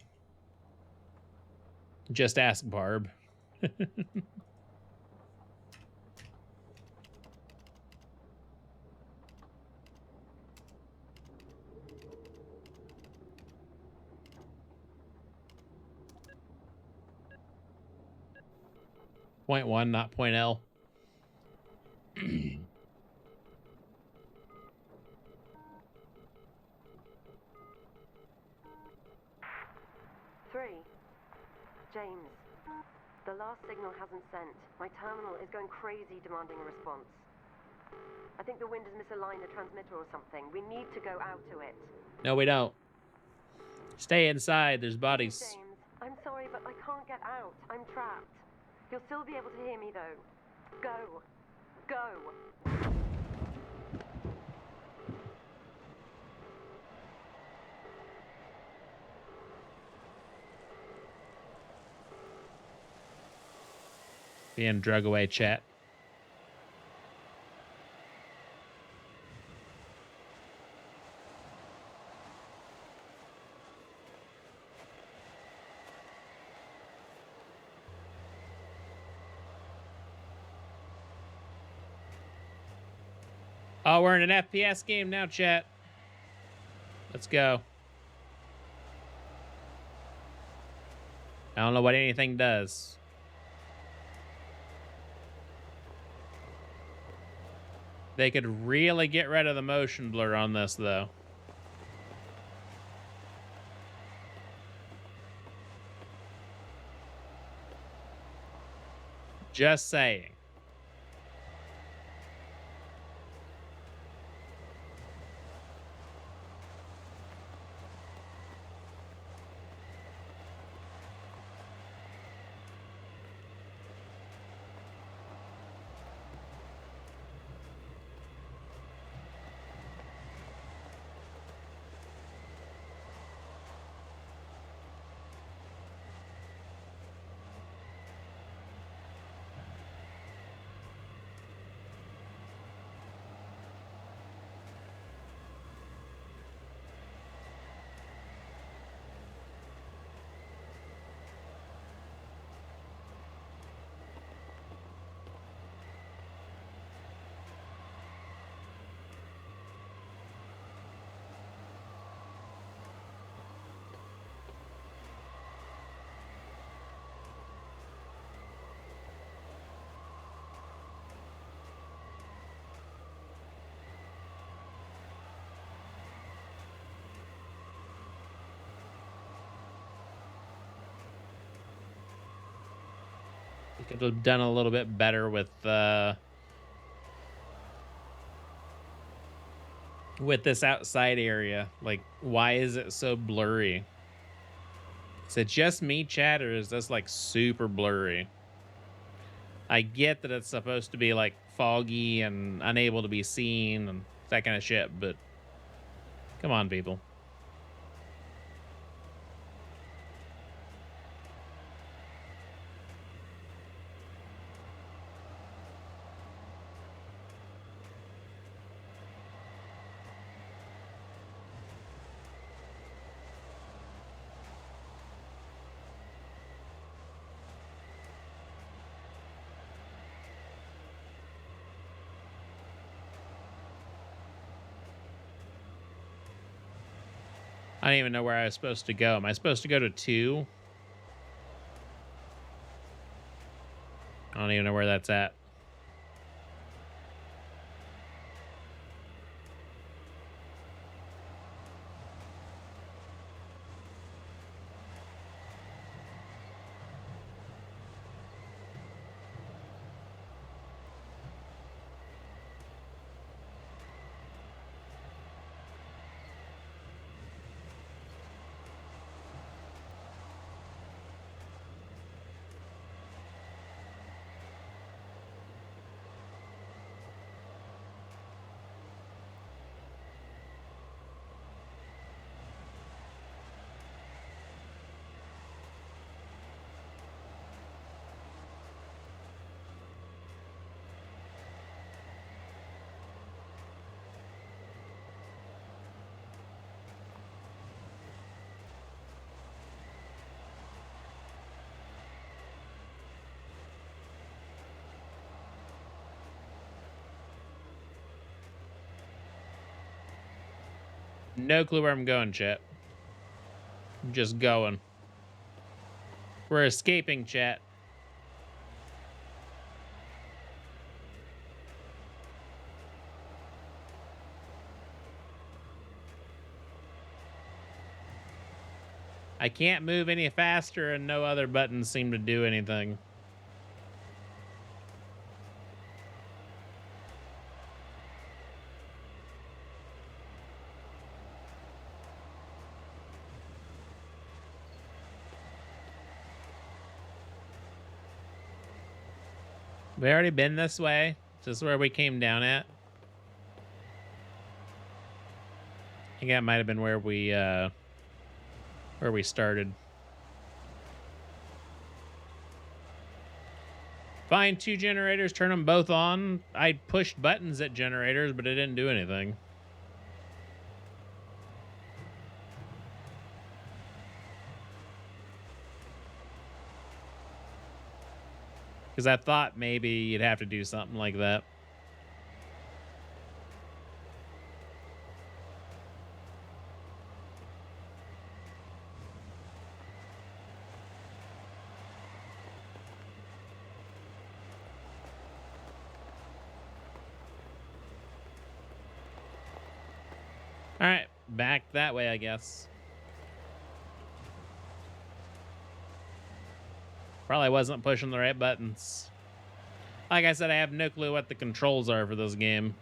Just ask Barb. 0.1, not point L. Three. James, the last signal hasn't sent. My terminal is going crazy demanding a response. I think the wind has misaligned the transmitter or something. We need to go out to it. No, we don't. Stay inside. There's bodies. James, I'm sorry, but I can't get out. I'm trapped. You'll still be able to hear me, though. Go. Go. Being drug away, chat. Oh, we're in an FPS game now, chat. Let's go. I don't know what anything does. They could really get rid of the motion blur on this, though. Just saying. Could have done a little bit better with this outside area. Like, why is it so blurry? Is it just me, chat, or is this like super blurry? I get that it's supposed to be like foggy and unable to be seen and that kind of shit, but come on, people. I don't even know where I was supposed to go. Am I supposed to go to 2? I don't even know where that's at. No clue where I'm going, chat. I'm just going. We're escaping, chat. I can't move any faster and no other buttons seem to do anything. We already been this way. Is this where we came down at? I think that might have been where we started. Find 2 generators, turn them both on. I pushed buttons at generators, but it didn't do anything. Because I thought maybe you'd have to do something like that. All right, back that way, I guess. Probably wasn't pushing the right buttons. Like I said, I have no clue what the controls are for this game.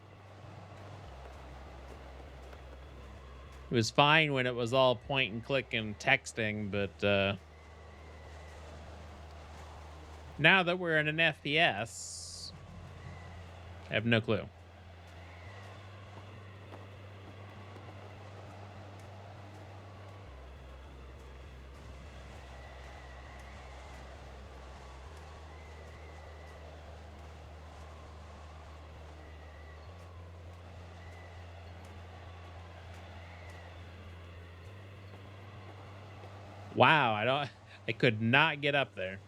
It was fine when it was all point and click and texting, but now that we're in an FPS, I have no clue. Wow, I could not get up there.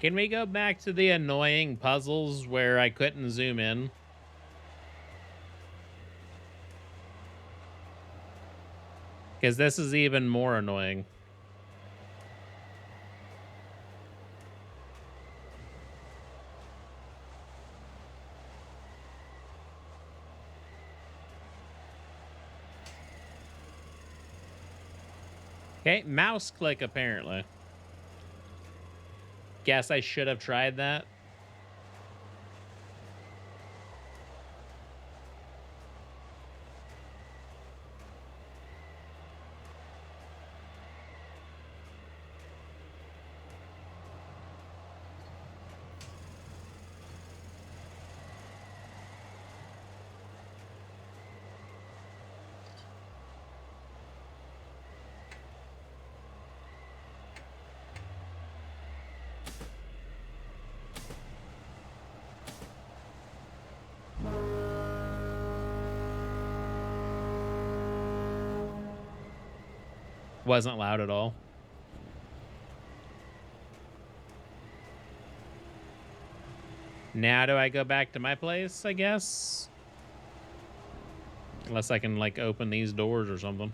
Can we go back to the annoying puzzles where I couldn't zoom in? Because this is even more annoying. Okay, mouse click apparently. Guess I should have tried that. Wasn't loud at all. Now do I go back to my place, I guess? Unless I can, like, open these doors or something.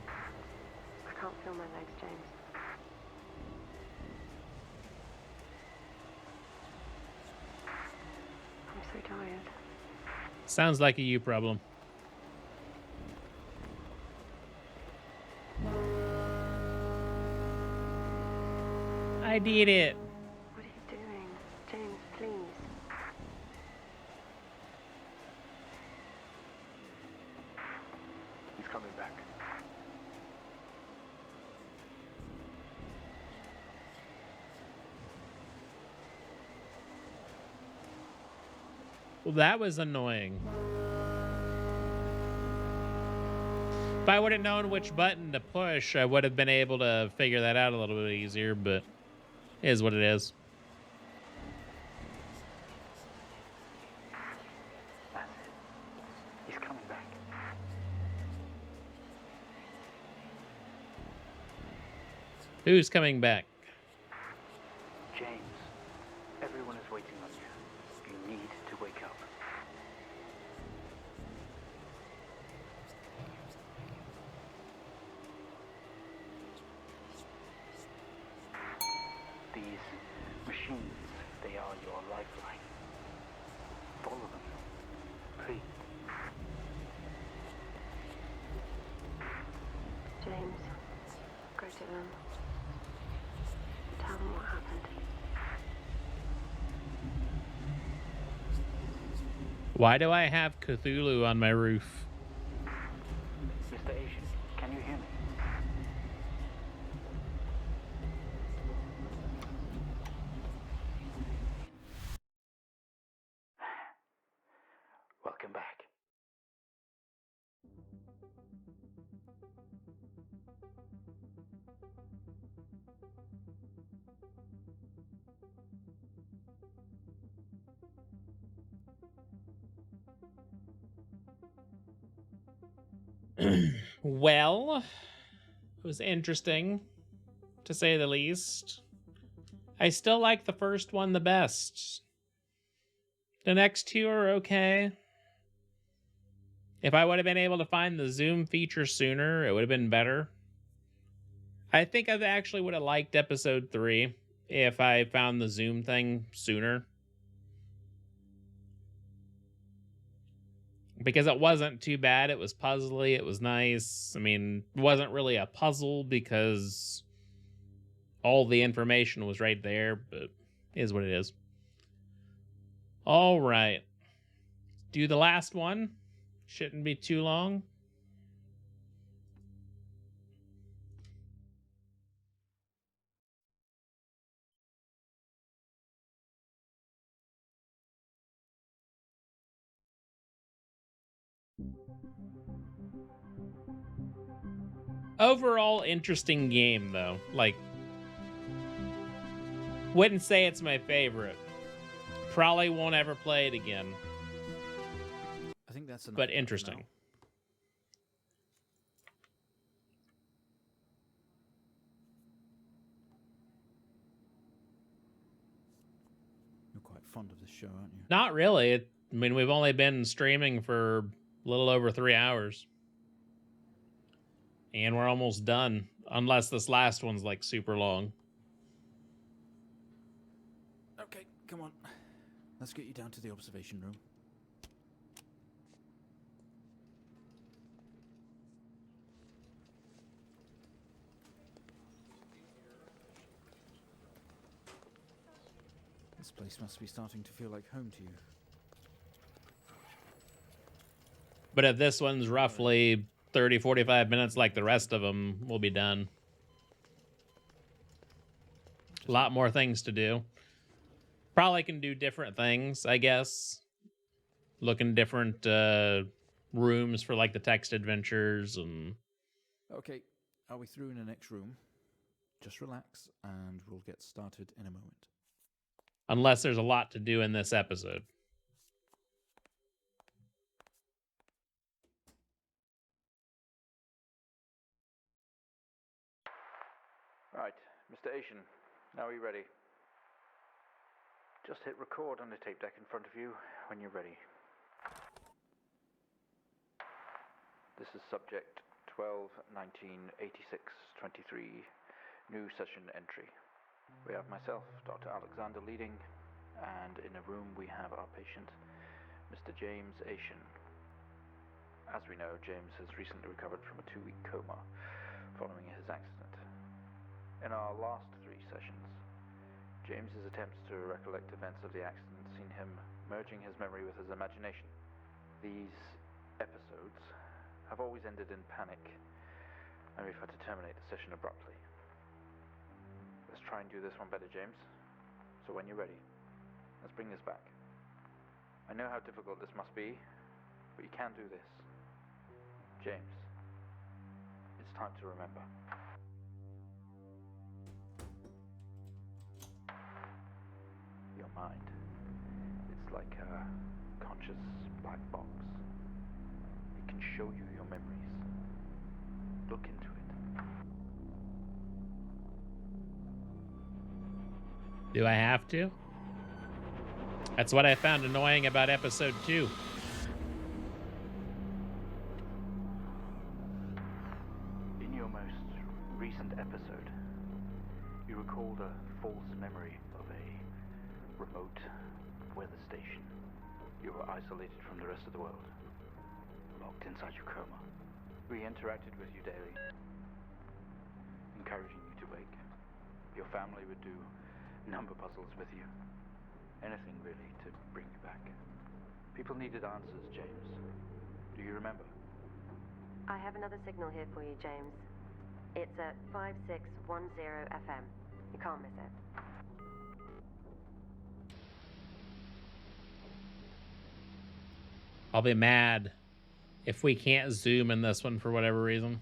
I can't feel my legs, James. I'm so tired. Sounds like a you problem. I did it. What are you doing? James, please. He's coming back. Well, that was annoying. If I would have known which button to push, I would have been able to figure that out a little bit easier, but it is what it is. That's it. He's coming back. Who's coming back? James, everyone is waiting on you. You need to wake up. These machines, they are your lifeline. Follow them, please. James, go to them. Tell them what happened. Why do I have Cthulhu on my roof? Mr. Asian, can you hear me? Welcome back. Well, it was interesting, to say the least. I still like the first one the best. The next two are okay. If I would have been able to find the zoom feature sooner, it would have been better. I think I actually would have liked episode 3 if I found the zoom thing sooner. Because it wasn't too bad. It was puzzly. It was nice. I mean, it wasn't really a puzzle because all the information was right there, but it is what it is. All right. Do the last one. Shouldn't be too long. Overall, interesting game, though. Like, wouldn't say it's my favorite. Probably won't ever play it again. I think that's enough. But interesting. You're quite fond of this show, aren't you? Not really. I mean, we've only been streaming for a little over 3 hours. And we're almost done. Unless this last one's like super long. Okay, come on. Let's get you down to the observation room. This place must be starting to feel like home to you. But if this one's roughly 30, 45 minutes like the rest of them, we'll be done. A lot more things to do. Probably can do different things, I guess. Look in different rooms for like the text adventures and... Okay, are we through in the next room? Just relax and we'll get started in a moment. Unless there's a lot to do in this episode. Right, Mr. Asian, now are you ready? Just hit record on the tape deck in front of you when you're ready. This is subject 12-19-86-23, new session entry. We have myself, Dr. Alexander leading, and in a room we have our patient, Mr. James Asian. As we know, James has recently recovered from a 2-week coma following his accident. In our last 3 sessions, James's attempts to recollect events of the accident seen him merging his memory with his imagination. These episodes have always ended in panic, and we've had to terminate the session abruptly. Let's try and do this one better, James. So when you're ready, let's bring this back. I know how difficult this must be, but you can do this. James, it's time to remember. Your mind, it's like a conscious black box. It can show you your memories. Look into it. Do I have to? That's what I found annoying about episode 2. In your most recent episode, you recalled a false memory of a remote weather station. You were isolated from the rest of the world, locked inside your coma. We interacted with you daily, encouraging you to wake. Your family would do number puzzles with you. Anything really to bring you back. People needed answers, James. Do you remember? I have another signal here for you, James. It's at 5610 FM. You can't miss it. I'll be mad if we can't zoom in this one for whatever reason.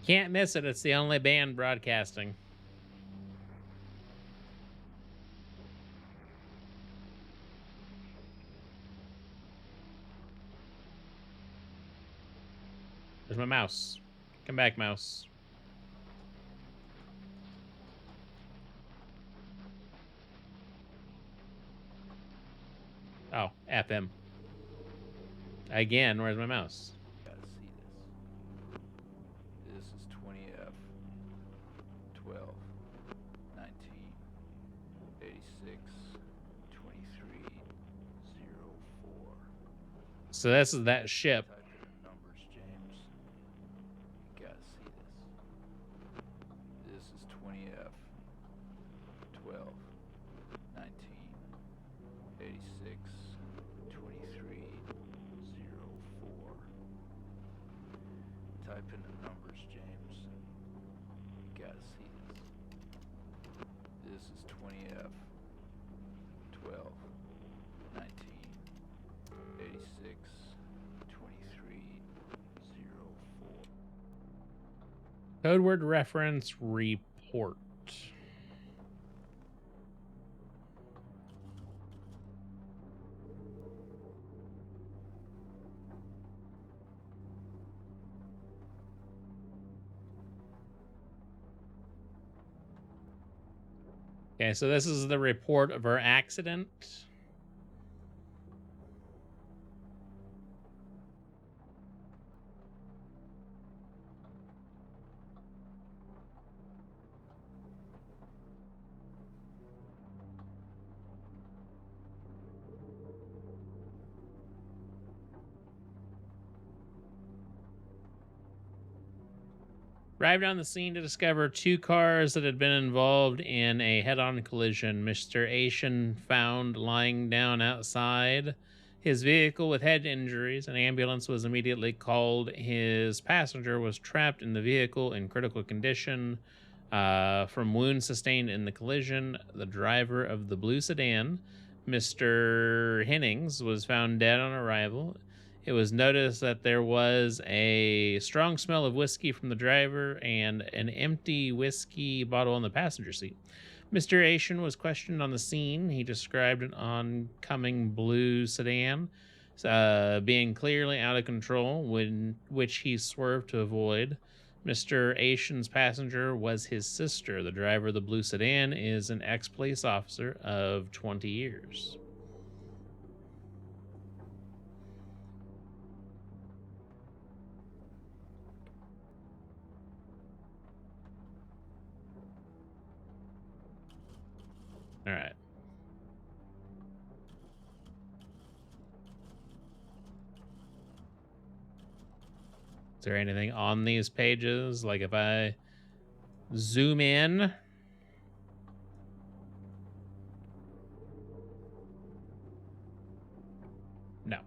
Can't miss it. It's the only band broadcasting. There's my mouse. Come back, mouse. Oh, F him. Again, where's my mouse? Gotta see this. This is 20F 12 19 86 23 04. So this is that ship. Type in the numbers, James. You gotta see this. This is 20F 12 19 86 23 04. Type in the numbers, James. You gotta see this. This is 20F 12 19 86 23 04. Code word reference report. Okay, so this is the report of our accident. Arrived on the scene to discover 2 cars that had been involved in a head-on collision. Mr. Asian found lying down outside his vehicle with head injuries. An ambulance was immediately called. His passenger was trapped in the vehicle in critical condition from wounds sustained in the collision. The driver of the blue sedan, Mr. Hennings, was found dead on arrival. It was noticed that there was a strong smell of whiskey from the driver and an empty whiskey bottle on the passenger seat. Mr. Asian was questioned on the scene. He described an oncoming blue sedan being clearly out of control, which he swerved to avoid. Mr. Asian's passenger was his sister. The driver of the blue sedan is an ex-police officer of 20 years. All right. Is there anything on these pages? Like if I zoom in. No.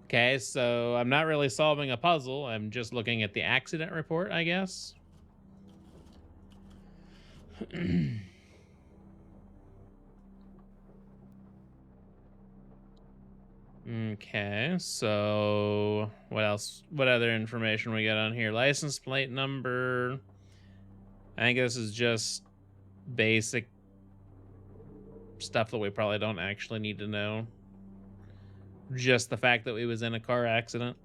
Okay, so I'm not really solving a puzzle. I'm just looking at the accident report, I guess. Okay, so what else? What other information we got on here? License plate number. I think this is just basic stuff that we probably don't actually need to know. Just the fact that we was in a car accident.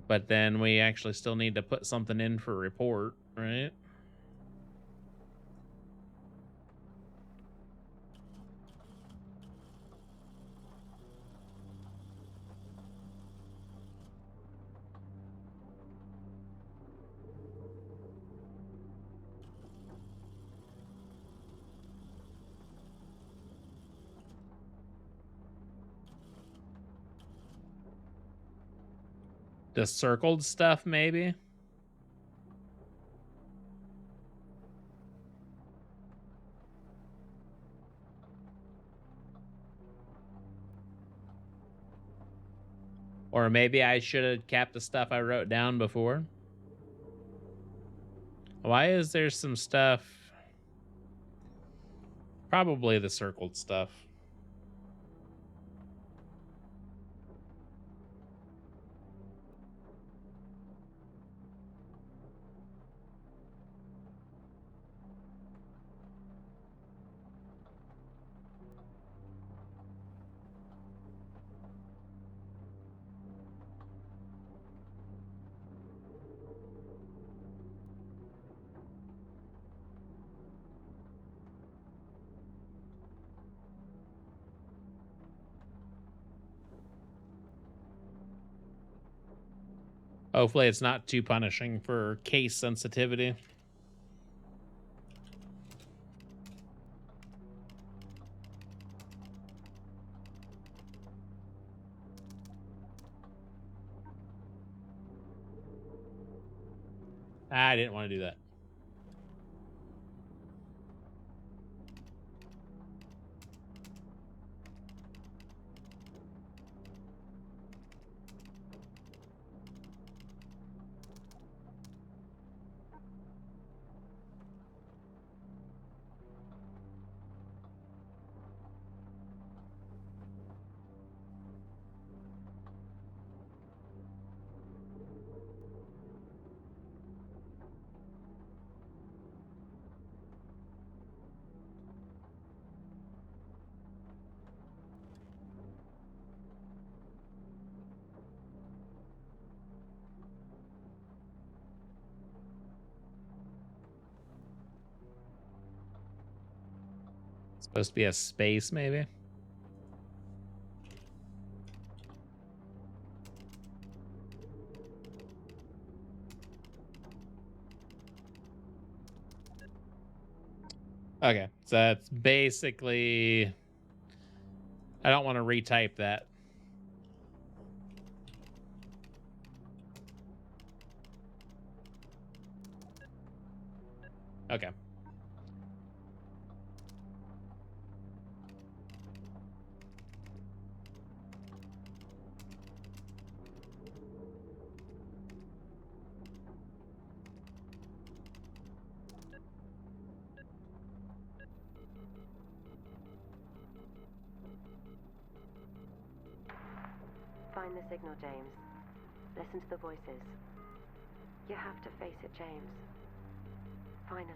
But then we actually still need to put something in for report, right? The circled stuff, maybe? Or maybe I should have kept the stuff I wrote down before. Why is there some stuff? Probably the circled stuff. Hopefully it's not too punishing for case sensitivity. I didn't want to do that. Supposed to be a space, maybe? Okay, so that's basically... I don't want to retype that. Okay. Find the signal, James. Listen to the voices. You have to face it, James. Finally.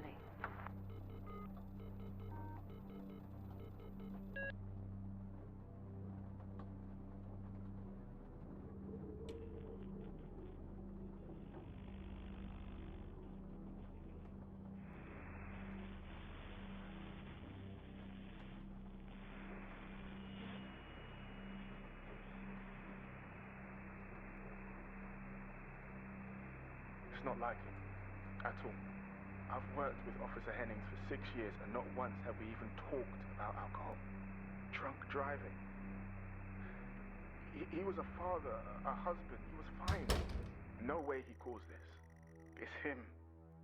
It's not like him, at all. I've worked with Officer Hennings for 6 years, and not once have we even talked about alcohol. Drunk driving. He was a father, a husband. He was fine. No way he caused this. It's him,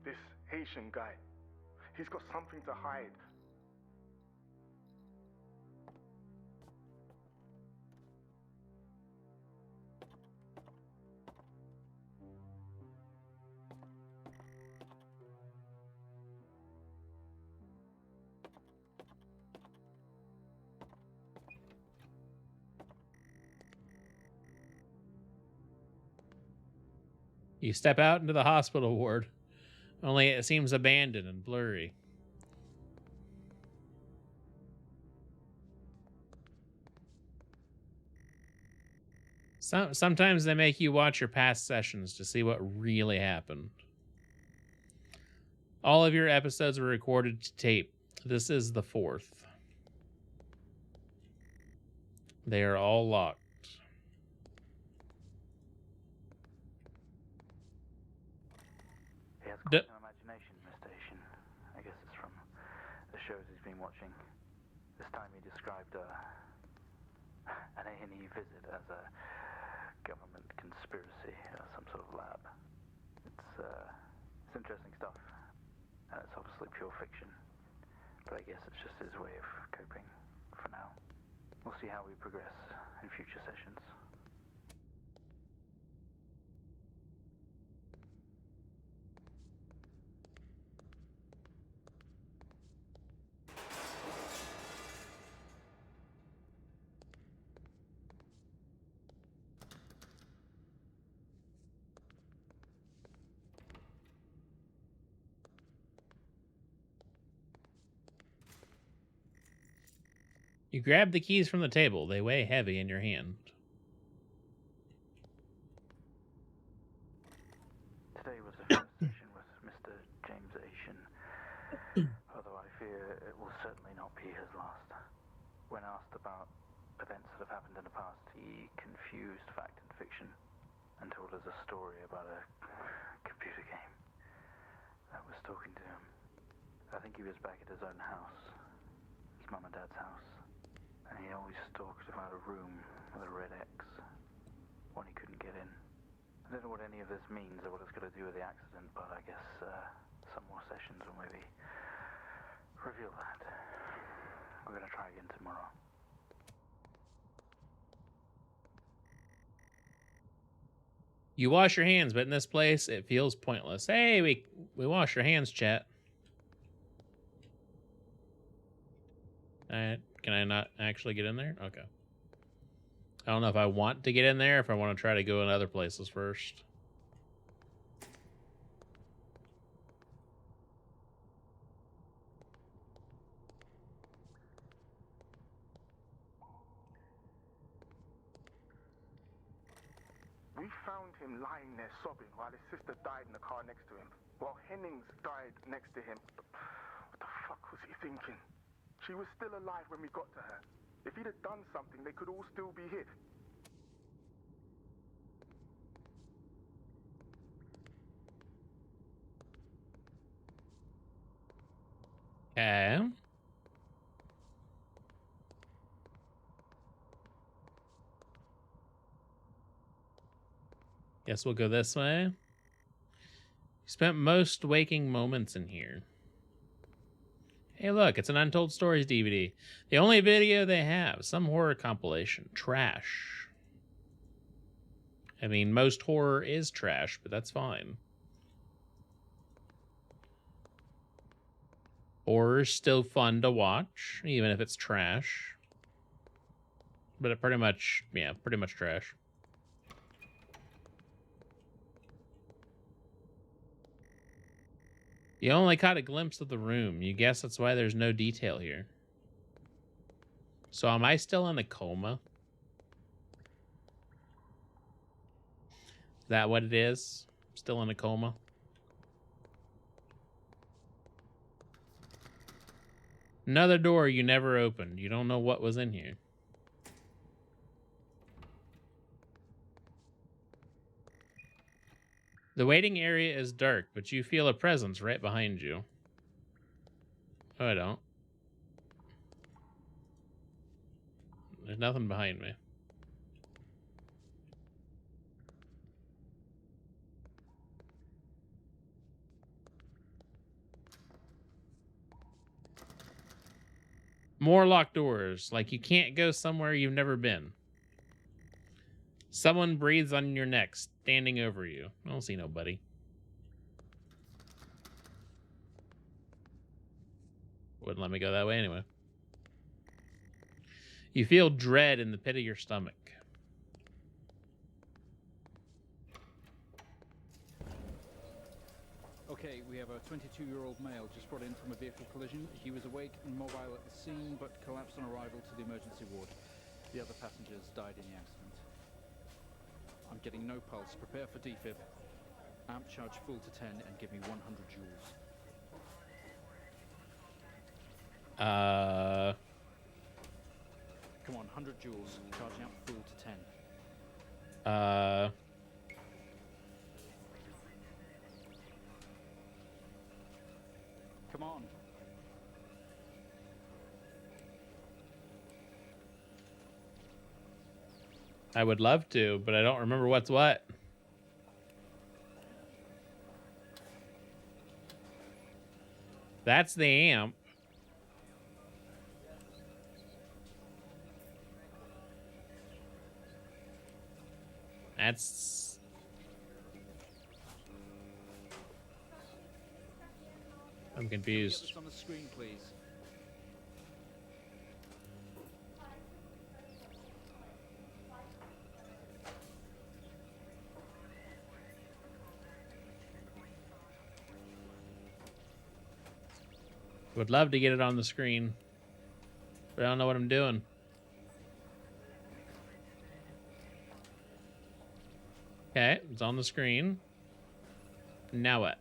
this Haitian guy. He's got something to hide. You step out into the hospital ward, only it seems abandoned and blurry. Sometimes they make you watch your past sessions to see what really happened. All of your episodes were recorded to tape. This is the 4th. They are all locked. He has quite an imagination, Mr. Haitian. I guess it's from the shows he's been watching. This time he described an A&E visit as a government conspiracy, some sort of lab. It's interesting stuff, and it's obviously pure fiction. But I guess it's just his way of coping for now. We'll see how we progress in future sessions. You grab the keys from the table. They weigh heavy in your hand. Today was the first session with Mr. James Haitian, although I fear it will certainly not be his last. When asked about events that have happened in the past, he confused fact and fiction and told us a story about a computer game that was talking to him. I think he was back at his own house, his mum and dad's house. And he always talked about a room with a red X, one he couldn't get in. I don't know what any of this means or what it's got to do with the accident, but I guess some more sessions will maybe reveal that. We're going to try again tomorrow. You wash your hands, but in this place, it feels pointless. Hey, we wash your hands, chat. Can I not actually get in there? Okay. I don't know if I want to get in there, if I want to try to go in other places first. We found him lying there sobbing while his sister died in the car next to him, while Hennings died next to him. What the fuck was he thinking? She was still alive when we got to her. If he'd have done something, they could all still be here. Okay. Guess we'll go this way. You spent most waking moments in here. Hey, look, it's an Untold Stories DVD. The only video they have. Some horror compilation. Trash. I mean, most horror is trash, but that's fine. Horror's still fun to watch, even if it's trash. But it pretty much, yeah, pretty much trash. You only caught a glimpse of the room. You guess that's why there's no detail here. So am I still in a coma? Is that what it is? Still in a coma? Another door you never opened. You don't know what was in here. The waiting area is dark, but you feel a presence right behind you. Oh, I don't. There's nothing behind me. More locked doors. Like you can't go somewhere you've never been. Someone breathes on your neck, standing over you. I don't see nobody. Wouldn't let me go that way anyway. You feel dread in the pit of your stomach. Okay, we have a 22-year-old male just brought in from a vehicle collision. He was awake and mobile at the scene, but collapsed on arrival to the emergency ward. The other passengers died in the accident. I'm getting no pulse. Prepare for defib. Amp charge full to 10 and give me 100 joules. Come on, 100 joules. Charging up full to 10. Come on. I would love to, but I don't remember what's what. That's the amp. That's... I'm confused. Get this on the screen, please. Would love to get it on the screen, but I don't know what I'm doing. Okay, it's on the screen. Now what?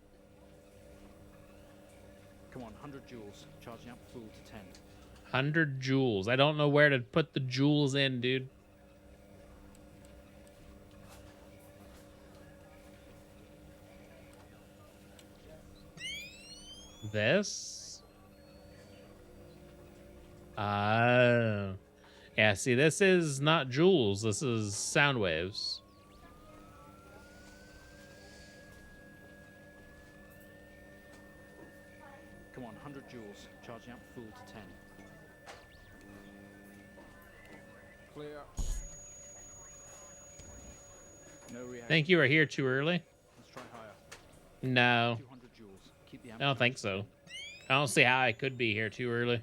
Come on, 100 joules. Charging up full to 10. 100 joules. I don't know where to put the joules in, dude. This? Yeah, see, this is not joules. This is sound waves. Come on, 100 joules. Charging up full to 10. Clear. No reaction. Think you are here too early? Let's try higher. No. 200 joules. Keep the amp I don't think so. I don't see how I could be here too early.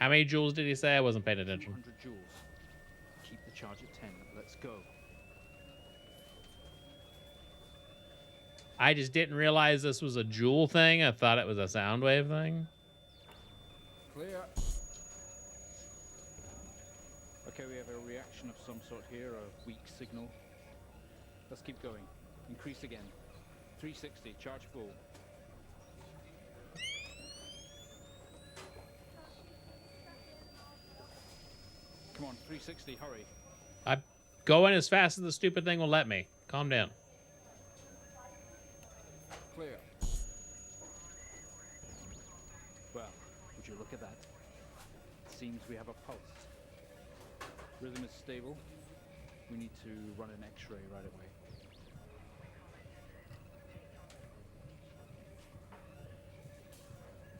How many joules did he say? I wasn't paying attention. 200 joules. Keep the charge at 10. Let's go. I just didn't realize this was a joule thing. I thought it was a sound wave thing. Clear. Okay, we have a reaction of some sort here, a weak signal. Let's keep going. Increase again. 360, charge full. Come on, 360, hurry. I'm going as fast as the stupid thing will let me. Calm down. Clear. Well, would you look at that? Seems we have a pulse. Rhythm is stable. We need to run an X-ray right away.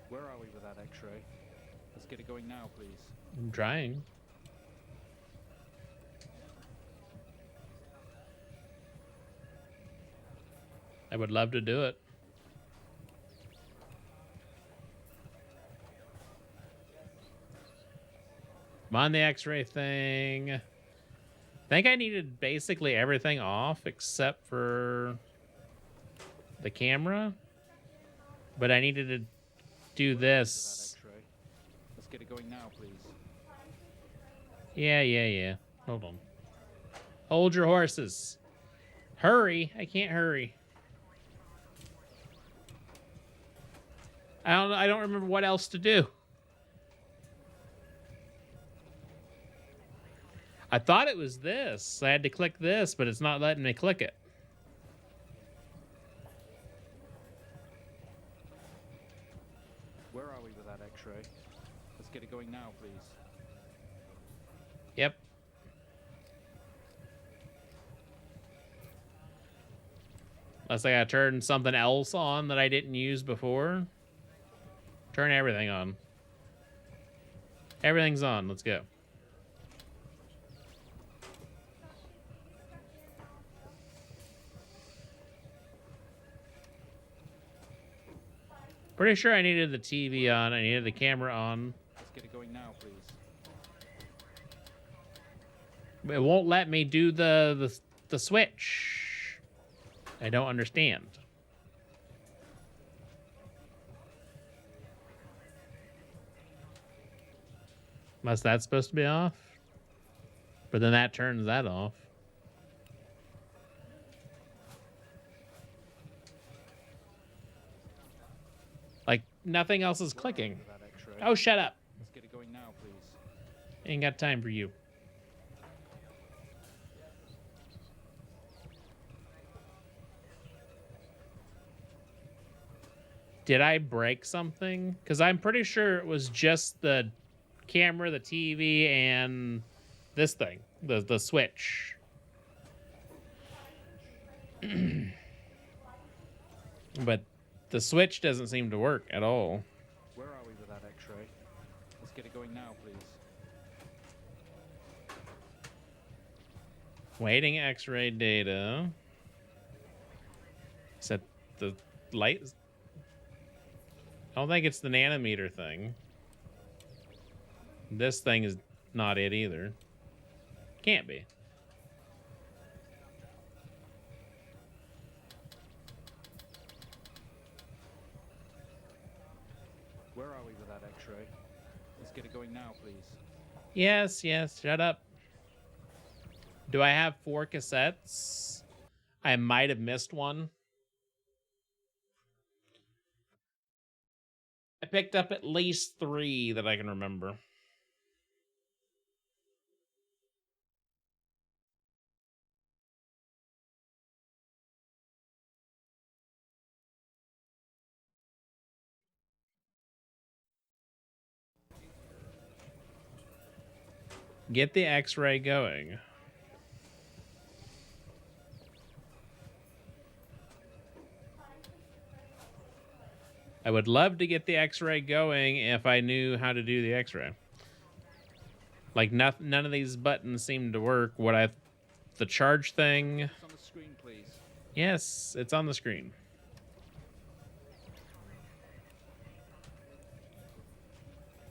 Where are we with that X-ray? Let's get it going now, please. I'm trying. I would love to do it. I'm on the X-ray thing. I think I needed basically everything off except for the camera. But I needed to do this. Let's get it going now, please. Yeah. Hold on. Hold your horses. Hurry. I can't hurry. I don't remember what else to do. I thought it was this. I had to click this, but it's not letting me click it. Where are we with that X-ray? Let's get it going now, please. Yep. Unless I gotta turn something else on that I didn't use before. Turn everything on. Everything's on. Let's go. Pretty sure I needed the TV on. I needed the camera on. Let's get it going now, please. It won't let me do the switch. I don't understand. Unless that's supposed to be off. But then that turns that off. Like, nothing else is clicking. Oh, shut up. Let's get it going now, please. Ain't got time for you. Did I break something? Because I'm pretty sure it was just the camera, the TV, and this thing, the switch. But the switch doesn't seem to work at all. Where are we with that X-ray? Let's get it going now, please. Waiting X-ray data. Set the light. I don't think it's the nanometer thing. This thing is not it either. Can't be. Where are we with that X-ray? Let's get it going now, please. Yes, shut up. Do I have 4 cassettes? I might have missed one. I picked up at least 3 that I can remember. Get the X-ray going. I would love to get the X-ray going if I knew how to do the X-ray. Like, none of these buttons seem to work. The charge thing. It's on the screen, please. Yes, it's on the screen.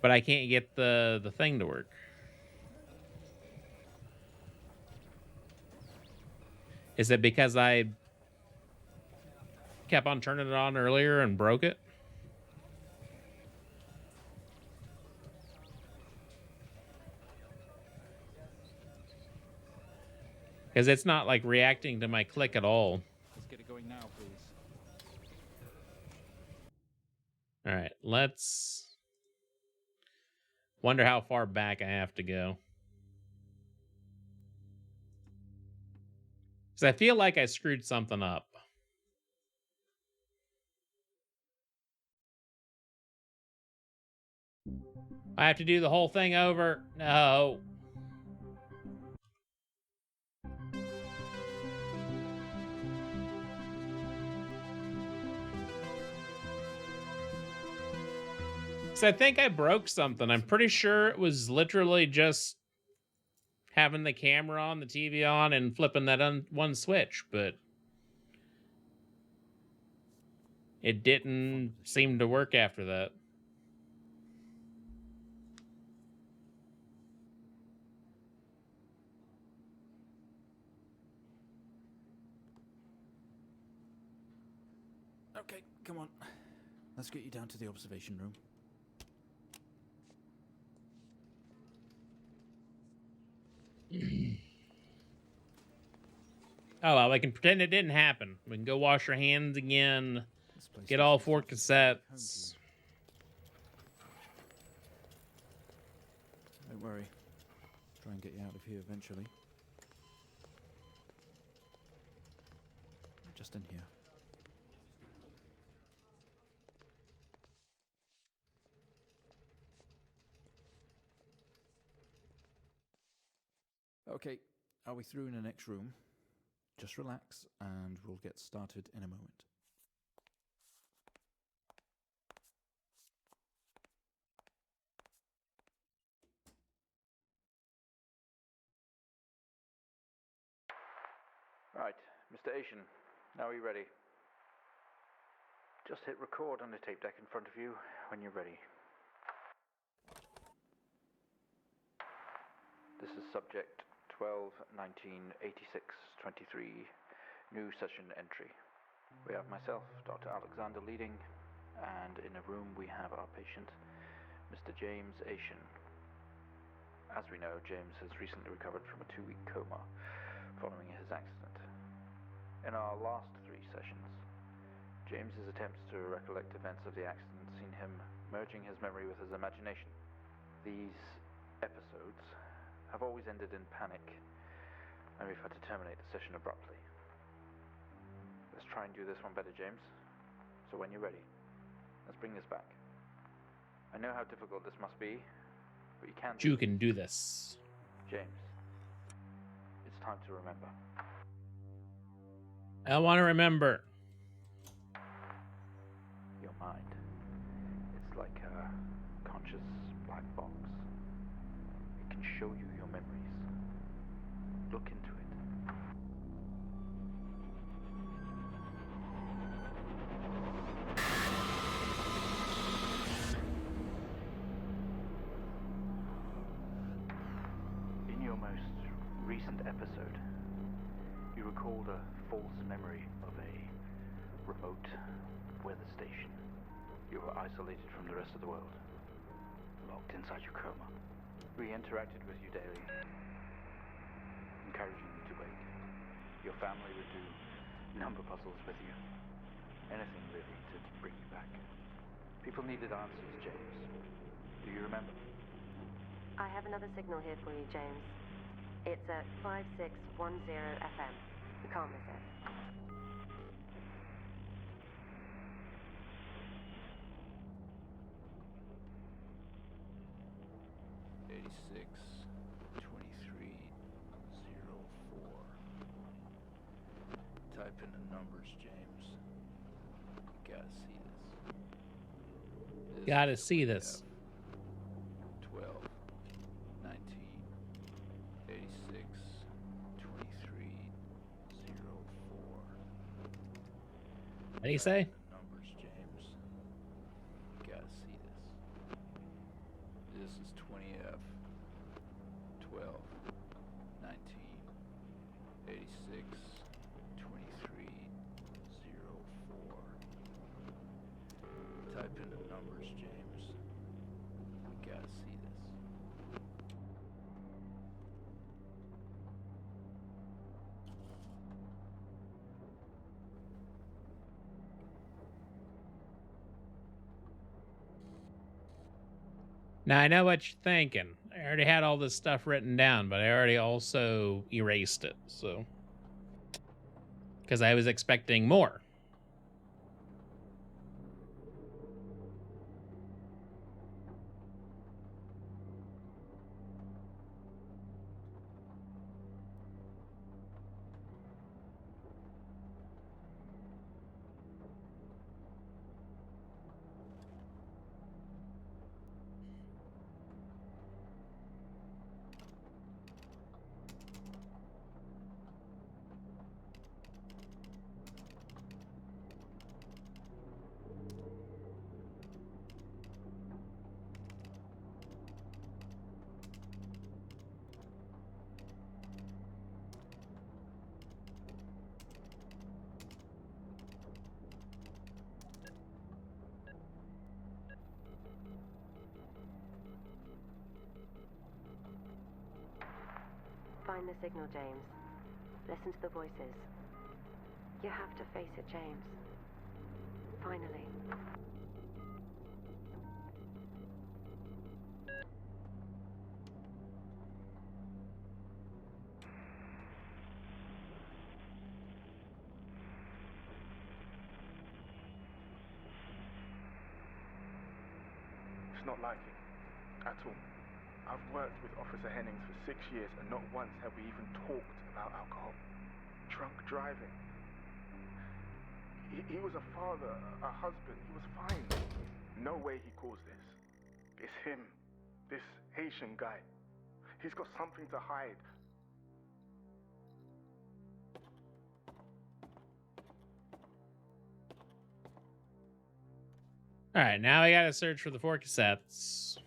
But I can't get the thing to work. Is it because I kept on turning it on earlier and broke it? Because it's not like reacting to my click at all. Let's get it going now, please. All right, let's wonder how far back I have to go. Because I feel like I screwed something up. I have to do the whole thing over. No. So I think I broke something. I'm pretty sure it was literally just having the camera on, the TV on, and flipping that one switch, but it didn't seem to work after that. Okay, come on. Let's get you down to the observation room. Oh, well, I can pretend it didn't happen. We can go wash our hands again. Get all 4 cassettes. Don't worry. Try and get you out of here eventually. Just in here. Okay, are we through in the next room? Just relax and we'll get started in a moment. Right, Mr. Asian, now are you ready? Just hit record on the tape deck in front of you when you're ready. This is subject 12-19-86-23, new session entry. We have myself, Dr. Alexander leading, and in a room we have our patient, Mr. James Asian. As we know, James has recently recovered from a 2-week coma following his accident. In our last 3 sessions, James's attempts to recollect events of the accident seen him merging his memory with his imagination. These episodes have always ended in panic, and we've had to terminate the session abruptly. Let's try and do this one better, James. So when you're ready, let's bring this back. I know how difficult this must be, but you can do You can do this. James, it's time to remember. I want to remember. Your mind. It's like a conscious black box. It can show you your memories. Look into it. In your most recent episode, you recalled a false memory of a remote weather station. You were isolated from the rest of the world, locked inside your coma. We interacted with you daily, encouraging you to wake. Your family would do number puzzles with you. Anything really to bring you back. People needed answers, James. Do you remember? I have another signal here for you, James. It's at 5610 FM. The calm is it. Type in the numbers, James. You gotta see this. Gotta see this. 12, 19, 86, 23, 04. What do you say? The numbers, James. You gotta see this. This is 20F. 12, 19, 86, 23, 04. Type in the numbers, James. You gotta see this. Now, I know what you're thinking. I already had all this stuff written down, but I already also erased it, so... Because I was expecting more. Find the signal, James. Listen to the voices. You have to face it, James. Finally. It's not like him, at all. I've worked with Officer Hennings for 6 years, and not once have we even talked about alcohol. Drunk driving. He was a father, a husband. He was fine. No way he caused this. It's him, this Haitian guy. He's got something to hide. All right, now I gotta search for the 4 cassettes.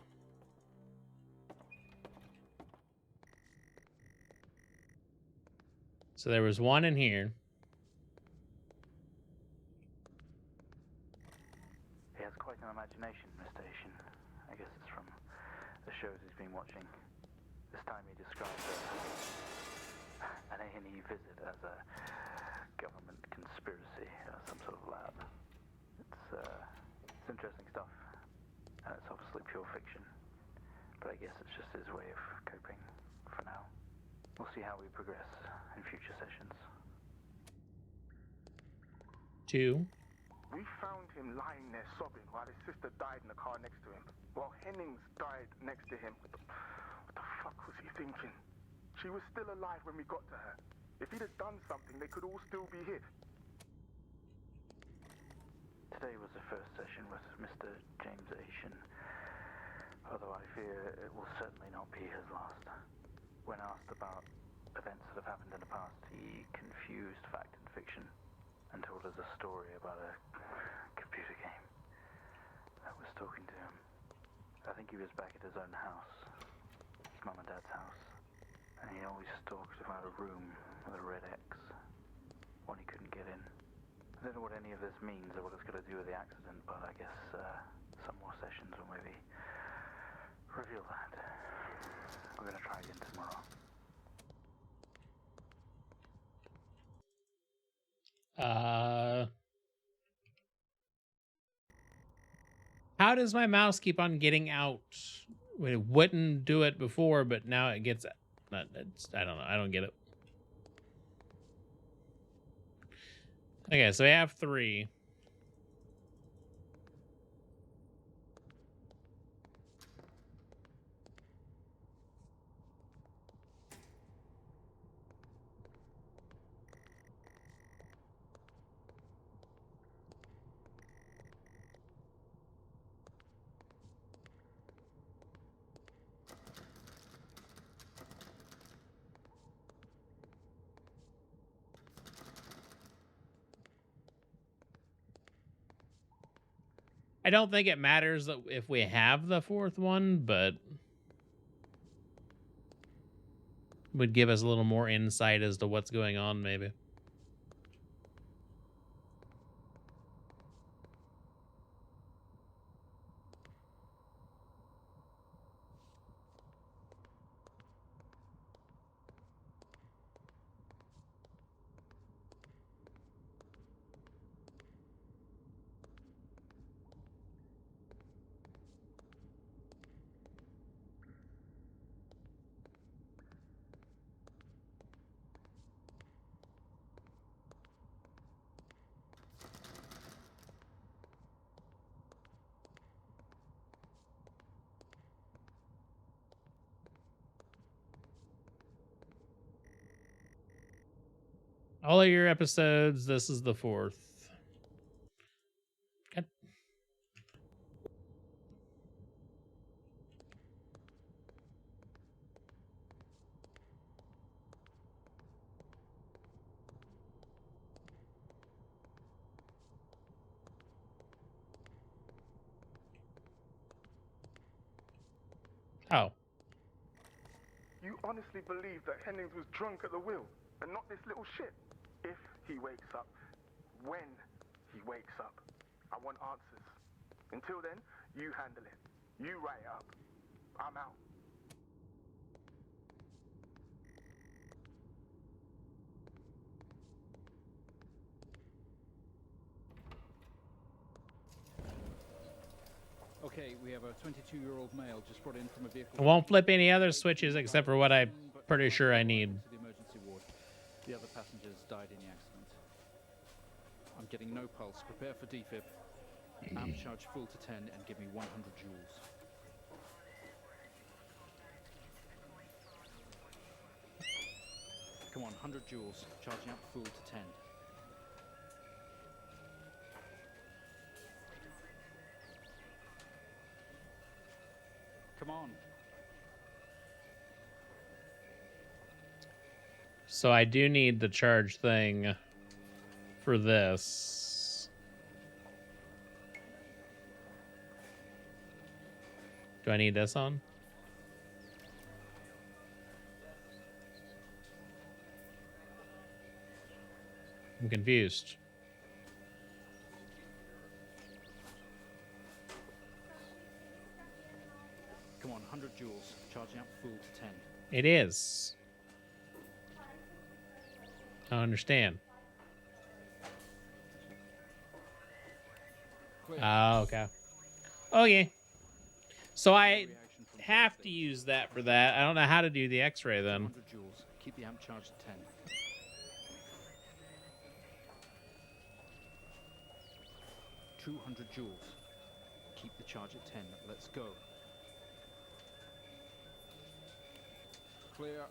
So there was one in here. He has quite an imagination, Mr. Haitian. I guess it's from the shows he's been watching. This time he described an A&E visit as a government conspiracy, some sort of lab. It's interesting stuff, and it's obviously pure fiction. But I guess it's just his way of coping for now. We'll see how we progress in future sessions. 2. We found him lying there sobbing while his sister died in the car next to him, while Hennings died next to him. What the fuck was he thinking? She was still alive when we got to her. If he'd have done something, they could all still be here. Today was the first session with Mr. James Haitian, although I fear it will certainly not be his last. When asked about events that have happened in the past, he confused fact and fiction and told us a story about a computer game that was talking to him. I think he was back at his own house, his mum and dad's house, and he always talked about a room with a red X, one he couldn't get in. I don't know what any of this means or what it's got to do with the accident, but I guess some more sessions will maybe reveal that. We're going to try again tomorrow. How does my mouse keep on getting out? It wouldn't do it before, but now it gets. I don't know. I don't get it. Okay, so we have 3. I don't think it matters that if we have the 4th one, but would give us a little more insight as to what's going on, maybe. All of your episodes, this is the 4th. Okay. Oh. You honestly believe that Hennings was drunk at the wheel, and not this little shit? If he wakes up, when he wakes up, I want answers. Until then, you handle it. You write it up. I'm out. Okay, we have a 22-year-old male just brought in from a vehicle. I won't flip any other switches except for what I'm pretty sure I need. To the emergency ward. The other passengers died in the accident. I'm getting no pulse. Prepare for defib. Amp charge full to 10 and give me 100 joules. Come on, 100 joules. Charging up full to 10. Come on. So I do need the charge thing for this. Do I need this on? I'm confused. Come on, 100 joules. Charging up full to 10. It is. I don't understand. Oh, okay. Okay. So I have to use that for that. I don't know how to do the X-ray then. 100 joules. Keep the amp charged at 10. $200 joules. Keep the charge at 10. Let's go. Clear.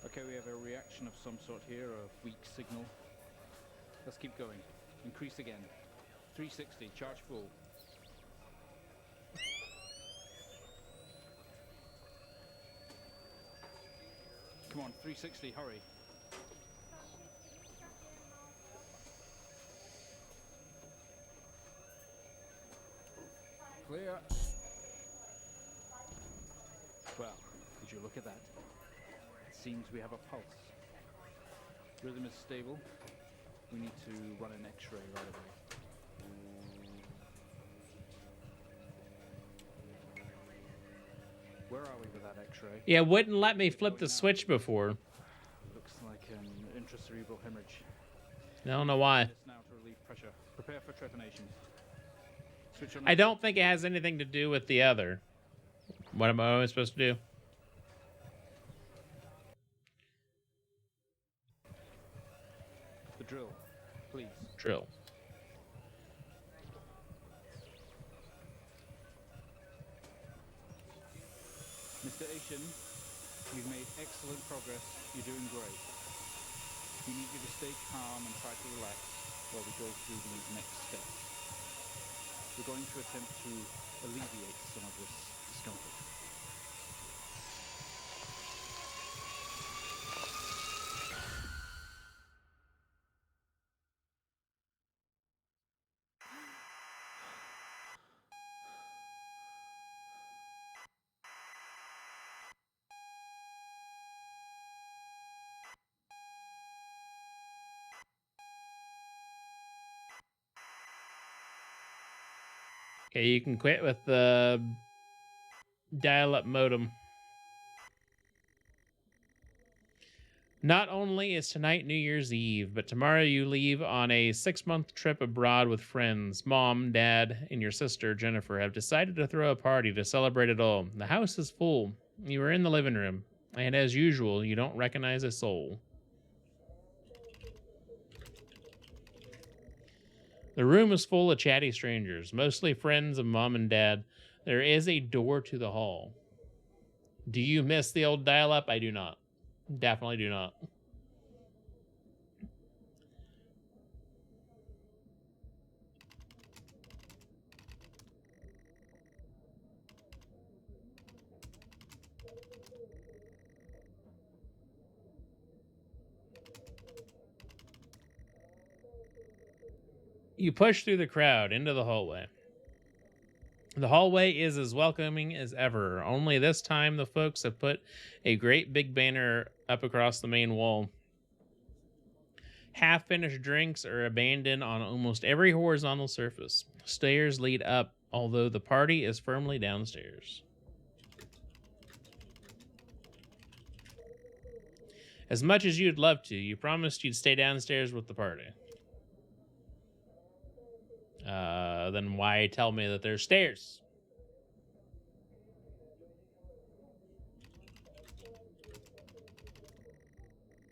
Okay, we have a reaction of some sort here, a weak signal. Let's keep going. Increase again. 360, charge full. Come on, 360, hurry. Clear. Well, did you look at that? It seems we have a pulse. Rhythm is stable. We need to run an X-ray right away. Where are we with that X-ray? Yeah, it wouldn't let me flip the switch before. Looks like an intracerebral hemorrhage. I don't know why. Now to relieve pressure. Prepare for trepanation. Switch on. I don't think it has anything to do with the other. What am I supposed to do? The drill, please. Drill. Mr. Asian, you've made excellent progress. You're doing great. We need you to stay calm and try to relax while we go through the next steps. We're going to attempt to alleviate some of this discomfort. Okay, you can quit with the dial-up modem. Not only is tonight New Year's Eve, but tomorrow you leave on a 6-month trip abroad with friends. Mom, Dad, and your sister, Jennifer, have decided to throw a party to celebrate it all. The house is full. You are in the living room, and as usual, you don't recognize a soul. The room is full of chatty strangers, mostly friends of Mom and Dad. There is a door to the hall. Do you miss the old dial-up? I do not. Definitely do not. You push through the crowd into the hallway. The hallway is as welcoming as ever, only this time the folks have put a great big banner up across the main wall. Half-finished drinks are abandoned on almost every horizontal surface. Stairs lead up, although the party is firmly downstairs. As much as you'd love to, you promised you'd stay downstairs with the party. Then why tell me that there's stairs?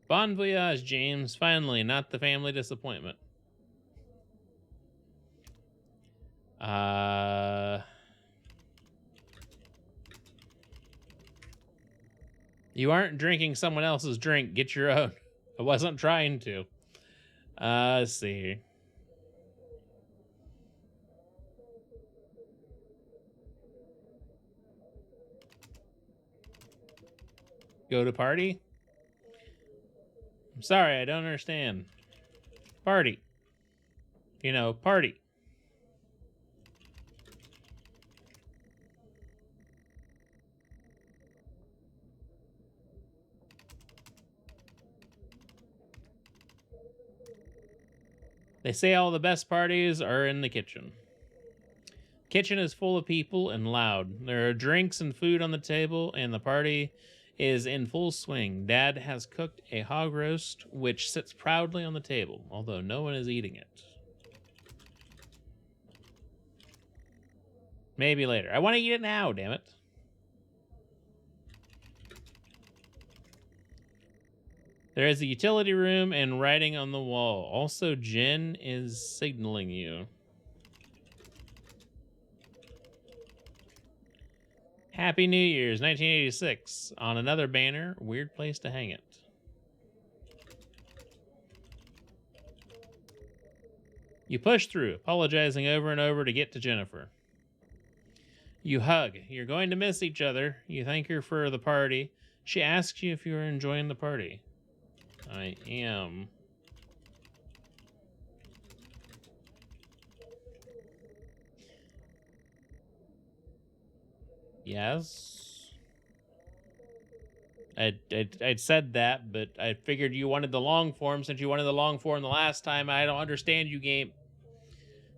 Bon voyage, James. Finally, not the family disappointment. You aren't drinking someone else's drink. Get your own. I wasn't trying to. Let's see. Go to party? I'm sorry, I don't understand. Party. You know, party. They say all the best parties are in the kitchen. Kitchen is full of people and loud. There are drinks and food on the table, and the party is in full swing. Dad has cooked a hog roast, which sits proudly on the table, although no one is eating it. Maybe later. I want to eat it now, damn it. There is a utility room and writing on the wall. Also, Jen is signaling you. Happy New Year's, 1986. On another banner, weird place to hang it. You push through, apologizing over and over to get to Jennifer. You hug. You're going to miss each other. You thank her for the party. She asks you if you are enjoying the party. I am. Yes. I'd said that, but I figured you wanted the long form since you wanted the long form the last time. I don't understand you, game.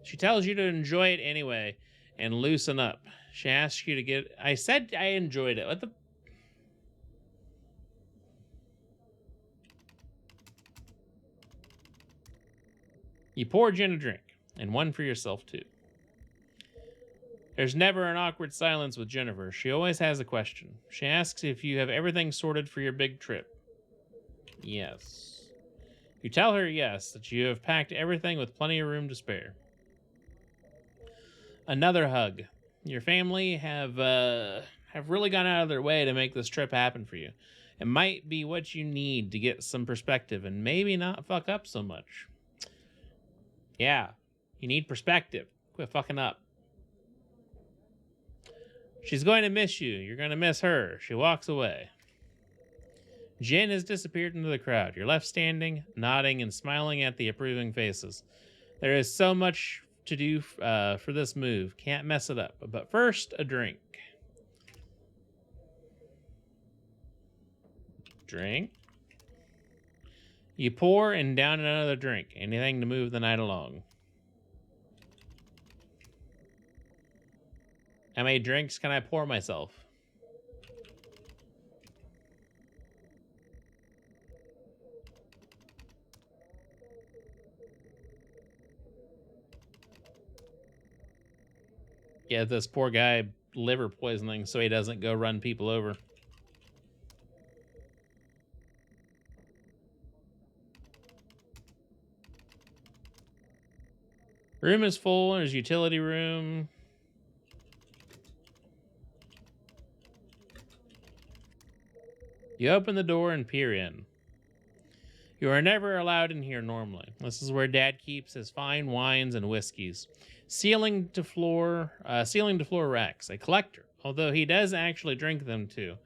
She tells you to enjoy it anyway and loosen up. She asks you to get... I said I enjoyed it. What the... You pour Jen a drink, and one for yourself, too. There's never an awkward silence with Jennifer. She always has a question. She asks if you have everything sorted for your big trip. Yes. You tell her yes, that you have packed everything with plenty of room to spare. Another hug. Your family have really gone out of their way to make this trip happen for you. It might be what you need to get some perspective and maybe not fuck up so much. Yeah, you need perspective. Quit fucking up. She's going to miss you. You're going to miss her. She walks away. Jen has disappeared into the crowd. You're left standing, nodding, and smiling at the approving faces. There is so much to do for this move. Can't mess it up. But first, a drink. Drink. You pour and down another drink. Anything to move the night along. How many drinks can I pour myself? Get this poor guy liver poisoning so he doesn't go run people over. Room is full. There's utility room. You open the door and peer in. You are never allowed in here normally. This is where Dad keeps his fine wines and whiskeys. Ceiling to floor racks. A collector, although he does actually drink them too.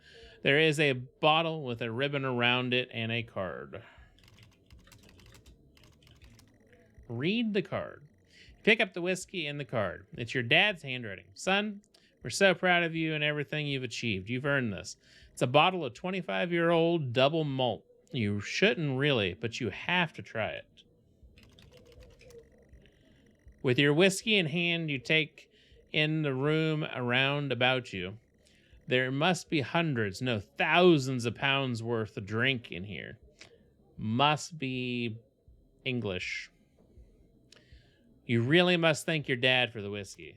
There is a bottle with a ribbon around it and a card. Read the card. Pick up the whiskey and the card. It's your dad's handwriting. Son, we're so proud of you and everything you've achieved. You've earned this. It's a bottle of 25-year-old double malt. You shouldn't really, but you have to try it. With your whiskey in hand, you take in the room around about you. There must be hundreds, no thousands of pounds worth of drink in here. Must be English. You really must thank your dad for the whiskey.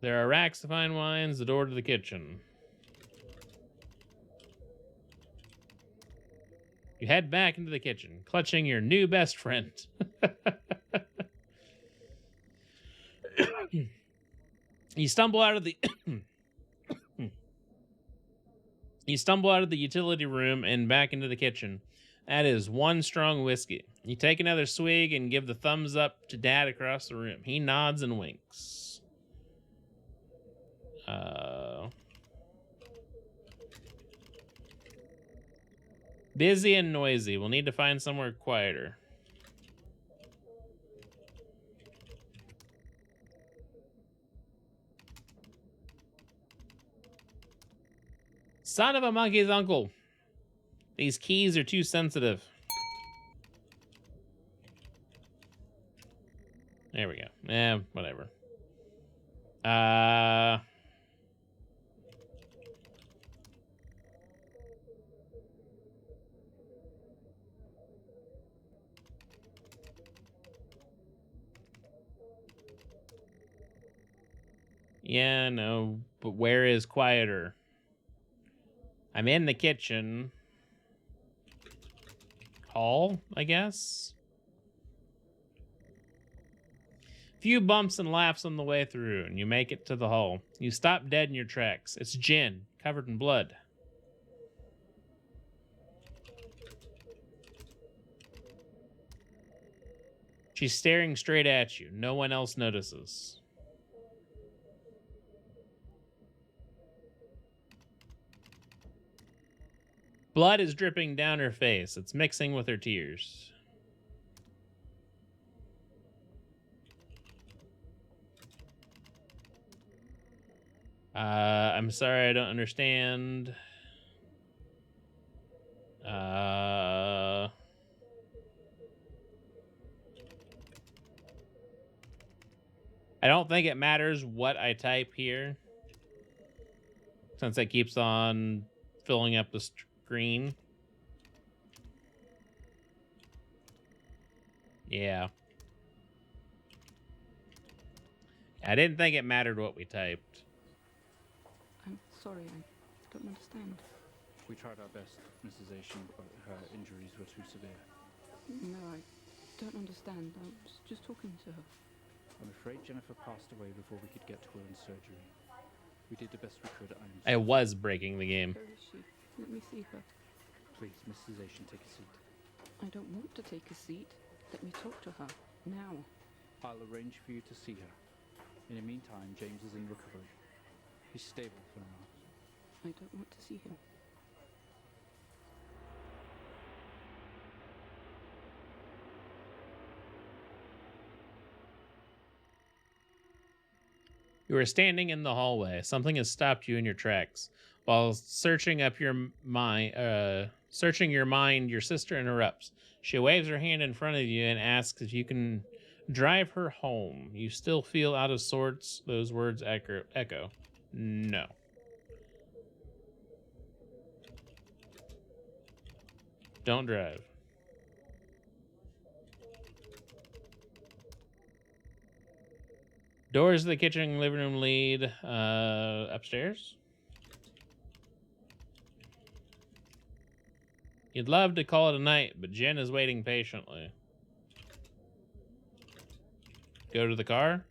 There are racks of fine wines, the door to the kitchen. You head back into the kitchen, clutching your new best friend. You stumble out of the You stumble out of the utility room and back into the kitchen. That is one strong whiskey. You take another swig and give the thumbs up to Dad across the room. He nods and winks. Busy and noisy. We'll need to find somewhere quieter. Son of a monkey's uncle. These keys are too sensitive. There we go. Whatever. Yeah, no, but where is quieter? I'm in the kitchen. Hall, I guess? Few bumps and laughs on the way through, and you make it to the hall. You stop dead in your tracks. It's Jen, covered in blood. She's staring straight at you. No one else notices. Blood is dripping down her face. It's mixing with her tears. I'm sorry, I don't understand. I don't think it matters what I type here, since it keeps on filling up the screen. Yeah. I didn't think it mattered what we typed. I'm sorry, I don't understand. We tried our best, Mrs. Asian, but her injuries were too severe. No, I don't understand. I was just talking to her. I'm afraid Jennifer passed away before we could get to her in surgery. We did the best we could. I was breaking the game. Where is she? Let me see her. Please, Mrs. Asian, take a seat. I don't want to take a seat. Let me talk to her, now. I'll arrange for you to see her. In the meantime, James is in recovery. He's stable for now. I don't want to see him. You are standing in the hallway. Something has stopped you in your tracks. While searching your mind, your sister interrupts. She waves her hand in front of you and asks if you can drive her home. You still feel out of sorts. Those words echo. No. Don't drive. Doors to the kitchen and living room lead upstairs. You'd love to call it a night, but Jen is waiting patiently. Go to the car.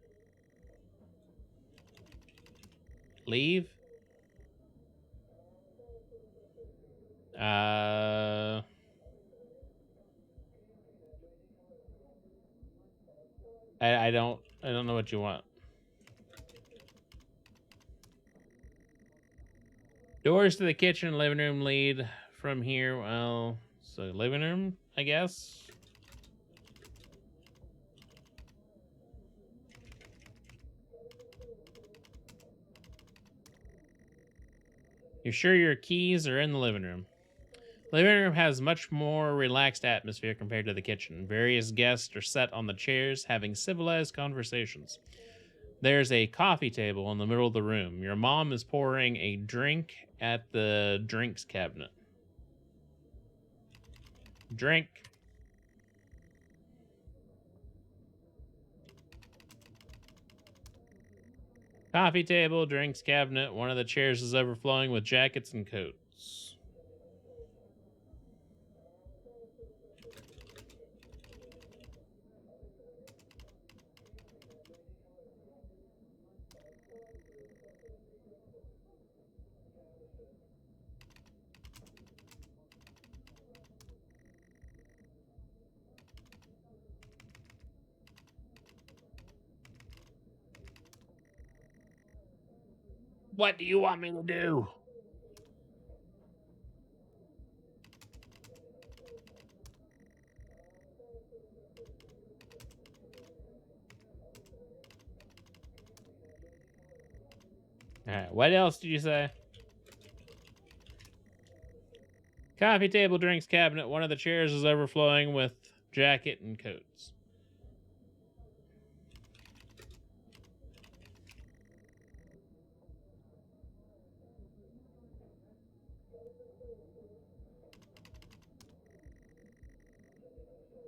Leave. I don't know what you want. Doors to the kitchen and living room lead from here. Well, so living room, I guess. You're sure your keys are in the living room? Living room has much more relaxed atmosphere compared to the kitchen. Various guests are set on the chairs having civilized conversations. There's a coffee table in the middle of the room. Your mom is pouring a drink at the drinks cabinet. Drink. Coffee table, drinks cabinet. One of the chairs is overflowing with jackets and coats. What do you want me to do? All right, what else did you say? Coffee table, drinks cabinet. One of the chairs is overflowing with jacket and coats.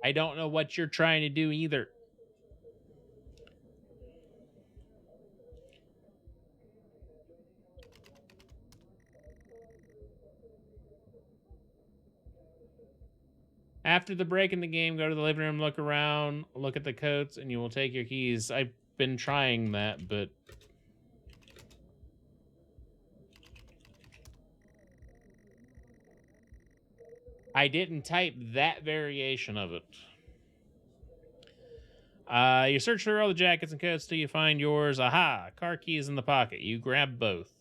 I don't know what you're trying to do either. After the break in the game, go to the living room, look around, look at the coats, and you will take your keys. I've been trying that, but I didn't type that variation of it. You search through all the jackets and coats till you find yours. Aha! Car keys in the pocket. You grab both.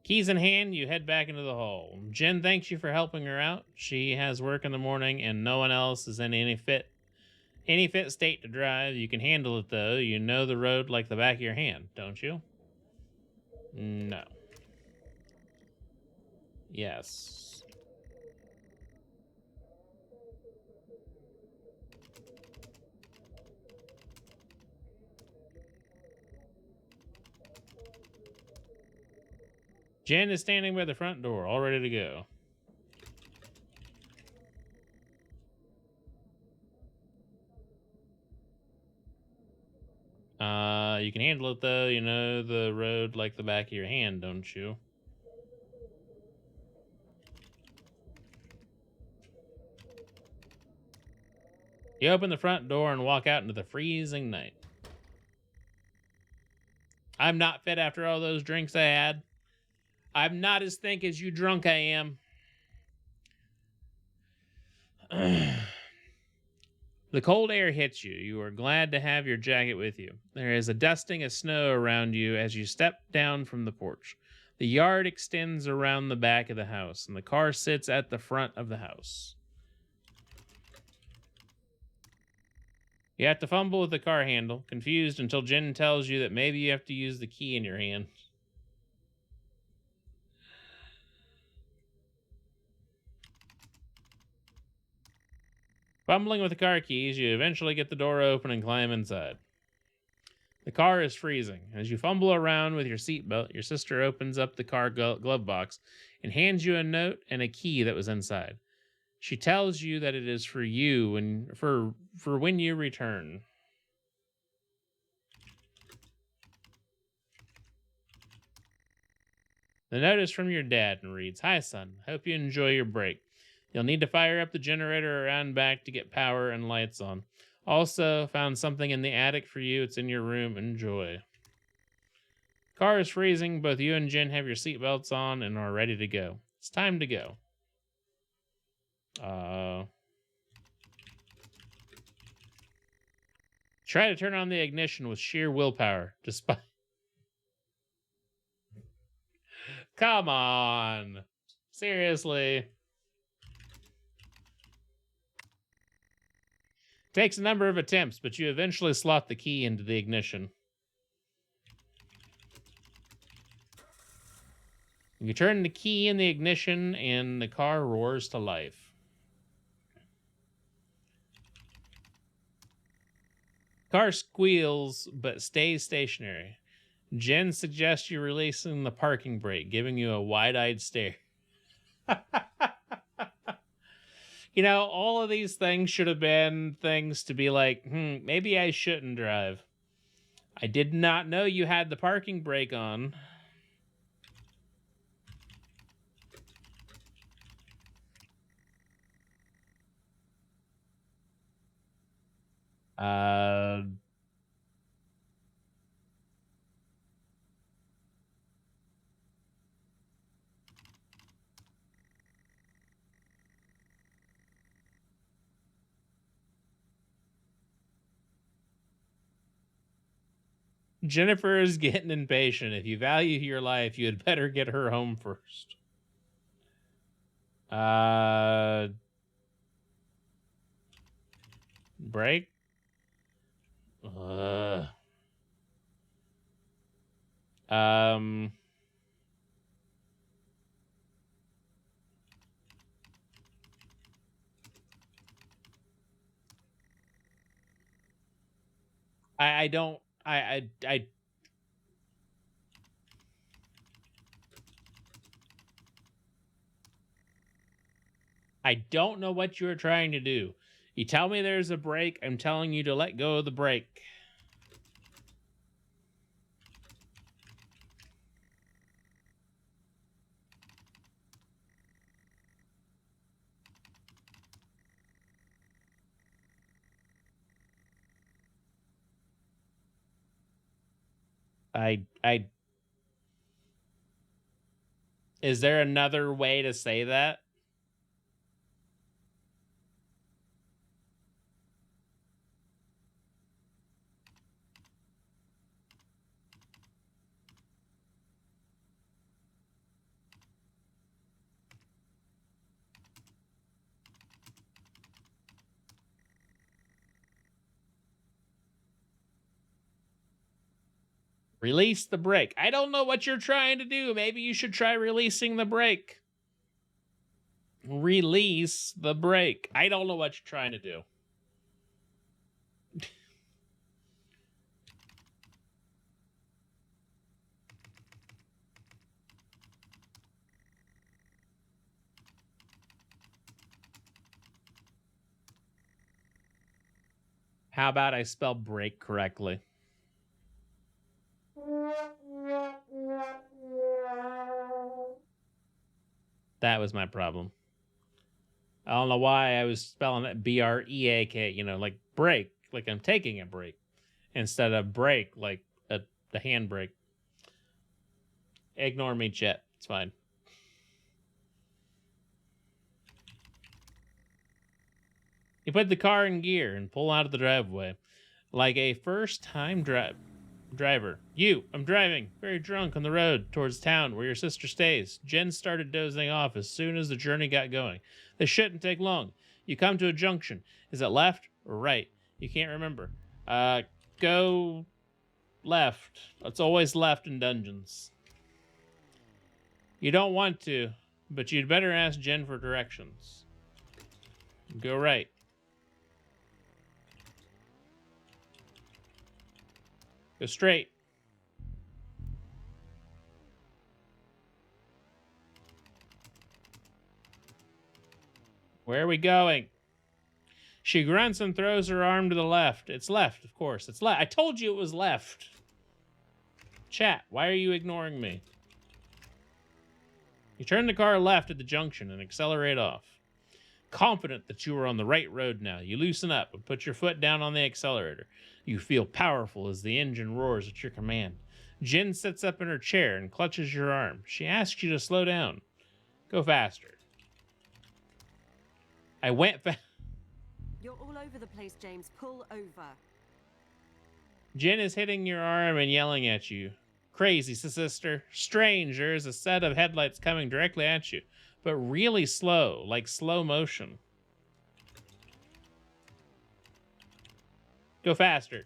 Keys in hand, you head back into the hall. Jen thanks you for helping her out. She has work in the morning and no one else is in any fit state to drive. You can handle it though. You know the road like the back of your hand, don't you? No. Yes. Jen is standing by the front door, all ready to go. You can handle it though. You know the road like the back of your hand, don't you? You open the front door and walk out into the freezing night. I'm not fit after all those drinks I had. I'm not as thick as you drunk I am. The cold air hits you. You are glad to have your jacket with you. There is a dusting of snow around you as you step down from the porch. The yard extends around the back of the house, and the car sits at the front of the house. You have to fumble with the car handle, confused until Jen tells you that maybe you have to use the key in your hand. Fumbling with the car keys, you eventually get the door open and climb inside. The car is freezing. As you fumble around with your seatbelt, your sister opens up the car glove box and hands you a note and a key that was inside. She tells you that it is for you and for when you return. The note is from your dad and reads, "Hi, son. Hope you enjoy your break. You'll need to fire up the generator around back to get power and lights on. Also, found something in the attic for you. It's in your room. Enjoy." Car is freezing. Both you and Jen have your seatbelts on and are ready to go. It's time to go. Try to turn on the ignition with sheer willpower, despite... Come on. Seriously. Takes a number of attempts, but you eventually slot the key into the ignition. You turn the key in the ignition, and the car roars to life. Car squeals, but stays stationary. Jen suggests you releasing the parking brake, giving you a wide-eyed stare. You know, all of these things should have been things to be like, maybe I shouldn't drive. I did not know you had the parking brake on. Jennifer is getting impatient. If you value your life, you had better get her home first. Break? I don't I don't know what you're trying to do. You tell me there's a brake, I'm telling you to let go of the brake. Is there another way to say that? Release the brake. I don't know what you're trying to do. Maybe you should try releasing the brake. Release the brake. I don't know what you're trying to do. How about I spell brake correctly? That was my problem. I don't know why I was spelling it B-R-E-A-K, you know, like break, like I'm taking a break, instead of brake, like the handbrake. Ignore me, Chet. It's fine. You put the car in gear and pull out of the driveway. Like a first-time driver. I'm driving, very drunk on the road towards town where your sister stays. Jen started dozing off as soon as the journey got going. This shouldn't take long. You come to a junction. Is it left or right? You can't remember. Go left. It's always left in dungeons. You don't want to, but you'd better ask Jen for directions. Go right. Go straight. Where are we going? She grunts and throws her arm to the left. It's left, of course. It's left. I told you it was left. Chat, why are you ignoring me? You turn the car left at the junction and accelerate off. Confident that you are on the right road now, you loosen up and put your foot down on the accelerator. You feel powerful as the engine roars at your command. Jen sits up in her chair and clutches your arm. She asks you to slow down. Go faster. I went fast. You're all over the place, James. Pull over. Jen is hitting your arm and yelling at you. Crazy, sister. Strange, there is a set of headlights coming directly at you, but really slow, like slow motion. Go faster.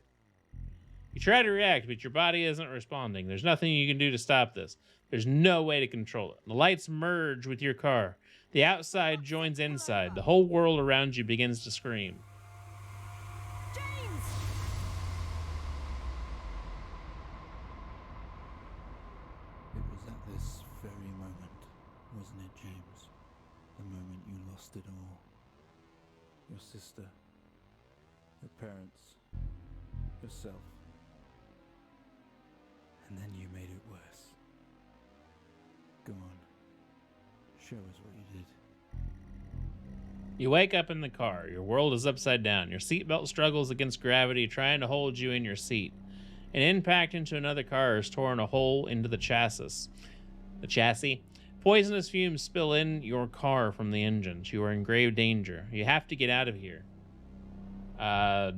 You try to react, but your body isn't responding. There's nothing you can do to stop this. There's no way to control it. The lights merge with your car. The outside joins inside. The whole world around you begins to scream. James! this very moment, wasn't it, James? The moment you lost it all. Your sister, your parents, yourself. And then you made it worse. Go on. Show us what you did. You wake up in the car. Your world is upside down. Your seatbelt struggles against gravity, trying to hold you in your seat. An impact into another car has torn a hole into the chassis. Poisonous fumes spill in your car from the engines. You are in grave danger. You have to get out of here. Car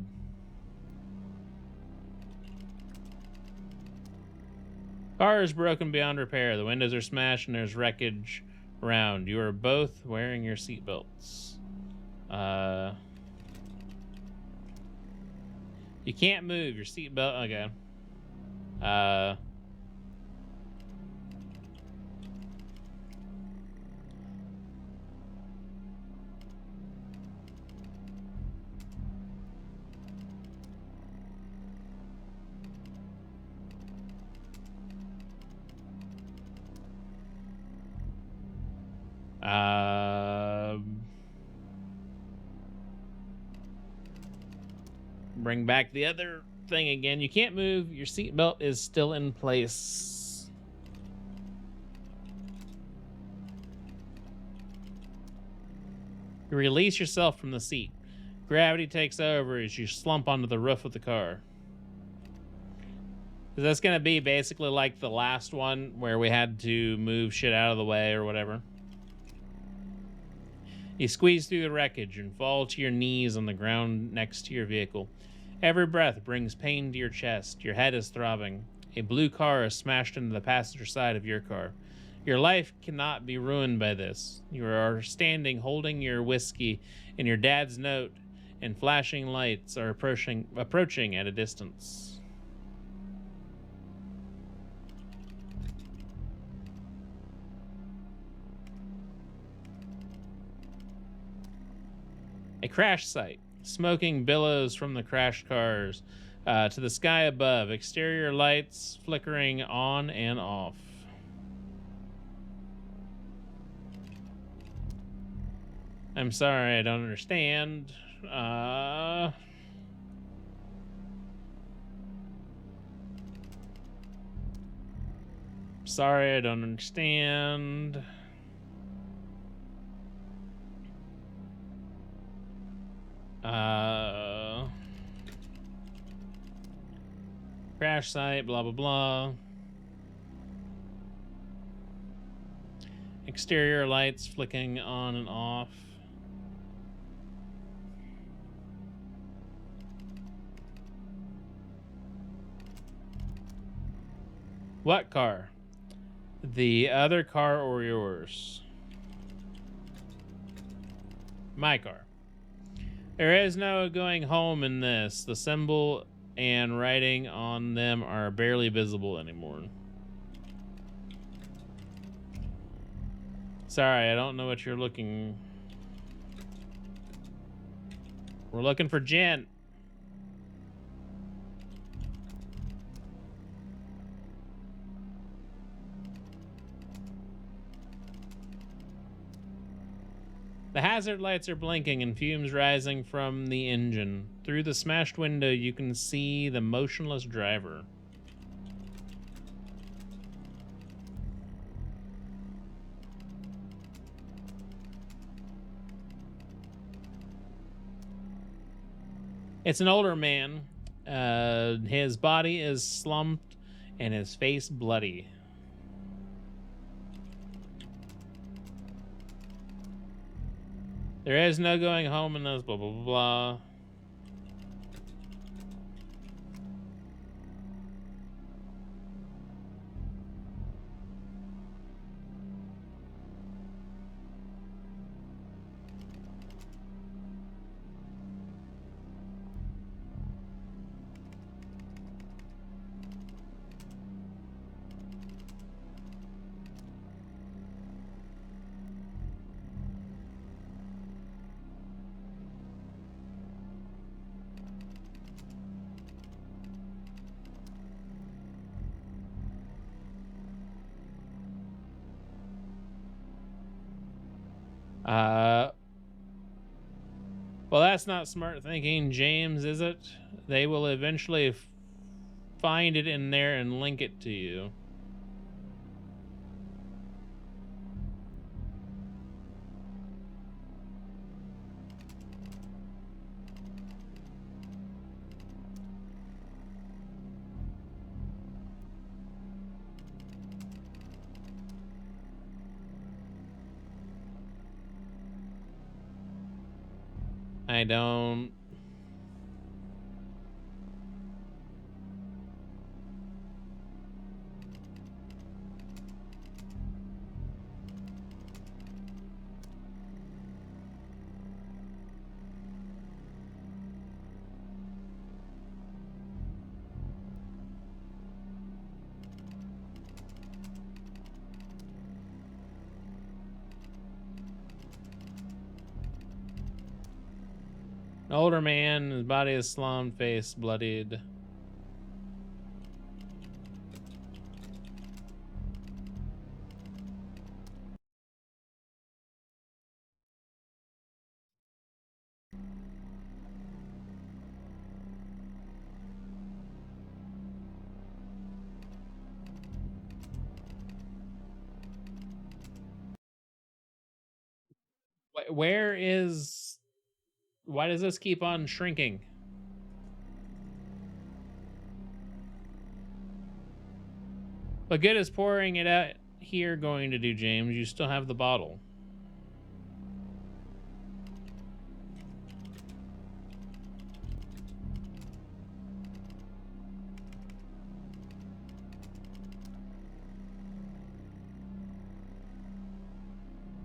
is broken beyond repair. The windows are smashed and there's wreckage around. You are both wearing your seatbelts. You can't move. Your seatbelt. Okay. Bring back the other thing again. You can't move. Your seatbelt is still in place. You release yourself from the seat. Gravity takes over as you slump onto the roof of the car. That's going to be basically like the last one where we had to move shit out of the way or whatever. You squeeze through the wreckage and fall to your knees on the ground next to your vehicle. Every breath brings pain to your chest. Your head is throbbing. A blue car is smashed into the passenger side of your car. Your life cannot be ruined by this. You are standing holding your whiskey, and your dad's note and flashing lights are approaching at a distance. A crash site. Smoking billows from the crashed cars to the sky above. Exterior lights flickering on and off. I'm sorry, I don't understand. Sorry, I don't understand. Crash site, blah, blah, blah. Exterior lights flicking on and off. What car? The other car or yours? My car. There is no going home in this. The symbol and writing on them are barely visible anymore. Sorry, I don't know what you're looking. We're looking for Jen. The hazard lights are blinking and fumes rising from the engine. Through the smashed window, you can see the motionless driver. It's an older man. His body is slumped and his face bloody. There is no going home in this, blah, blah, blah, blah. Well, that's not smart thinking, James, is it? They will eventually find it in there and link it to you. I don't... An older man, his body is slumped, face bloodied. Where is... Why does this keep on shrinking? What good is pouring it out here going to do, James? You still have the bottle.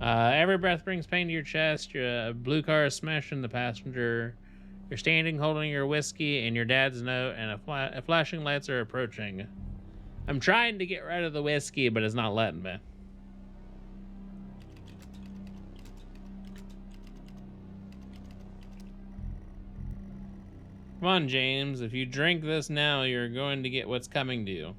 Every breath brings pain to your chest. Your blue car is smashing the passenger. You're standing holding your whiskey and your dad's note, and flashing lights are approaching. I'm trying to get rid of the whiskey, but it's not letting me. Come on, James. If you drink this now, you're going to get what's coming to you.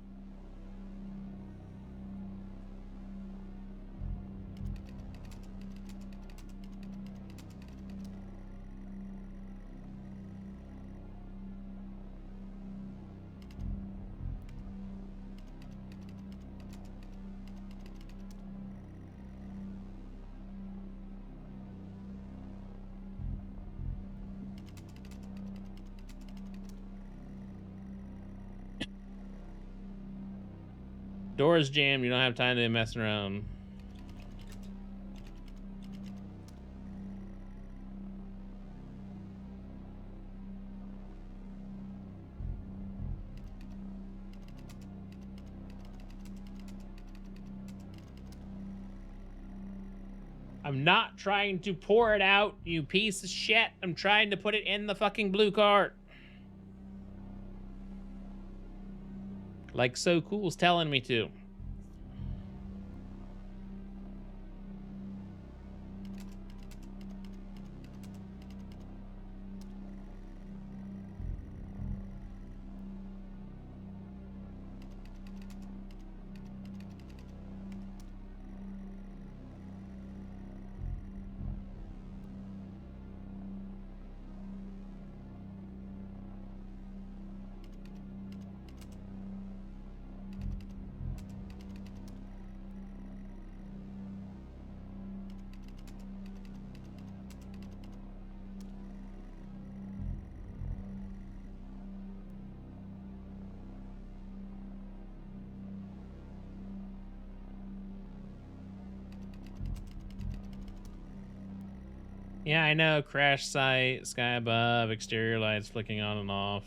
Door's jammed. You don't have time to be messing around. I'm not trying to pour it out, you piece of shit. I'm trying to put it in the fucking blue cart. Like So Cool's telling me to. Yeah, I know. Crash site, sky above, exterior lights flicking on and off.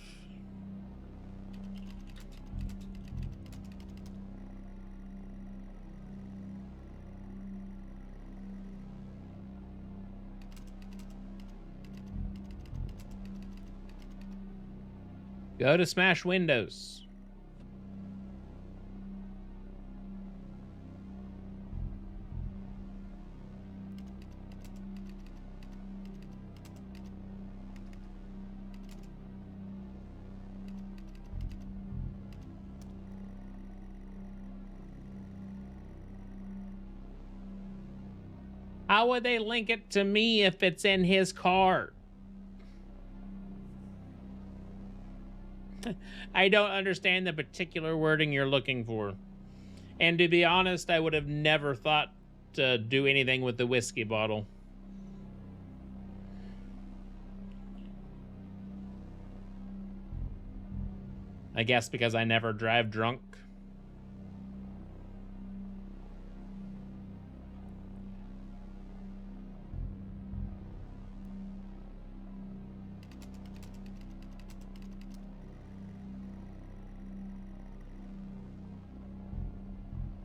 Go to smash windows. How would they link it to me if it's in his car? I don't understand the particular wording you're looking for. And to be honest, I would have never thought to do anything with the whiskey bottle. I guess because I never drive drunk.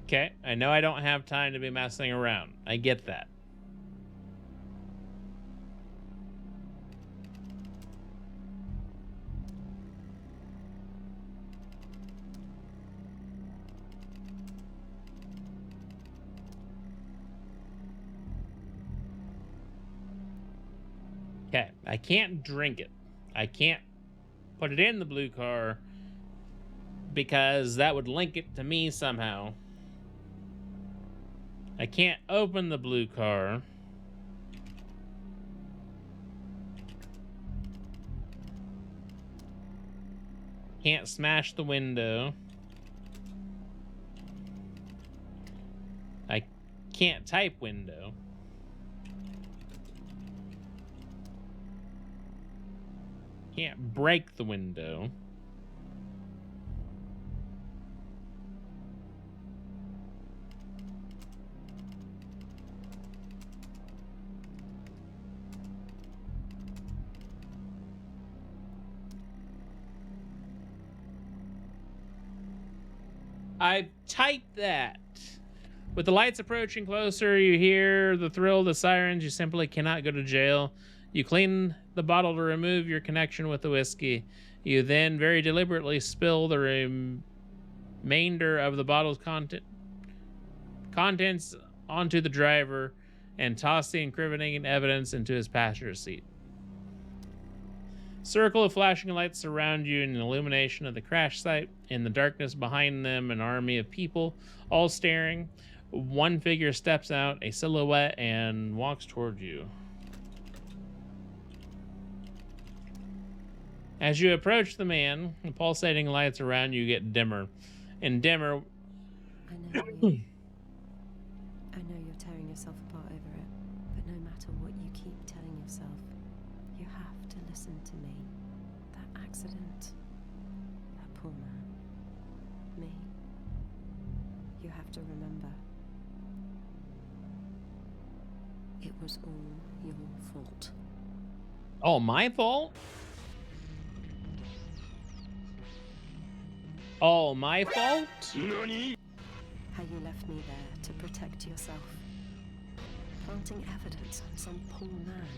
Okay, I know I don't have time to be messing around. I get that. Okay, I can't drink it. I can't put it in the blue car because that would link it to me somehow. I can't open the blue car. Can't smash the window. I can't type window. Can't break the window. I typed that. With the lights approaching closer, you hear the thrill of the sirens. You simply cannot go to jail. You clean the bottle to remove your connection with the whiskey. You then very deliberately spill the remainder of the bottle's contents onto the driver and toss the incriminating evidence into his passenger seat. Circle of flashing lights surround you in the illumination of the crash site. In the darkness behind them, an army of people, all staring. One figure steps out, a silhouette, and walks toward you. As you approach the man, the pulsating lights around you get dimmer and dimmer. I know you. I know you're tearing yourself apart over it, but no matter what you keep telling yourself, you have to listen to me. That accident, that poor man, me. You have to remember, it was all your fault. Oh, my fault? Oh, my fault? NANI? How you left me there to protect yourself. Planting evidence on some poor man.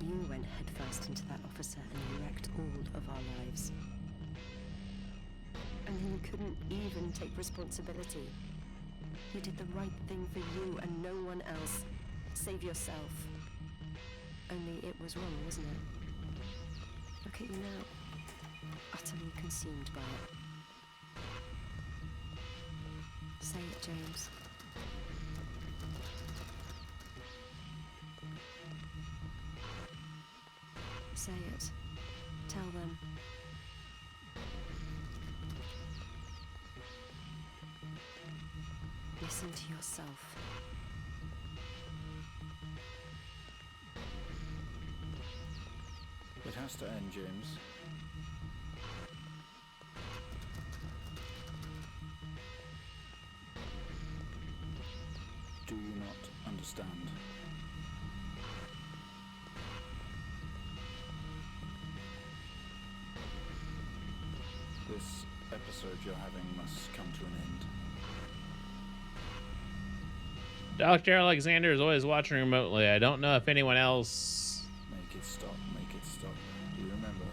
You went headfirst into that officer and you wrecked all of our lives. And then you couldn't even take responsibility. You did the right thing for you and no one else. Save yourself. Only it was wrong, wasn't it? Look at you now. Utterly consumed by it. Say it, James. Say it. Tell them. Listen to yourself. It has to end, James. Do you not understand? This episode you're having must come to an end. Dr. Alexander is always watching remotely. I don't know if anyone else... Make it stop, make it stop. Do you remember?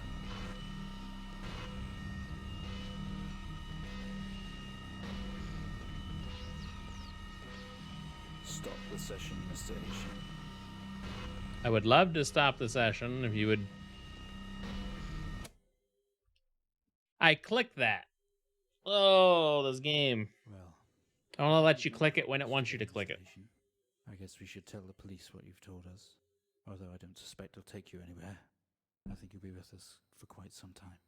Stop the session, Mr. Asian. I would love to stop the session if you would... I clicked that. Oh, this game. Well, I want to let you click it when it wants you to click it. I guess we should tell the police what you've told us. Although I don't suspect they'll take you anywhere. I think you'll be with us for quite some time.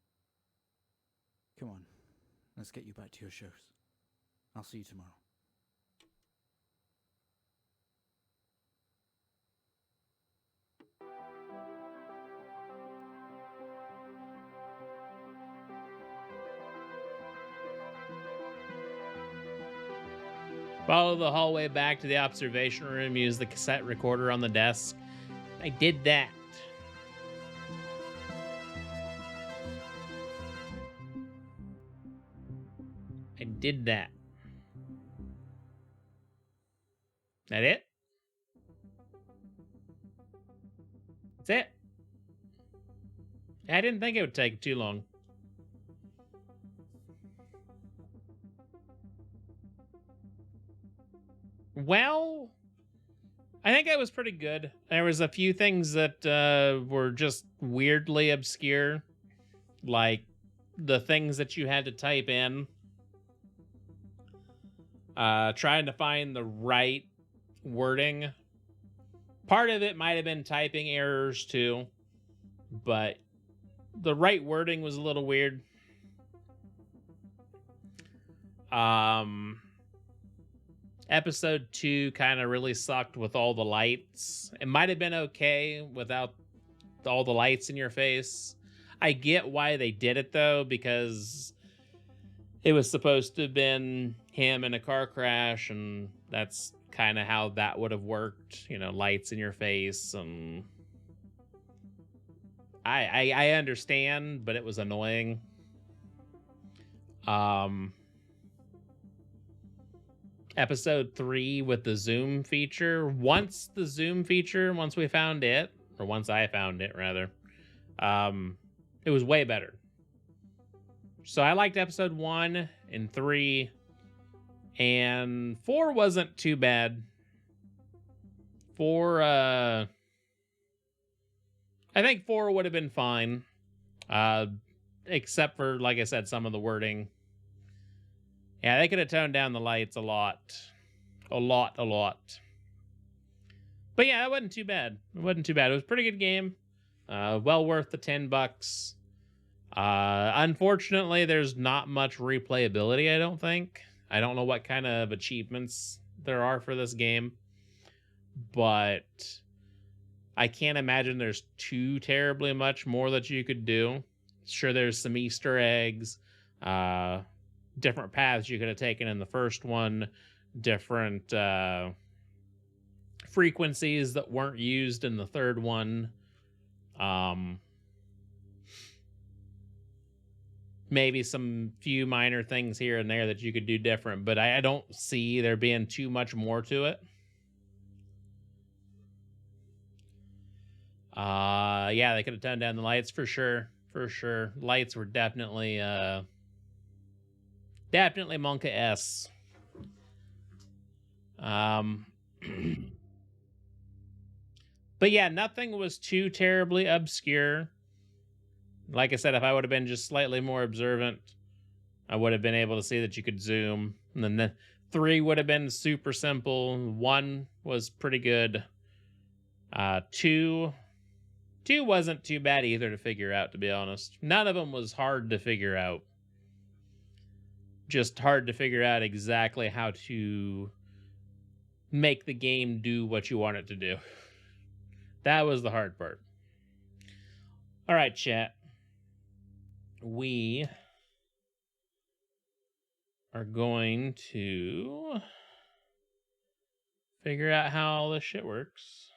Come on, let's get you back to your shows. I'll see you tomorrow. Follow the hallway back to the observation room. Use the cassette recorder on the desk. I did that. I did that. That it? That's it. I didn't think it would take too long. Well, I think it was pretty good. There was a few things that were just weirdly obscure, like the things that you had to type in. Trying to find the right wording. Part of it might have been typing errors too, but the right wording was a little weird. Episode 2 kind of really sucked with all the lights. It might have been okay without all the lights in your face. I get why they did it though, because it was supposed to have been him in a car crash, and that's kind of how that would have worked. You know, lights in your face, and I understand, but it was annoying. Episode 3 with the zoom feature. Once we found it, or once I found it rather, it was way better. So I liked episode 1 and 3, and 4 wasn't too bad. 4, I think 4 would have been fine, except for, like I said, some of the wording. Yeah, they could have toned down the lights a lot. A lot. But yeah, it wasn't too bad. It was a pretty good game. Well worth the $10. Unfortunately, there's not much replayability, I don't think. I don't know what kind of achievements there are for this game, but I can't imagine there's too terribly much more that you could do. Sure, there's some Easter eggs, different paths you could have taken in the first one, different frequencies that weren't used in the third one. Maybe some few minor things here and there that you could do different, but I don't see there being too much more to it. Yeah, they could have toned down the lights for sure. Lights were definitely Monka S. But yeah, nothing was too terribly obscure. Like I said, if I would have been just slightly more observant, I would have been able to see that you could zoom. And then the 3 would have been super simple. 1 was pretty good. 2 wasn't too bad either to figure out, to be honest. None of them was hard to figure out. Just hard to figure out exactly how to make the game do what you want it to do. That was the hard part. All right, chat. We are going to figure out how all this shit works.